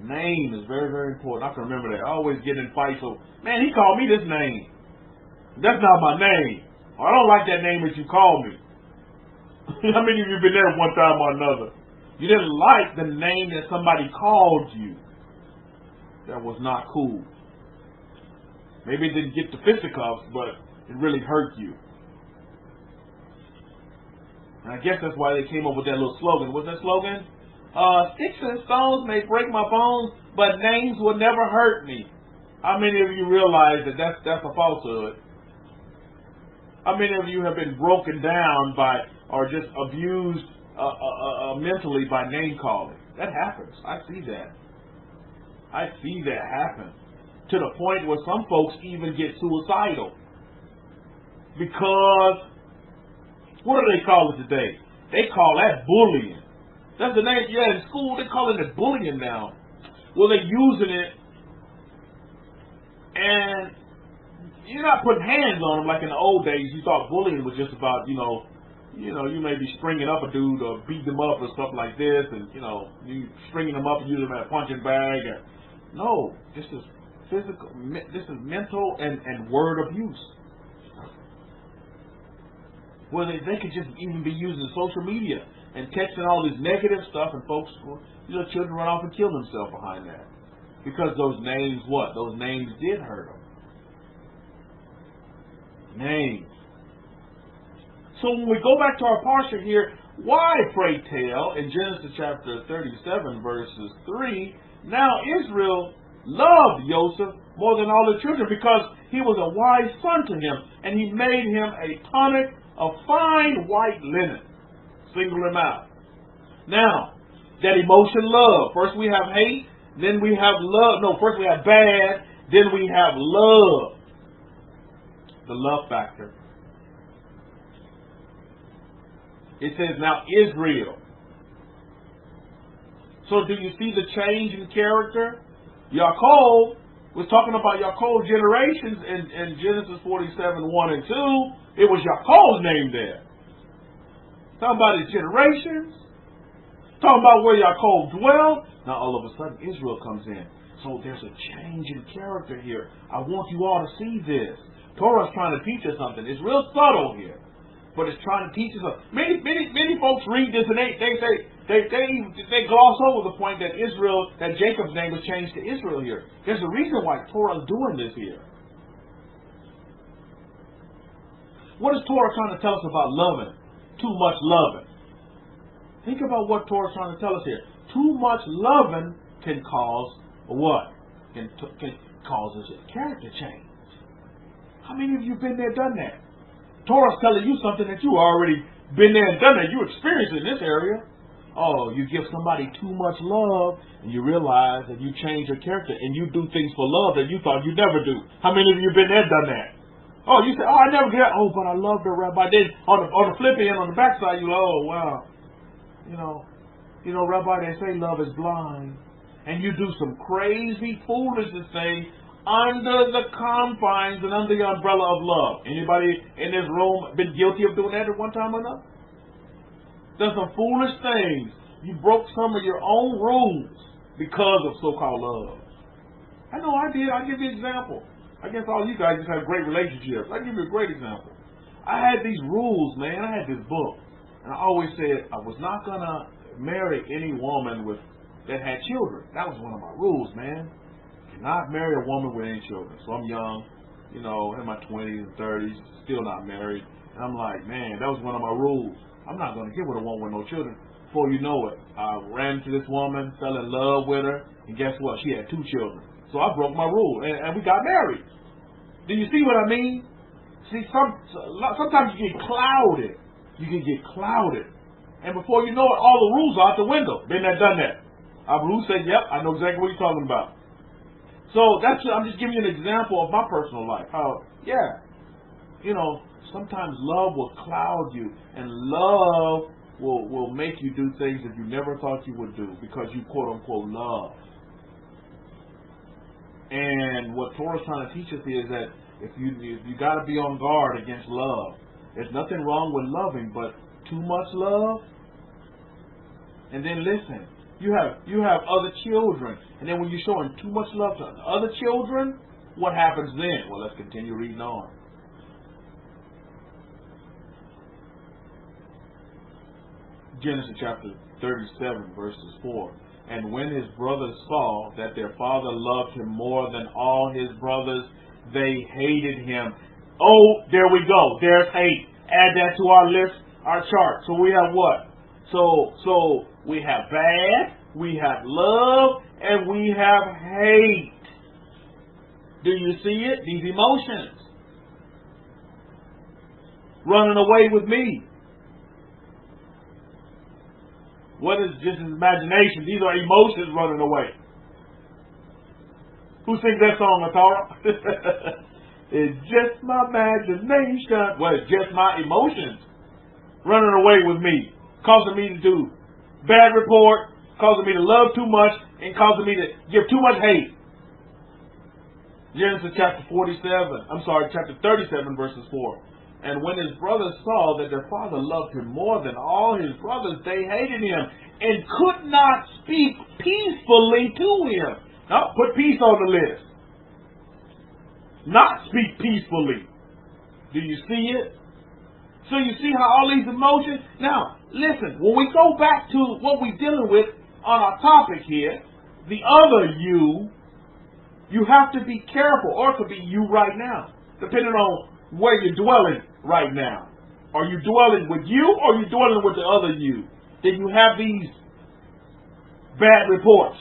Name is very, very important. I can remember that. I always get in fights. So, man, he called me this name. That's not my name. I don't like that name that you called me. How many of you have been there one time or another? You didn't like the name that somebody called you. That was not cool. Maybe it didn't get the fisticuffs, but it really hurt you. And I guess that's why they came up with that little slogan. What's that slogan? Sticks and stones may break my bones, but names will never hurt me. How many of you realize that that's a falsehood? How many of you have been broken down by, or just abused mentally by name calling? That happens. I see that. I see that happen. To the point where some folks even get suicidal. Because, what do they call it today? They call that bullying. That's the name, yeah, in school they're calling it bullying now. Well, they're using it, and you're not putting hands on them like in the old days. You thought bullying was just about, you may be stringing up a dude or beating them up or stuff like this, and, you stringing them up and using them as a punching bag. No, this is physical, this is mental and word abuse. Well, they could just even be using social media and texting all this negative stuff, and folks, children run off and kill themselves behind that. Because those names, what? Those names did hurt them. Names. So when we go back to our parsha here, why, pray tell, in Genesis chapter 37, verses 3, now Israel loved Joseph more than all the children, because he was a wise son to him, and he made him a tunic of fine white linen. Single him out. Now, that emotion, love. First we have hate, then we have love. No, first we have bad, then we have love. The love factor. It says now Israel. So do you see the change in character? Yaakov was talking about Yaakov's generations in Genesis 47, 1 and 2. It was Yaakov's name there. Talking about his generations. Talking about where Yaakov dwelled. Now all of a sudden Israel comes in. So there's a change in character here. I want you all to see this. Torah's trying to teach us something. It's real subtle here, but it's trying to teach us something. Many folks read this and they gloss over the point that Jacob's name was changed to Israel here. There's a reason why Torah's doing this here. What is Torah trying to tell us about loving? Too much loving. Think about what Torah's trying to tell us here. Too much loving can cause what? Can cause us a character change. How many of you have been there, done that? Torah's telling you something that you already Been there and done that. You experience it in this area. Oh, you give somebody too much love, and you realize that you change your character, and you do things for love that you thought you'd never do. How many of you been there, done that? Oh, you say, oh, I never get. Oh, but I loved her, Rabbi. Then on the flip end, on the backside, you, oh, wow, you know, Rabbi, they say love is blind, and you do some crazy, foolish things under the confines and under the umbrella of love. Anybody in this room been guilty of doing that at one time or another? Done some foolish things. You broke some of your own rules because of so-called love. I know I did. I'll give you an example. I guess all you guys just have great relationships. I'll give you a great example. I had these rules, man. I had this book. And I always said I was not going to marry any woman that had children. That was one of my rules, man. Do not marry a woman with any children. So I'm young, in my 20s and 30s, still not married. And I'm like, man, that was one of my rules. I'm not going to get with a woman with no children. Before you know it, I ran into this woman, fell in love with her, and guess what? She had 2 children. So I broke my rule, and we got married. Do you see what I mean? See, sometimes you get clouded. You can get clouded. And before you know it, all the rules are out the window. Been there, done that. Abu said, yep, I know exactly what you're talking about. So I'm just giving you an example of my personal life. How, sometimes love will cloud you, and love will make you do things that you never thought you would do because you quote unquote love. And what Torah's trying to teach us is that if you got to be on guard against love. There's nothing wrong with loving, but too much love. And then listen, you have other children, and then when you're showing too much love to other children, what happens then? Well, let's continue reading on. Genesis chapter 37, verses 4. And when his brothers saw that their father loved him more than all his brothers, they hated him. Oh, there we go. There's hate. Add that to our list, our chart. So we have what? So we have bad, we have love, and we have hate. Do you see it? These emotions. Running away with me. What is just imagination? These are emotions running away. Who sings that song, Torah? It's just my imagination. Well, it's just my emotions running away with me, causing me to do bad report, causing me to love too much, and causing me to give too much hate. Genesis chapter 37, verses 4. And when his brothers saw that their father loved him more than all his brothers, they hated him and could not speak peacefully to him. Now, put peace on the list. Not speak peacefully. Do you see it? So you see how all these emotions... Now, listen, when we go back to what we're dealing with on our topic here, the other you have to be careful, or it could be you right now, depending on where you're dwelling right now. Are you dwelling with you, or are you dwelling with the other you? Then you have these bad reports.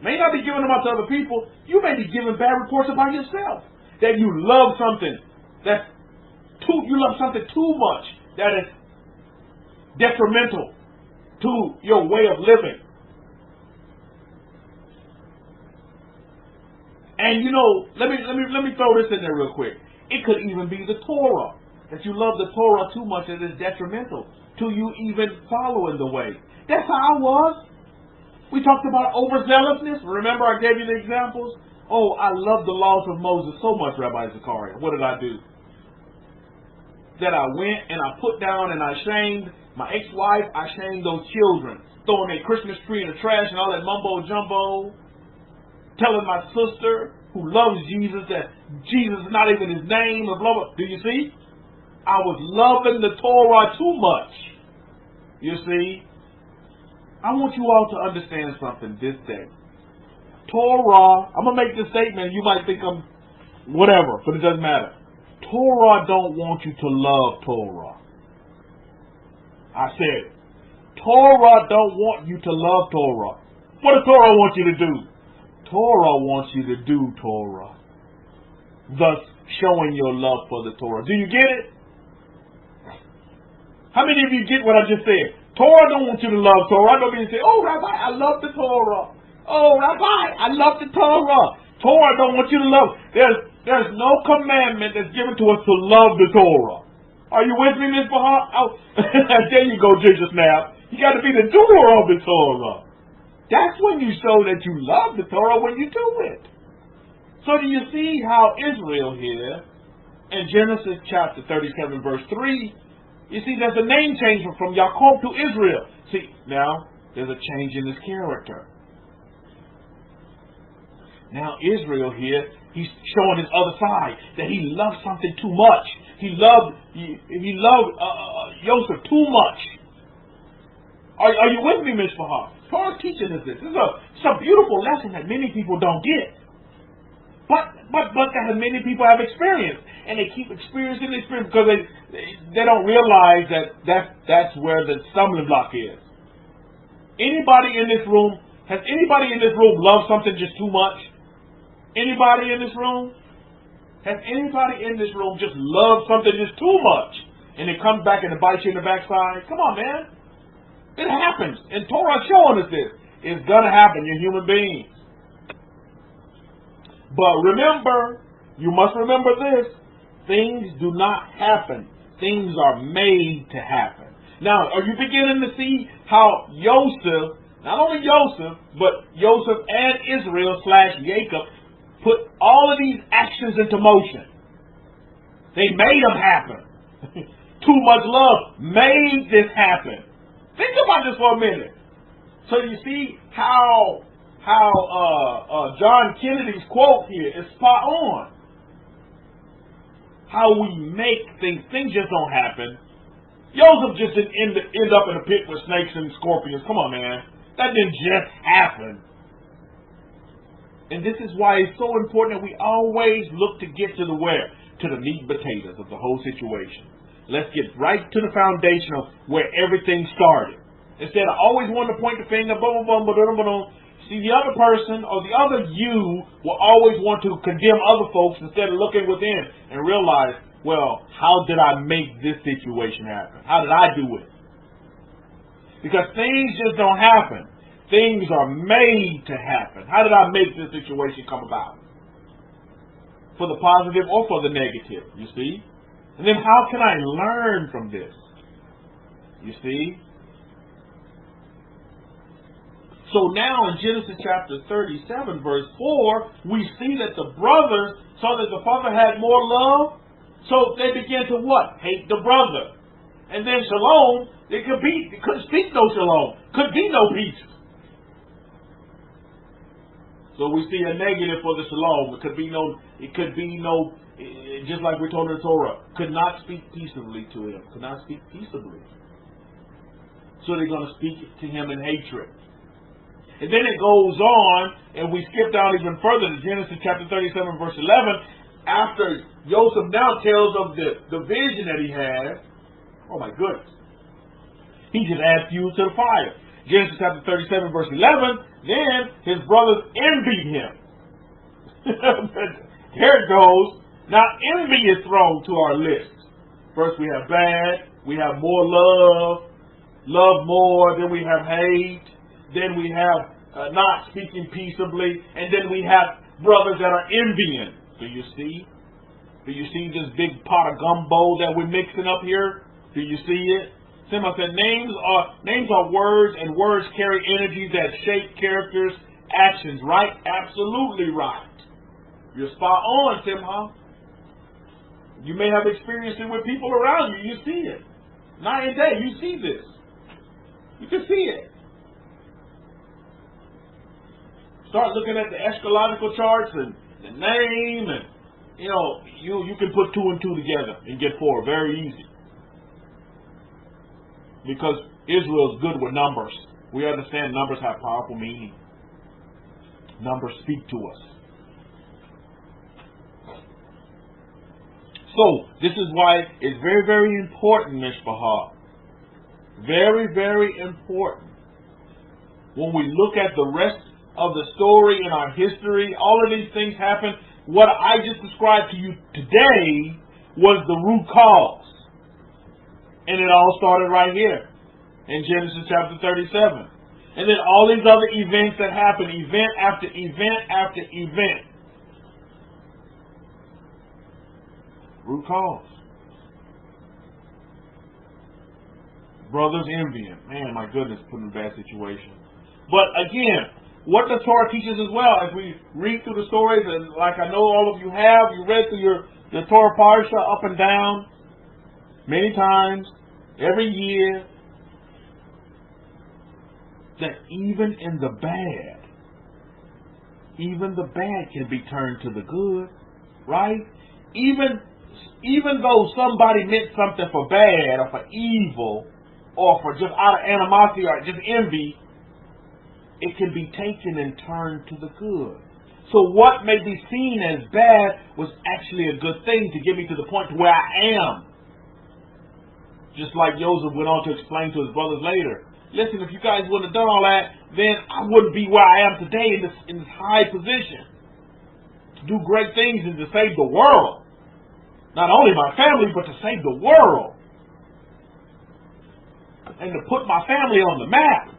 May not be giving them out to other people. You may be giving bad reports about yourself. That you love something you love something too much that is detrimental to your way of living. And let me throw this in there real quick. It could even be the Torah. That you love the Torah too much that it's detrimental to you even following the way. That's how I was. We talked about overzealousness. Remember I gave you the examples? Oh, I love the laws of Moses so much, Rabbi Zachariah. What did I do? That I went and I put down and I shamed my ex-wife. I shamed those children. Throwing their Christmas tree in the trash and all that mumbo-jumbo. Telling my sister who loves Jesus that Jesus is not even his name and blah, blah. Do you see? I was loving the Torah too much. You see? I want you all to understand something this day. Torah, I'm going to make this statement. You might think I'm whatever, but it doesn't matter. Torah don't want you to love Torah. I said it. Torah don't want you to love Torah. What does Torah want you to do? Torah wants you to do Torah. Thus showing your love for the Torah. Do you get it? How many of you get what I just said? Torah don't want you to love Torah. I don't mean to say, oh, Rabbi, I love the Torah. Oh, Rabbi, I love the Torah. Torah don't want you to love. There's no commandment that's given to us to love the Torah. Are you with me, Miss Bahar? Oh, there you go, Ginger Snap. You got to be the doer of the Torah. That's when you show that you love the Torah, when you do it. So do you see how Israel here, in Genesis chapter 37, verse 3, you see, there's a name change from Yaakov to Israel. See, now, there's a change in his character. Now, Israel here, he's showing his other side, that he loved something too much. He loved Joseph too much. Are you with me, Miss Bahar? Torah's teaching us this. It's a beautiful lesson that many people don't get. But that many people have experienced. And they keep experiencing the experience because they don't realize that's where the stumbling block is. Anybody in this room, has anybody in this room loved something just too much? Anybody in this room? Has anybody in this room just loved something just too much? And it comes back and it bites you in the backside? Come on, man. It happens. And Torah's showing us this. It's going to happen. You're human beings. But remember, you must remember this. Things do not happen. Things are made to happen. Now, are you beginning to see how Joseph, not only Joseph, but Joseph and Israel / Jacob put all of these actions into motion? They made them happen. Too much love made this happen. Think about this for a minute. So you see how John Kennedy's quote here is spot on. How we make things just don't happen. Joseph just didn't end up in a pit with snakes and scorpions. Come on, man. That didn't just happen. And this is why it's so important that we always look to get to the where? To the meat and potatoes of the whole situation. Let's get right to the foundation of where everything started. Instead of always wanting to point the finger, boom, boom, boom, boom, boom. See, the other person or the other you will always want to condemn other folks instead of looking within and realize, well, how did I make this situation happen? How did I do it? Because things just don't happen. Things are made to happen. How did I make this situation come about? For the positive or for the negative, you see? And then how can I learn from this? You see? So now in Genesis chapter 37, verse 4, we see that the brothers saw that the father had more love, so they began to what? Hate the brother. And then shalom, they couldn't speak no shalom, could be no peace. So we see a negative for the shalom. It could be no, just like we're told in the Torah, could not speak peaceably to him, could not speak peaceably. So they're going to speak to him in hatred. And then it goes on, and we skip down even further to Genesis chapter 37, verse 11. After Joseph now tells of the vision that he had, oh my goodness, he just adds fuel to the fire. Genesis chapter 37, verse 11, then his brothers envied him. Here it goes. Now envy is thrown to our list. First we have bad, we have more love more, then we have hate. Then we have not speaking peaceably, and then we have brothers that are envying. Do you see? Do you see this big pot of gumbo that we're mixing up here? Do you see it? Simba said, names are words, and words carry energy that shape characters, actions. Right? Absolutely right. You're spot on, Simha. You may have experienced it with people around you. You see it. Night and day, you see this. You can see it. Start looking at the astrological charts and the name, and you can put 2 and 2 together and get 4 very easy. Because Israel is good with numbers. We understand numbers have powerful meaning. Numbers speak to us. So this is why it's very, very important, Mishpahah. Very, very important. When we look at the rest of the story in our history, all of these things happen. What I just described to you today was the root cause. And it all started right here in Genesis chapter 37. And then all these other events that happen, event after event after event. Root cause. Brothers envying. Man, my goodness, put in a bad situation. But again, what the Torah teaches as well, as we read through the stories, and like I know all of you have, you read through the Torah Parsha up and down many times, every year, that even in the bad can be turned to the good, right? Even though somebody meant something for bad or for evil or for just out of animosity or just envy, it can be taken and turned to the good. So what may be seen as bad was actually a good thing to get me to the point to where I am. Just like Joseph went on to explain to his brothers later. Listen, if you guys wouldn't have done all that, then I wouldn't be where I am today in this high position. To do great things and to save the world. Not only my family, but to save the world. And to put my family on the map.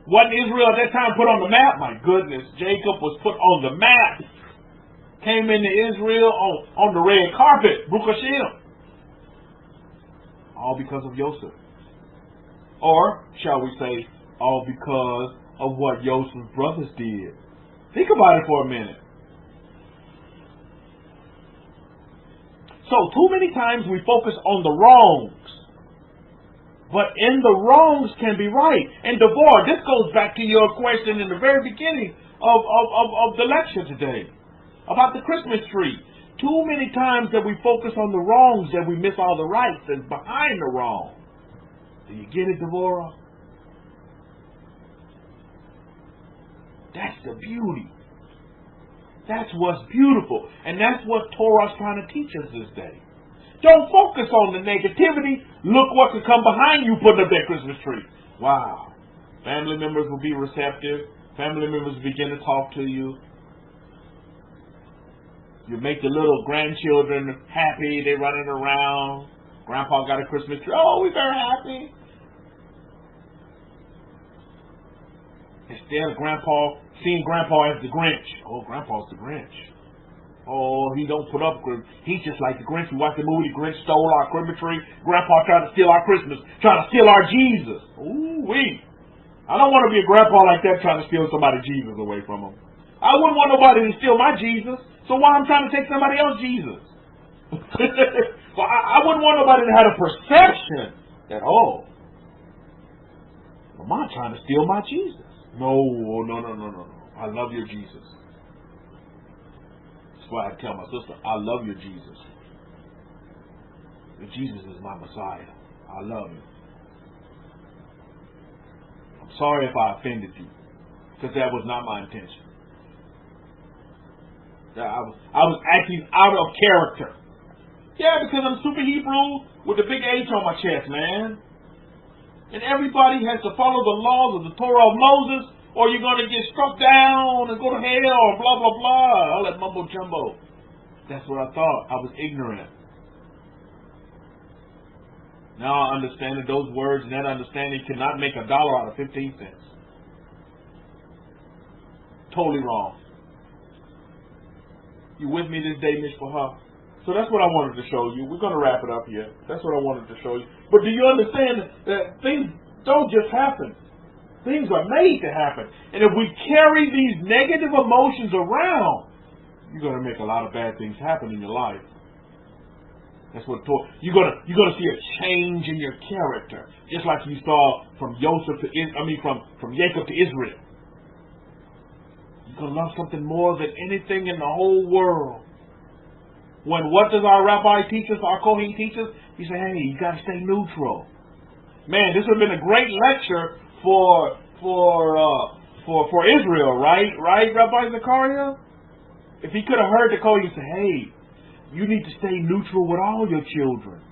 Wasn't Israel at that time put on the map? My goodness, Jacob was put on the map. Came into Israel on the red carpet, Baruch Hashem. All because of Joseph. Or, shall we say, all because of what Joseph's brothers did. Think about it for a minute. So, too many times we focus on the wrongs. But in the wrongs can be right. And Devorah, this goes back to your question in the very beginning of the lecture today. About the Christmas tree. Too many times that we focus on the wrongs that we miss all the rights that's behind the wrong. Do you get it, Devorah? That's the beauty. That's what's beautiful. And that's what Torah's trying to teach us this day. Don't focus on the negativity. Look what could come behind you putting up that Christmas tree. Wow. Family members will be receptive. Family members will begin to talk to you. You make the little grandchildren happy. They're running around. Grandpa got a Christmas tree. Oh, we're very happy. Instead of seeing Grandpa as the Grinch. Oh, Grandpa's the Grinch. Oh, he don't put up Christmas. He's just like the Grinch. You watch the movie, the Grinch stole our Christmas tree. Grandpa tried to steal our Christmas. Trying to steal our Jesus. Ooh-wee. I don't want to be a grandpa like that trying to steal somebody's Jesus away from him. I wouldn't want nobody to steal my Jesus. So why I'm trying to take somebody else's Jesus? Well, I wouldn't want nobody to have a perception that, oh, Mom trying to steal my Jesus. No. I love your Jesus. That's why I tell my sister, I love your Jesus. Your Jesus is my Messiah. I love him. I'm sorry if I offended you, because that was not my intention. I was acting out of character. Yeah, because I'm super Hebrew with a big H on my chest, man. And everybody has to follow the laws of the Torah of Moses, or you're going to get struck down and go to hell, or blah, blah, blah. All that mumbo jumbo. That's what I thought. I was ignorant. Now I understand that those words and that understanding cannot make $1 out of 15 cents. Totally wrong. You with me this day, Mishpahah? So that's what I wanted to show you. We're going to wrap it up here. That's what I wanted to show you. But do you understand that things don't just happen? Things are made to happen. And if we carry these negative emotions around, you're going to make a lot of bad things happen in your life. That's what you're going to see a change in your character, just like you saw from from Jacob to Israel. You're going to love something more than anything in the whole world. What does our Rabbi teach us, our Kohen teach us? He said, hey, you got to stay neutral. Man, this would have been a great lecture for Israel, right? Right, Rabbi Zechariah? If he could have heard the Kohen, he'd say, hey, you need to stay neutral with all your children.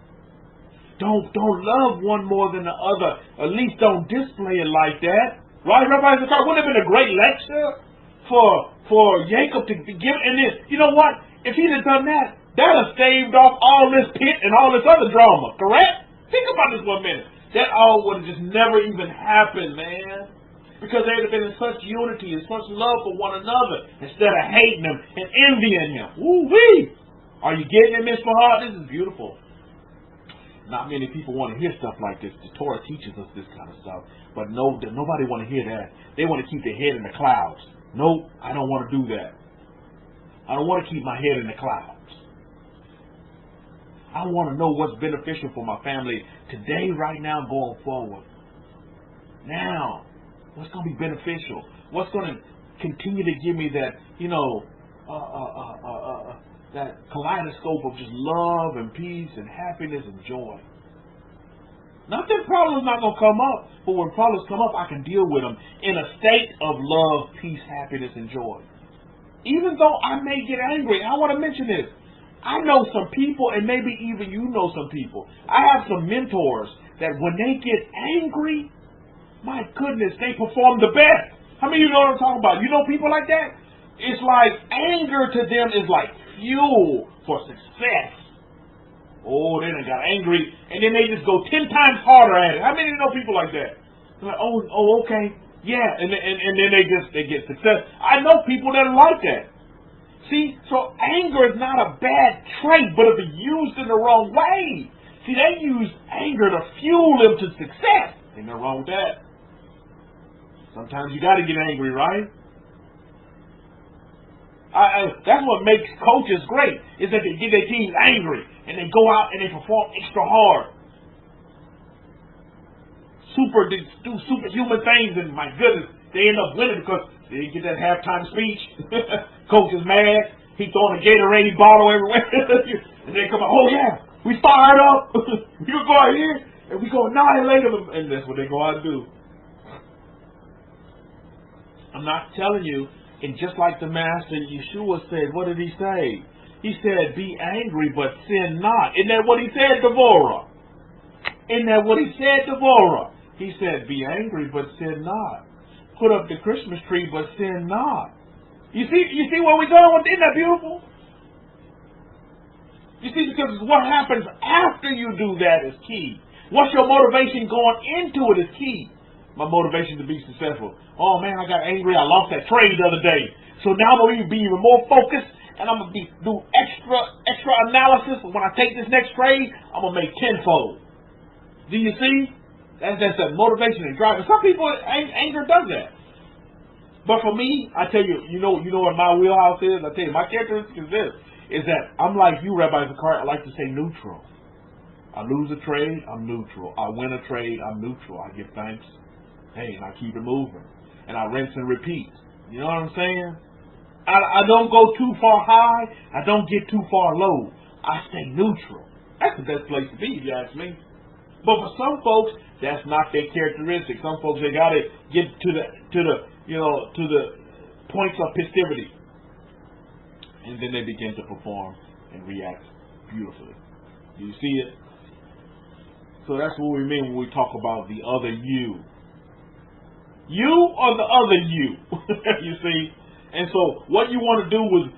Don't love one more than the other. At least don't display it like that. Right, Rabbi Zechariah? Wouldn't it have been a great lecture for Jacob to give? And then, you know what? If he'd have done that, that'd have staved off all this pit and all this other drama, correct? Think about this for a minute. That all would have just never even happened, man. Because they'd have been in such unity and such love for one another instead of hating him and envying him. Woo-wee! Are you getting it, Miss Fahad? This is beautiful. Not many people want to hear stuff like this. The Torah teaches us this kind of stuff. But nobody want to hear that. They want to keep their head in the clouds. Nope, I don't want to do that. I don't want to keep my head in the clouds. I want to know what's beneficial for my family today, right now, going forward. Now, what's going to be beneficial? What's going to continue to give me that, that kaleidoscope of just love and peace and happiness and joy. Not that problems not going to come up, but when problems come up, I can deal with them in a state of love, peace, happiness, and joy. Even though I may get angry, I want to mention this. I know some people, and maybe even you know some people. I have some mentors that when they get angry, my goodness, they perform the best. How many of you know what I'm talking about? You know people like that? It's like anger to them is like fuel for success. Oh, they done got angry, and then they just go 10 times harder at it. How many of you know people like that? They're like, oh, okay, yeah, and then they get success. I know people that are like that. See, so anger is not a bad trait, but if it's used in the wrong way. See, they use anger to fuel them to success. Ain't nothing wrong with that. Sometimes you got to get angry, right? That's what makes coaches great, is that they get their teams angry and they go out and they perform extra hard. Do superhuman things, and my goodness, they end up winning because they get that halftime speech. Coach is mad. He throwing a Gatorade bottle everywhere. And they come out, oh yeah, we fired up. We gonna go out here and we gonna annihilate them. And that's what they go out and do. I'm not telling you. And just like the Master Yeshua said, what did he say? He said, be angry, but sin not. Isn't that what he said, Devorah? Isn't that what he said, Devorah? He said, be angry, but sin not. Put up the Christmas tree, but sin not. You see where we're going with it? Isn't that beautiful? You see, because what happens after you do that is key. What's your motivation going into it is key. My motivation to be successful. Oh man, I got angry. I lost that trade the other day. So now I'm going to be even more focused, and I'm going to do extra analysis. When I take this next trade, I'm going to make tenfold. Do you see? That's that motivation and drive. Some people, anger does that. But for me, I tell you, you know what my wheelhouse is? I tell you, my characteristic is this, is that I'm like you, Rabbi Zakar. I like to say neutral. I lose a trade, I'm neutral. I win a trade, I'm neutral. I give thanks. Hey, and I keep it moving. And I rinse and repeat. You know what I'm saying? I don't go too far high. I don't get too far low. I stay neutral. That's the best place to be, if you ask me. But for some folks, that's not their characteristic. Some folks, they got to get to the points of festivity. And then they begin to perform and react beautifully. Do you see it? So that's what we mean when we talk about the other you. You or the other you. You see? And so what you want to do with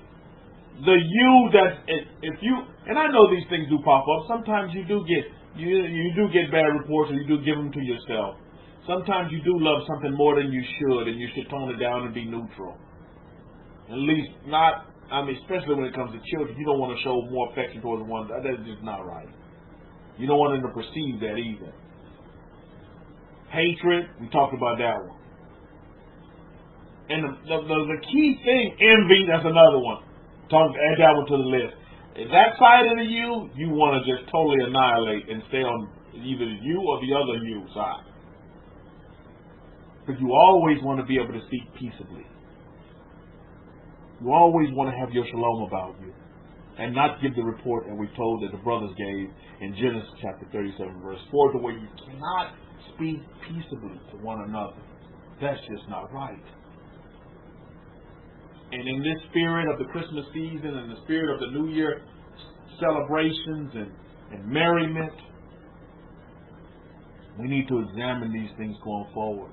the you that if you, and I know these things do pop up. Sometimes you do get bad reports, and you do give them to yourself. Sometimes you do love something more than you should, and you should tone it down and be neutral. At least not, especially when it comes to children. You don't want to show more affection towards one. That's just not right. You don't want them to perceive that either. Hatred, we talked about that one. And the key thing, envy, that's another one. Add that one to the list. That side of the you want to just totally annihilate and stay on either you or the other you side. But you always want to be able to speak peaceably. You always want to have your shalom about you. And not give the report that we told that the brothers gave in Genesis chapter 37, verse 4, to where you cannot speak peaceably to one another. That's just not right. And in this spirit of the Christmas season and the spirit of the New Year celebrations and merriment, we need to examine these things going forward.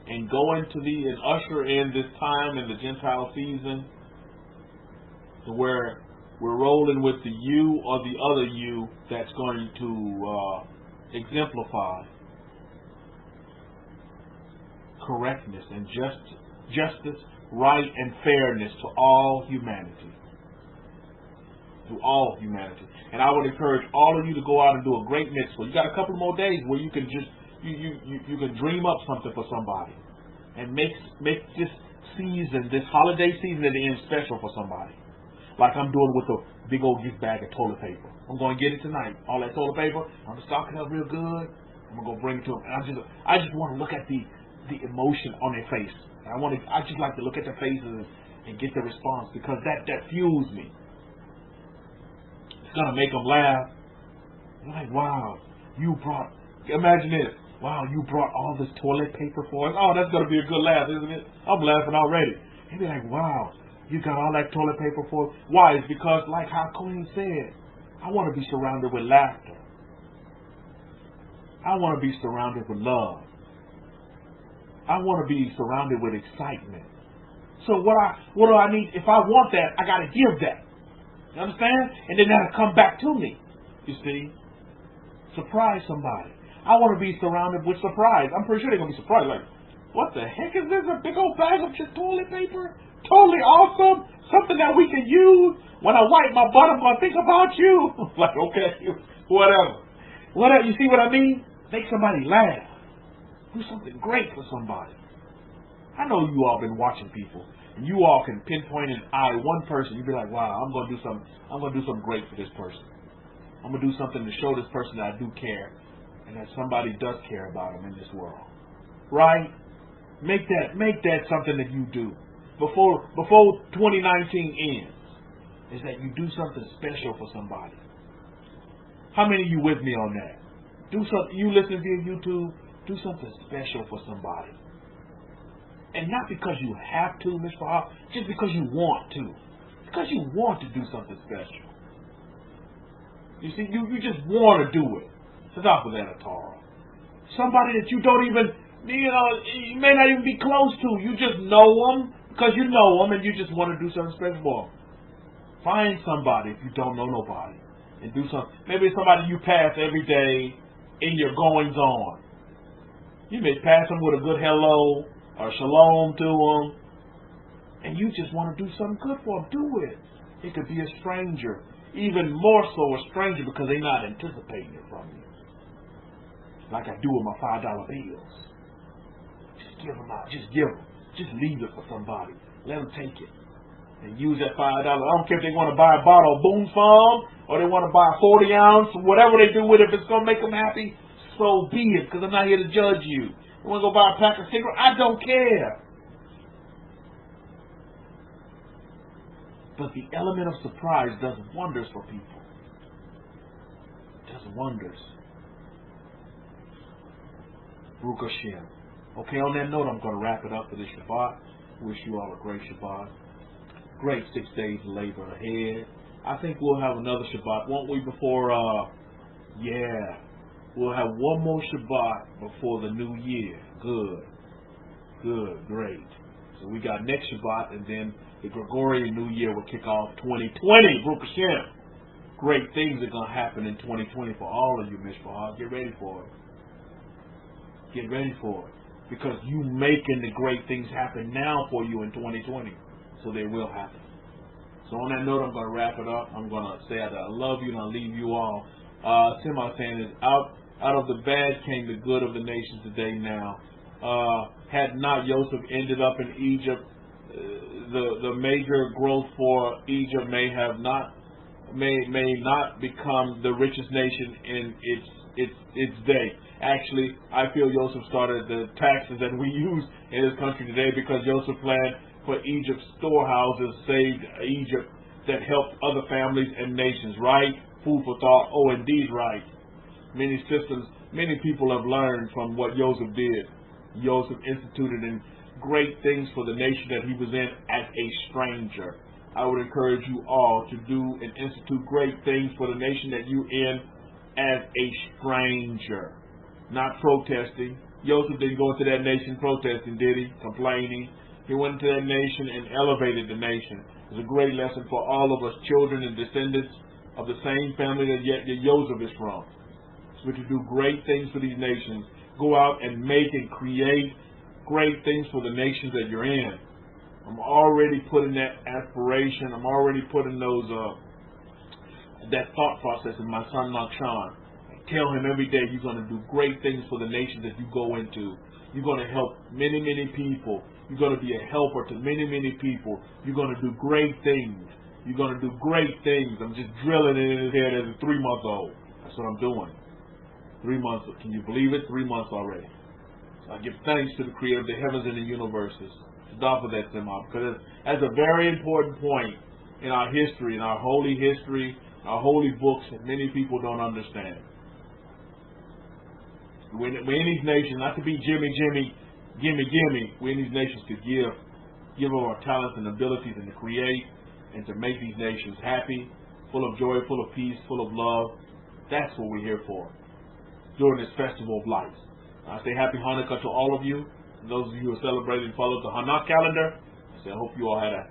And go into and usher in this time in the Gentile season to where We're rolling with the you or the other you that's going to exemplify correctness and justice, right, and fairness to all humanity. To all humanity. And I would encourage all of you to go out and do a great mitzvah. You got a couple more days where you can just you can dream up something for somebody and make this season, this holiday season at the end, special for somebody. Like I'm doing with a big old gift bag of toilet paper. I'm going to get it tonight. All that toilet paper, I'm going to stock it up real good. I'm going to go bring it to them. And I just want to look at the emotion on their face. I just like to look at their faces and get the response, because that fuels me. It's going to make them laugh. They're like, wow, imagine this. Wow, you brought all this toilet paper for us. Oh, that's going to be a good laugh, isn't it? I'm laughing already. They'd be like, wow, you got all that toilet paper for us. Why? It's because, like how Queen said, I want to be surrounded with laughter. I want to be surrounded with love. I want to be surrounded with excitement. So what do I need? If I want that, I got to give that. You understand? And then that'll come back to me. You see? Surprise somebody. I want to be surrounded with surprise. I'm pretty sure they're going to be surprised. Like, what the heck is this? A big old bag of just toilet paper? Totally awesome. Something that we can use. When I wipe my butt, I'm going to think about you. Like, okay, whatever. You see what I mean? Make somebody laugh. Do something great for somebody. I know you all been watching people, and you all can pinpoint an eye, one person. You'd be like, wow, I'm going to do something great for this person. I'm going to do something to show this person that I do care, and that somebody does care about them in this world. Right? Make that something that you do before 2019 ends, is that you do something special for somebody. How many of you with me on that? Do something. You listen via YouTube. Do something special for somebody. And not because you have to, Mr. Hart, just because you want to. Because you want to do something special. You see, you just want to do it. Stop with that, Torah. Somebody that you don't even, you may not even be close to. You just know them because you know them, and you just want to do something special for them. Find somebody if you don't know nobody, and do something. Maybe it's somebody you pass every day in your goings on. You may pass them with a good hello or shalom to them, and you just want to do something good for them. Do it. It could be a stranger, even more so a stranger, because they're not anticipating it from you. Like I do with my $5 bills. Just give them out. Just give them. Just leave it for somebody. Let them take it and use that $5. I don't care if they want to buy a bottle of Boom Farm or they want to buy a 40 ounce, whatever they do with it. If it's going to make them happy, so be it, because I'm not here to judge you. You want to go buy a pack of cigarettes? I don't care. But the element of surprise does wonders for people. It does wonders. Baruch Hashem. Okay, on that note, I'm going to wrap it up for this Shabbat. Wish you all a great Shabbat. Great 6 days of labor ahead. I think we'll have another Shabbat, won't we, before, we'll have one more Shabbat before the new year. Good, great. So we got next Shabbat, and then the Gregorian New Year will kick off 2020. Baruch Hashem. Great things are going to happen in 2020 for all of you, Mishpah. Get ready for it. Get ready for it. Because you making the great things happen now for you in 2020. So they will happen. So on that note, I'm going to wrap it up. I'm going to say that I love you and I leave you all. Saying is, out of the bad came the good of the nations today now. Had not Joseph ended up in Egypt, the major growth for Egypt may not become the richest nation in its day. Actually, I feel Joseph started the taxes that we use in this country today because Joseph planned for Egypt's storehouses, saved Egypt, that helped other families and nations, right? Food for thought. Oh, indeed, right. Many systems, many people have learned from what Joseph did. Joseph instituted in great things for the nation that he was in as a stranger. I would encourage you all to do and institute great things for the nation that you're in as a stranger. Not protesting. Joseph didn't go into that nation protesting, did he? Complaining. He went into that nation and elevated the nation. It's a great lesson for all of us, children and descendants of the same family that Joseph is from. So to do great things for these nations. Go out and make and create great things for the nations that you're in. I'm already putting that aspiration. I'm already putting those that thought process in my son Nakshan. Tell him every day you're going to do great things for the nations that you go into. You're going to help many, many people. You're going to be a helper to many, many people. You're going to do great things. You're going to do great things. I'm just drilling it in his head as a 3-month-old. That's what I'm doing. 3 months. Can you believe it? 3 months already. So I give thanks to the Creator of the heavens and the universes. Stop for that, Simon, because that's a very important point in our history, in our holy history, our holy books that many people don't understand. We're in these nations, not to be gimme, we're in these nations to give of our talents and abilities and to create and to make these nations happy, full of joy, full of peace, full of love. That's what we're here for during this festival of lights. I say happy Hanukkah to all of you. And those of you who are celebrating and follow the Hanukkah calendar, I say I hope you all had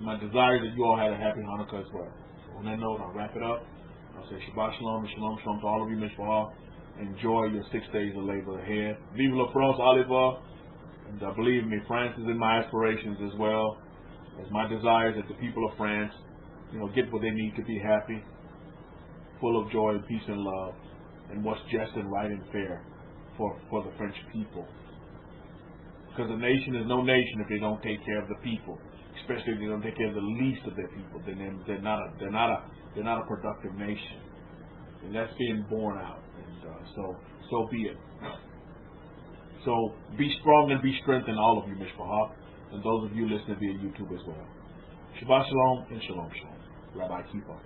my desire is that you all had a happy Hanukkah as well. So on that note, I'll wrap it up. I'll say Shabbat Shalom and Shalom Shalom to all of you, Mishpah. Enjoy your 6 days of labor ahead. Vive la France, Oliver. And believe me, France is in my aspirations as well. It's my desire that the people of France, get what they need to be happy, full of joy, peace, and love, and what's just and right and fair for the French people. Because a nation is no nation if they don't take care of the people, especially if they don't take care of the least of their people. Then they're not a productive nation, and that's being borne out. So be it. So be strong and be strengthened, all of you, Mishpah, and those of you listening via YouTube as well. Shabbat Shalom and Shalom Shalom. Rabbi Kefa.